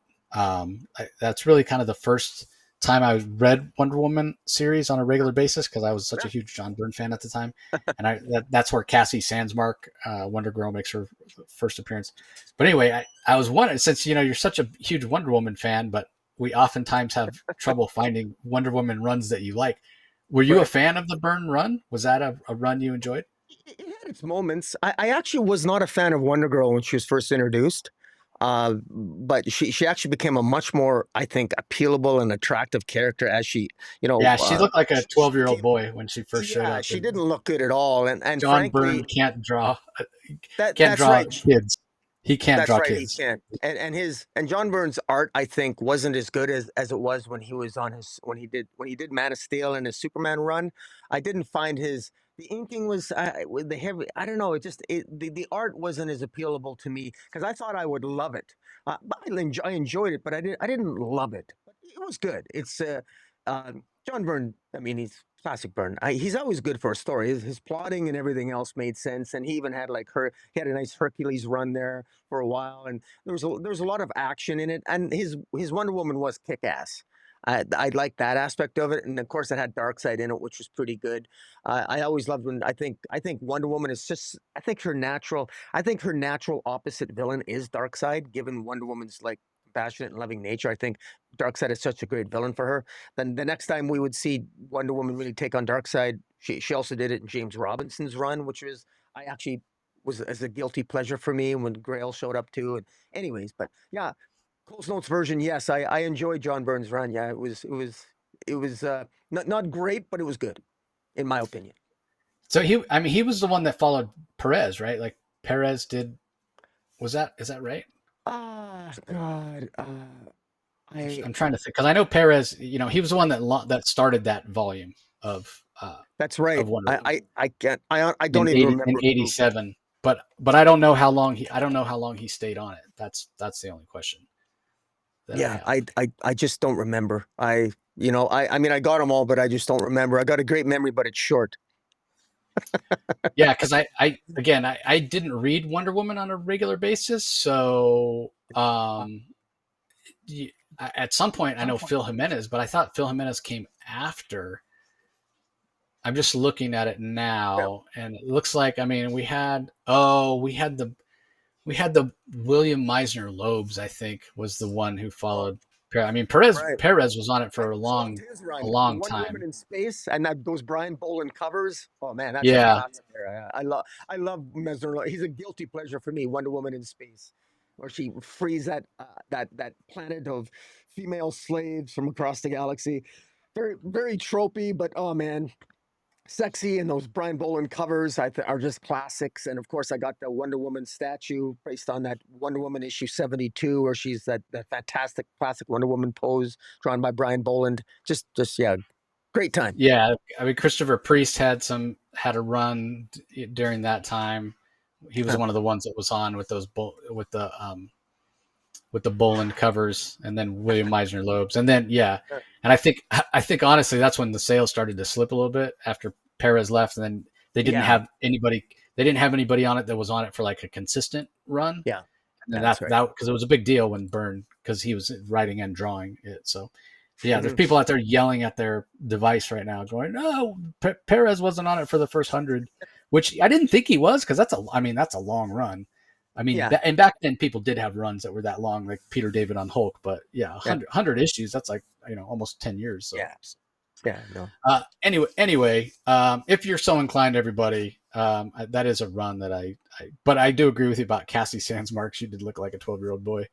Speaker 1: That's really kind of the first time I read Wonder Woman series on a regular basis because I was such a huge John Byrne fan at the time. And that's where Cassie Sandsmark, Wonder Girl, makes her first appearance. But anyway, I was wondering, since you're such a huge Wonder Woman fan, but we oftentimes have trouble finding Wonder Woman runs that you like. Were you a fan of the Byrne run? Was that a run you enjoyed?
Speaker 2: It had its moments. I actually was not a fan of Wonder Girl when she was first introduced. But she actually became a much more, I think, appealable and attractive character as she,
Speaker 1: Yeah, she looked like a
Speaker 2: she
Speaker 1: 12-year-old
Speaker 2: became.
Speaker 1: boy when she first showed
Speaker 2: Yeah,
Speaker 1: up.
Speaker 2: she
Speaker 1: And
Speaker 2: didn't look good at all, and
Speaker 1: John Byrne
Speaker 2: frankly,
Speaker 1: can't
Speaker 2: that's
Speaker 1: draw
Speaker 2: right.
Speaker 1: kids. He can't
Speaker 2: That's
Speaker 1: draw
Speaker 2: right, he
Speaker 1: kids.
Speaker 2: can't. And John Byrne's art, I think, wasn't as good as it was when he was on his when he did Man of Steel and his Superman run. I didn't find his the inking was with the heavy. I don't know. The art wasn't as appealable to me because I thought I would love it. But I enjoyed it, but I didn't love it. But it was good. It's John Byrne. I mean, he's classic Byrne. He's always good for a story. His plotting and everything else made sense, and he even had like her. He had a nice Hercules run there for a while, and there was a lot of action in it. And his Wonder Woman was kick ass. I like that aspect of it, and of course it had Darkseid in it, which was pretty good. I always loved when I think Wonder Woman is just I think her natural opposite villain is Darkseid, given Wonder Woman's like compassionate and loving nature. I think Darkseid is such a great villain for her. Then the next time we would see Wonder Woman really take on Darkseid, she also did it in James Robinson's run, which was I actually was as a guilty pleasure for me when Grail showed up too. And anyways, but yeah, Cole's Notes version, yes, I enjoyed John Byrne's run. Yeah, it was not great, but it was good, in my opinion.
Speaker 1: So he was the one that followed Perez, right? Like Perez did. Is that right?
Speaker 2: Ah, God, I
Speaker 1: I'm trying to think because I know Perez. He was the one that started that volume of
Speaker 2: that's right.
Speaker 1: Wonder Woman
Speaker 2: I can't I don't
Speaker 1: in
Speaker 2: even
Speaker 1: in
Speaker 2: remember who.
Speaker 1: '87. But I don't know how long he stayed on it. That's the only question that I
Speaker 2: Yeah,
Speaker 1: have.
Speaker 2: I just don't remember. I mean I got them all, but I just don't remember. I got a great memory, but it's short.
Speaker 1: Yeah, because I didn't read Wonder Woman on a regular basis, so at some point I know Phil Jimenez, but I thought Phil Jimenez came after. I'm just looking at it
Speaker 2: Yeah.
Speaker 1: now, and it looks like we had the William Meisner Loebs, I think, was the one who
Speaker 2: Oh,
Speaker 1: followed. I mean, Perez
Speaker 2: right.
Speaker 1: Perez was on it
Speaker 2: I
Speaker 1: for a
Speaker 2: just loved
Speaker 1: long
Speaker 2: his
Speaker 1: a
Speaker 2: run. The
Speaker 1: long
Speaker 2: Wonder Woman
Speaker 1: time.
Speaker 2: in space and those Brian Boland covers. Oh man, that's a
Speaker 1: Yeah,
Speaker 2: classic there. I love Mesmer. He's a guilty pleasure for me. Wonder Woman in space, where she frees that planet of female slaves from across the galaxy. Very very tropey, but oh man, sexy. And those Brian Boland covers are just classics. And of course, I got the Wonder Woman statue based on that Wonder Woman issue 72, where she's that fantastic classic Wonder Woman pose drawn by Brian Boland. Just yeah, great time.
Speaker 1: yeah. I mean, Christopher Priest had a run during that time. He was
Speaker 2: Yeah.
Speaker 1: one of the ones that was on with with the Boland covers, and then William Meisner Loebs, and then yeah, and I think honestly that's when the sales started to slip a little bit after Perez left, and then they didn't
Speaker 2: Yeah,
Speaker 1: have anybody. They didn't have anybody on it that was on it for like a consistent run,
Speaker 2: yeah,
Speaker 1: and then
Speaker 2: that's right.
Speaker 1: that because it was a big deal when Byrne because he was writing and drawing it. So yeah, there's
Speaker 2: Mhm.
Speaker 1: people out there yelling at their device right now, going, "No, Perez wasn't on it for the first 100," which I didn't think he was because that's a long run. I mean,
Speaker 2: Yeah,
Speaker 1: and back then people did have runs that were that long, like Peter David on Hulk. But yeah,
Speaker 2: yeah,
Speaker 1: 100 issues. That's like almost 10 years. So
Speaker 2: yeah, yeah. No,
Speaker 1: anyway, if you're so inclined, everybody, that is a run that But I do agree with you about Cassie Sandsmark. She did look like a 12-year-old boy.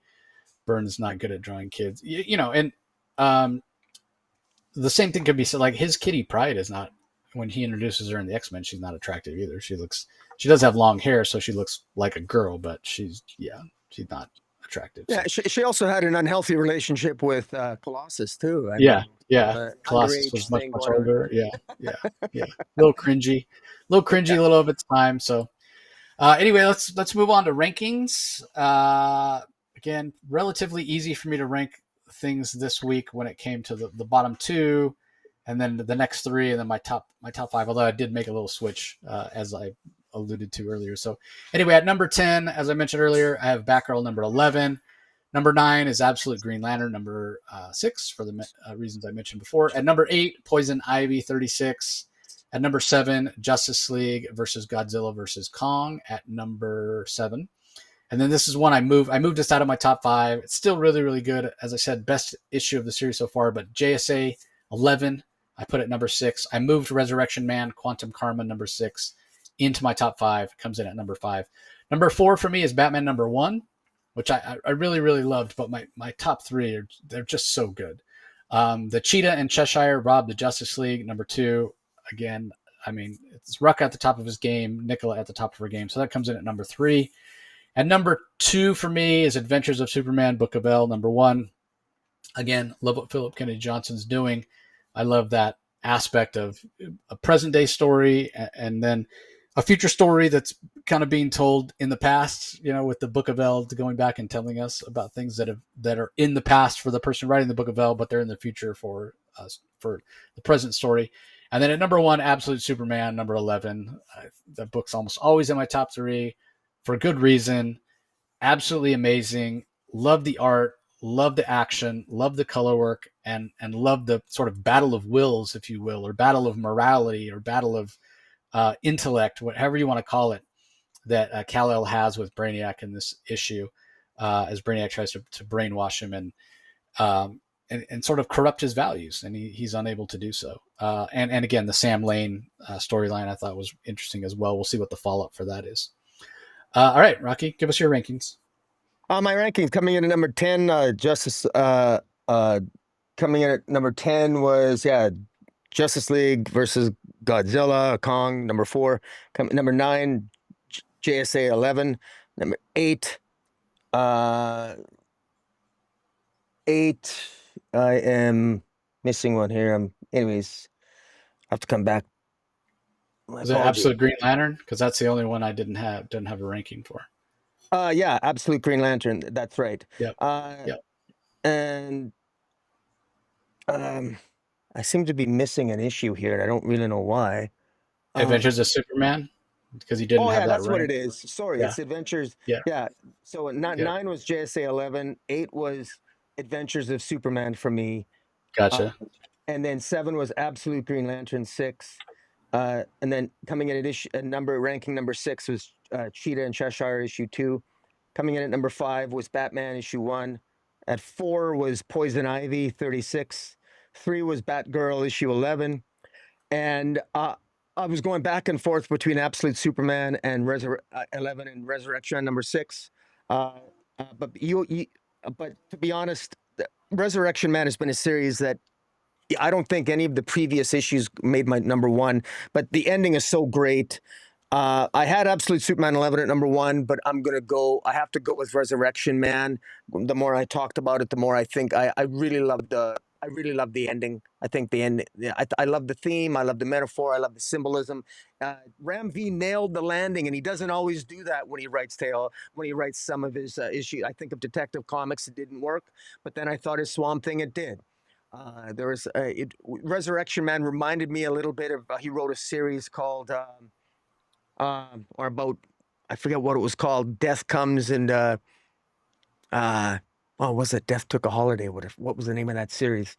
Speaker 1: Burns not good at drawing kids, and um, the same thing could be said. Like his Kitty Pryde is not. When he introduces her in the X-Men, she's not attractive either. She does have long hair, so she looks like a girl, but she's not attractive.
Speaker 2: yeah.
Speaker 1: So
Speaker 2: She also had an unhealthy relationship with Colossus too. I
Speaker 1: yeah,
Speaker 2: mean,
Speaker 1: yeah. Colossus
Speaker 2: underage
Speaker 1: was much
Speaker 2: thing
Speaker 1: much
Speaker 2: going on.
Speaker 1: older. Yeah, yeah, yeah. A little cringy,
Speaker 2: Yeah.
Speaker 1: a little of its time. So anyway, let's move on to rankings. Again, relatively easy for me to rank things this week when it came to the bottom two, and then the next three, and then my top five. Although I did make a little switch as I alluded to earlier. So anyway, at number 10, as I mentioned earlier, I have Batgirl. Number 11. Number 9 is Absolute Green Lantern. Number 6, for the reasons I mentioned before. At number 8, Poison Ivy 36. At number 7, Justice League versus Godzilla versus Kong at number 7. And then this is one I moved this out of my top 5. It's still really, really good. As I said, best issue of the series so far. But JSA 11, I put at number 6. I moved Resurrection Man, Quantum Karma, number 6, into my top 5. Comes in at number 5. Number 4 for me is Batman number 1. which I really, really loved, but my top three they're just so good. The Cheetah and Cheshire robbed the Justice League. Number two, again, I mean, it's Rucka at the top of his game, Nicola at the top of her game. So that comes in at number three. And number two for me is Adventures of Superman, Book of L. Number one, again, love what Philip Kennedy Johnson's doing. I love that aspect of a present day story and then a future story that's kind of being told in the past, with the Book of L going back and telling us about things that are in the past for the person writing the Book of L, but they're in the future for us, for the present story. And then at number one, Absolute Superman, number 11. That book's almost always in my top three for good reason. Absolutely amazing. Love the art, love the action, love the color work, and love the sort of battle of wills, if you will, or battle of morality, or battle of intellect, whatever you want to call it, that Kal-El has with Brainiac in this issue, as Brainiac tries to brainwash him and sort of corrupt his values, and he's unable to do so. And again, the Sam Lane storyline I thought was interesting as well. We'll see what the follow-up for that is. All right, Rocky, give us your rankings.
Speaker 2: My rankings coming in at number 10, Justice. Coming in at number 10 was Justice League versus Godzilla, Kong. Number 4, number 9, JSA 11. Number 8, 8. I am missing one here. Anyways, I have to come back.
Speaker 1: Is it Absolute Green Lantern? Because that's the only one I didn't have a ranking for.
Speaker 2: Yeah, Absolute Green Lantern. That's right.
Speaker 1: Yep.
Speaker 2: And I seem to be missing an issue here, and I don't really know why.
Speaker 1: Adventures of Superman, because he didn't have that.
Speaker 2: That's what it is. Sorry, it's Adventures.
Speaker 1: Yeah.
Speaker 2: So 9 was JSA 11. 8 was Adventures of Superman for me.
Speaker 1: Gotcha.
Speaker 2: And then 7 was Absolute Green Lantern 6. And then coming in at ranking number 6 was Cheetah and Cheshire issue 2. Coming in at number 5 was Batman issue 1. At 4 was Poison Ivy 36. 3 was Batgirl issue 11. And I was going back and forth between Absolute Superman and 11 and Resurrection number 6. But to be honest, Resurrection Man has been a series that I don't think any of the previous issues made my number 1, but the ending is so great. I had Absolute Superman 11 at number 1, but I have to go with Resurrection Man. The more I talked about it, the more I think I really loved the ending. I think the end. I love the theme. I love the metaphor. I love the symbolism. Ram V nailed the landing, and he doesn't always do that when he writes some of his issues. I think of Detective Comics, it didn't work, but then I thought his Swamp Thing, it did. Resurrection Man reminded me a little bit of. He wrote a series called, I forget what it was called. Death Comes and was it Death Took a Holiday? What was the name of that series?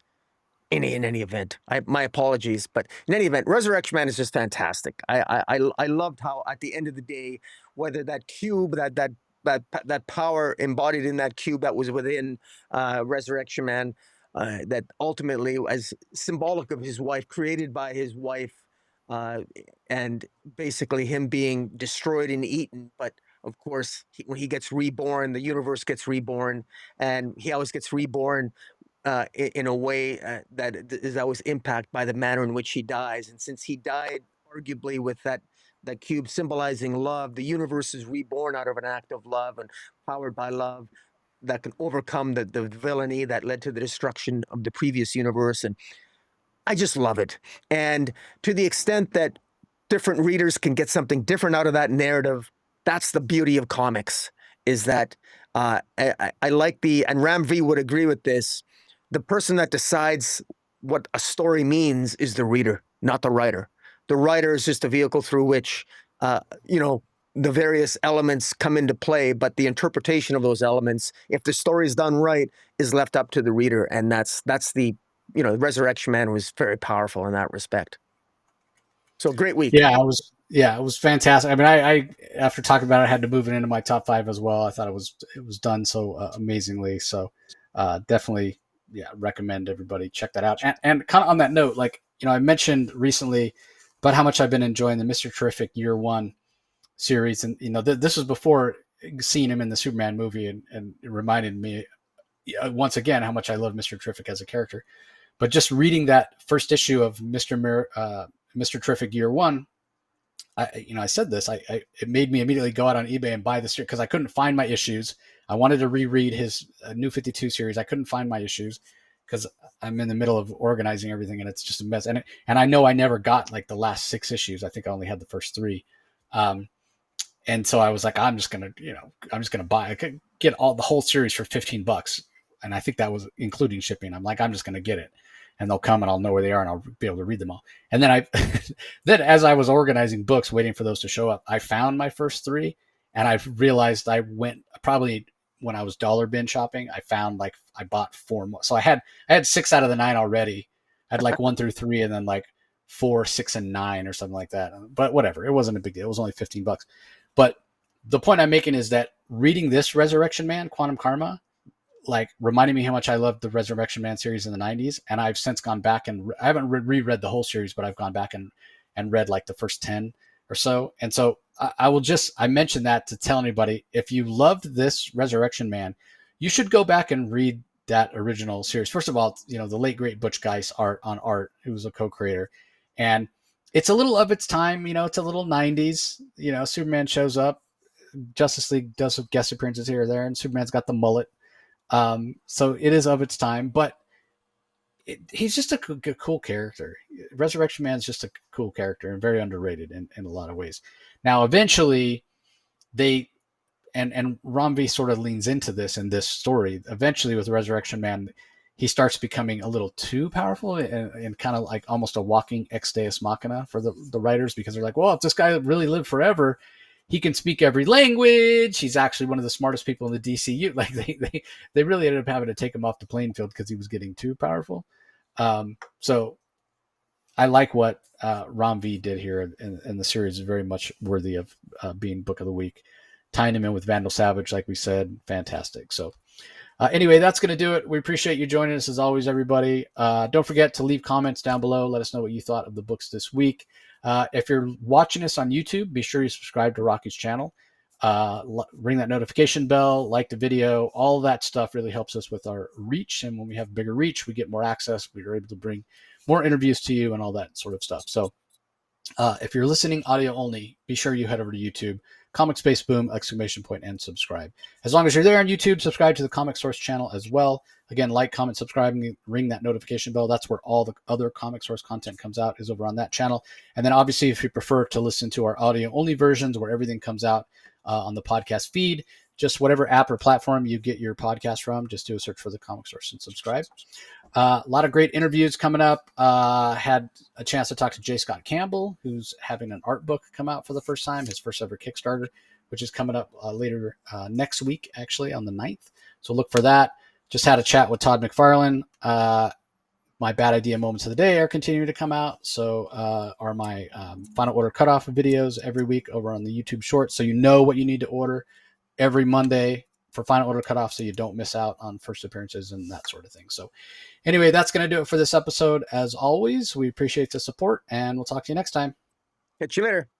Speaker 2: In any event, my apologies, but in any event, Resurrection Man is just fantastic. I loved how at the end of the day, whether that cube, that power embodied in that cube that was within Resurrection Man, that ultimately as symbolic of his wife, created by his wife, and basically him being destroyed and eaten, but of course, when he gets reborn, the universe gets reborn, and he always gets reborn in a way that is always impacted by the manner in which he dies. And since he died, arguably with that cube symbolizing love, the universe is reborn out of an act of love and powered by love that can overcome the villainy that led to the destruction of the previous universe. And I just love it. And to the extent that different readers can get something different out of that narrative, that's the beauty of comics, is that I like and Ram V would agree with this, the person that decides what a story means is the reader, not the writer. The writer is just a vehicle through which, the various elements come into play, but the interpretation of those elements, if the story is done right, is left up to the reader. And that's the, Resurrection Man was very powerful in that respect. So great week.
Speaker 1: Yeah, it was fantastic. I mean, I after talking about it, I had to move it into my top 5 as well. I thought it was done so amazingly. So definitely, recommend everybody check that out. And kind of on that note, I mentioned recently about how much I've been enjoying the Mr. Terrific Year 1 series, and this was before seeing him in the Superman movie, and it reminded me once again how much I love Mr. Terrific as a character. But just reading that first issue of Mr. Terrific Year One, I said this. It made me immediately go out on eBay and buy this because I couldn't find my issues. I wanted to reread his New 52 series. I couldn't find my issues because I'm in the middle of organizing everything, and it's just a mess. And I know I never got like the last 6 issues. I think I only had the first 3. And so I was like, I'm just gonna buy. I could get the whole series for $15, and I think that was including shipping. I'm like, I'm just gonna get it, and they'll come, and I'll know where they are, and I'll be able to read them all. And then then as I was organizing books, waiting for those to show up, I found my first 3, and I realized I went probably when I was dollar bin shopping. I bought 4 more, so I had 6 out of the 9 already. I had like 1 through 3, and then like 4, 6, and 9 or something like that. But whatever, it wasn't a big deal. It was only $15. But the point I'm making is that reading this Resurrection Man, Quantum Karma, like reminding me how much I loved the Resurrection Man series in the 90s. And I've since gone back and I haven't reread the whole series, but I've gone back and read like the first 10 or so. And so I mentioned that to tell anybody, if you loved this Resurrection Man, you should go back and read that original series. First of all, the late great Butch Geist art, who was a co-creator. And it's a little of its time, it's a little 90s, Superman shows up, Justice League does some guest appearances here or there, and Superman's got the mullet. So it is of its time, but he's just a cool character. Resurrection Man's just a cool character and very underrated in a lot of ways. Now, eventually and Ram V sort of leans into this in this story. Eventually with Resurrection Man, he starts becoming a little too powerful and kind of like almost a walking ex deus machina for the writers, because they're like, well, if this guy really lived forever, he can speak every language. He's actually one of the smartest people in the DCU. Like they really ended up having to take him off the playing field because he was getting too powerful. So I like what Ram V did here, and the series is very much worthy of being Book of the Week. Tying him in with Vandal Savage, like we said, fantastic. So anyway, that's going to do it. We appreciate you joining us as always, everybody. Don't forget to leave comments down below. Let us know what you thought of the books this week. If you're watching us on YouTube, be sure you subscribe to Rocky's channel. Ring that notification bell, like the video. All that stuff really helps us with our reach. And when we have bigger reach, we get more access. We are able to bring more interviews to you and all that sort of stuff. So if you're listening audio only, be sure you head over to YouTube. Comic Space Boom, ! And subscribe. As long as you're there on YouTube, subscribe to the Comic Source channel as well. Again, like, comment, subscribe, and ring that notification bell. That's where all the other Comic Source content comes out, is over on that channel. And then obviously, if you prefer to listen to our audio only versions where everything comes out on the podcast feed, just whatever app or platform you get your podcast from, just do a search for the Comic Source and subscribe. A lot of great interviews coming up. Had a chance to talk to J. Scott Campbell, who's having an art book come out for the first time, his first ever Kickstarter, which is coming up later next week, actually, on the 9th. So look for that. Just had a chat with Todd McFarlane. My Bad Idea Moments of the Day are continuing to come out. So are my Final Order Cutoff videos every week over on the YouTube Shorts. So you know what you need to order every Monday for Final Order Cutoff, so you don't miss out on first appearances and that sort of thing. So anyway, that's going to do it for this episode. As always, we appreciate the support, and we'll talk to you next time.
Speaker 2: Catch you later.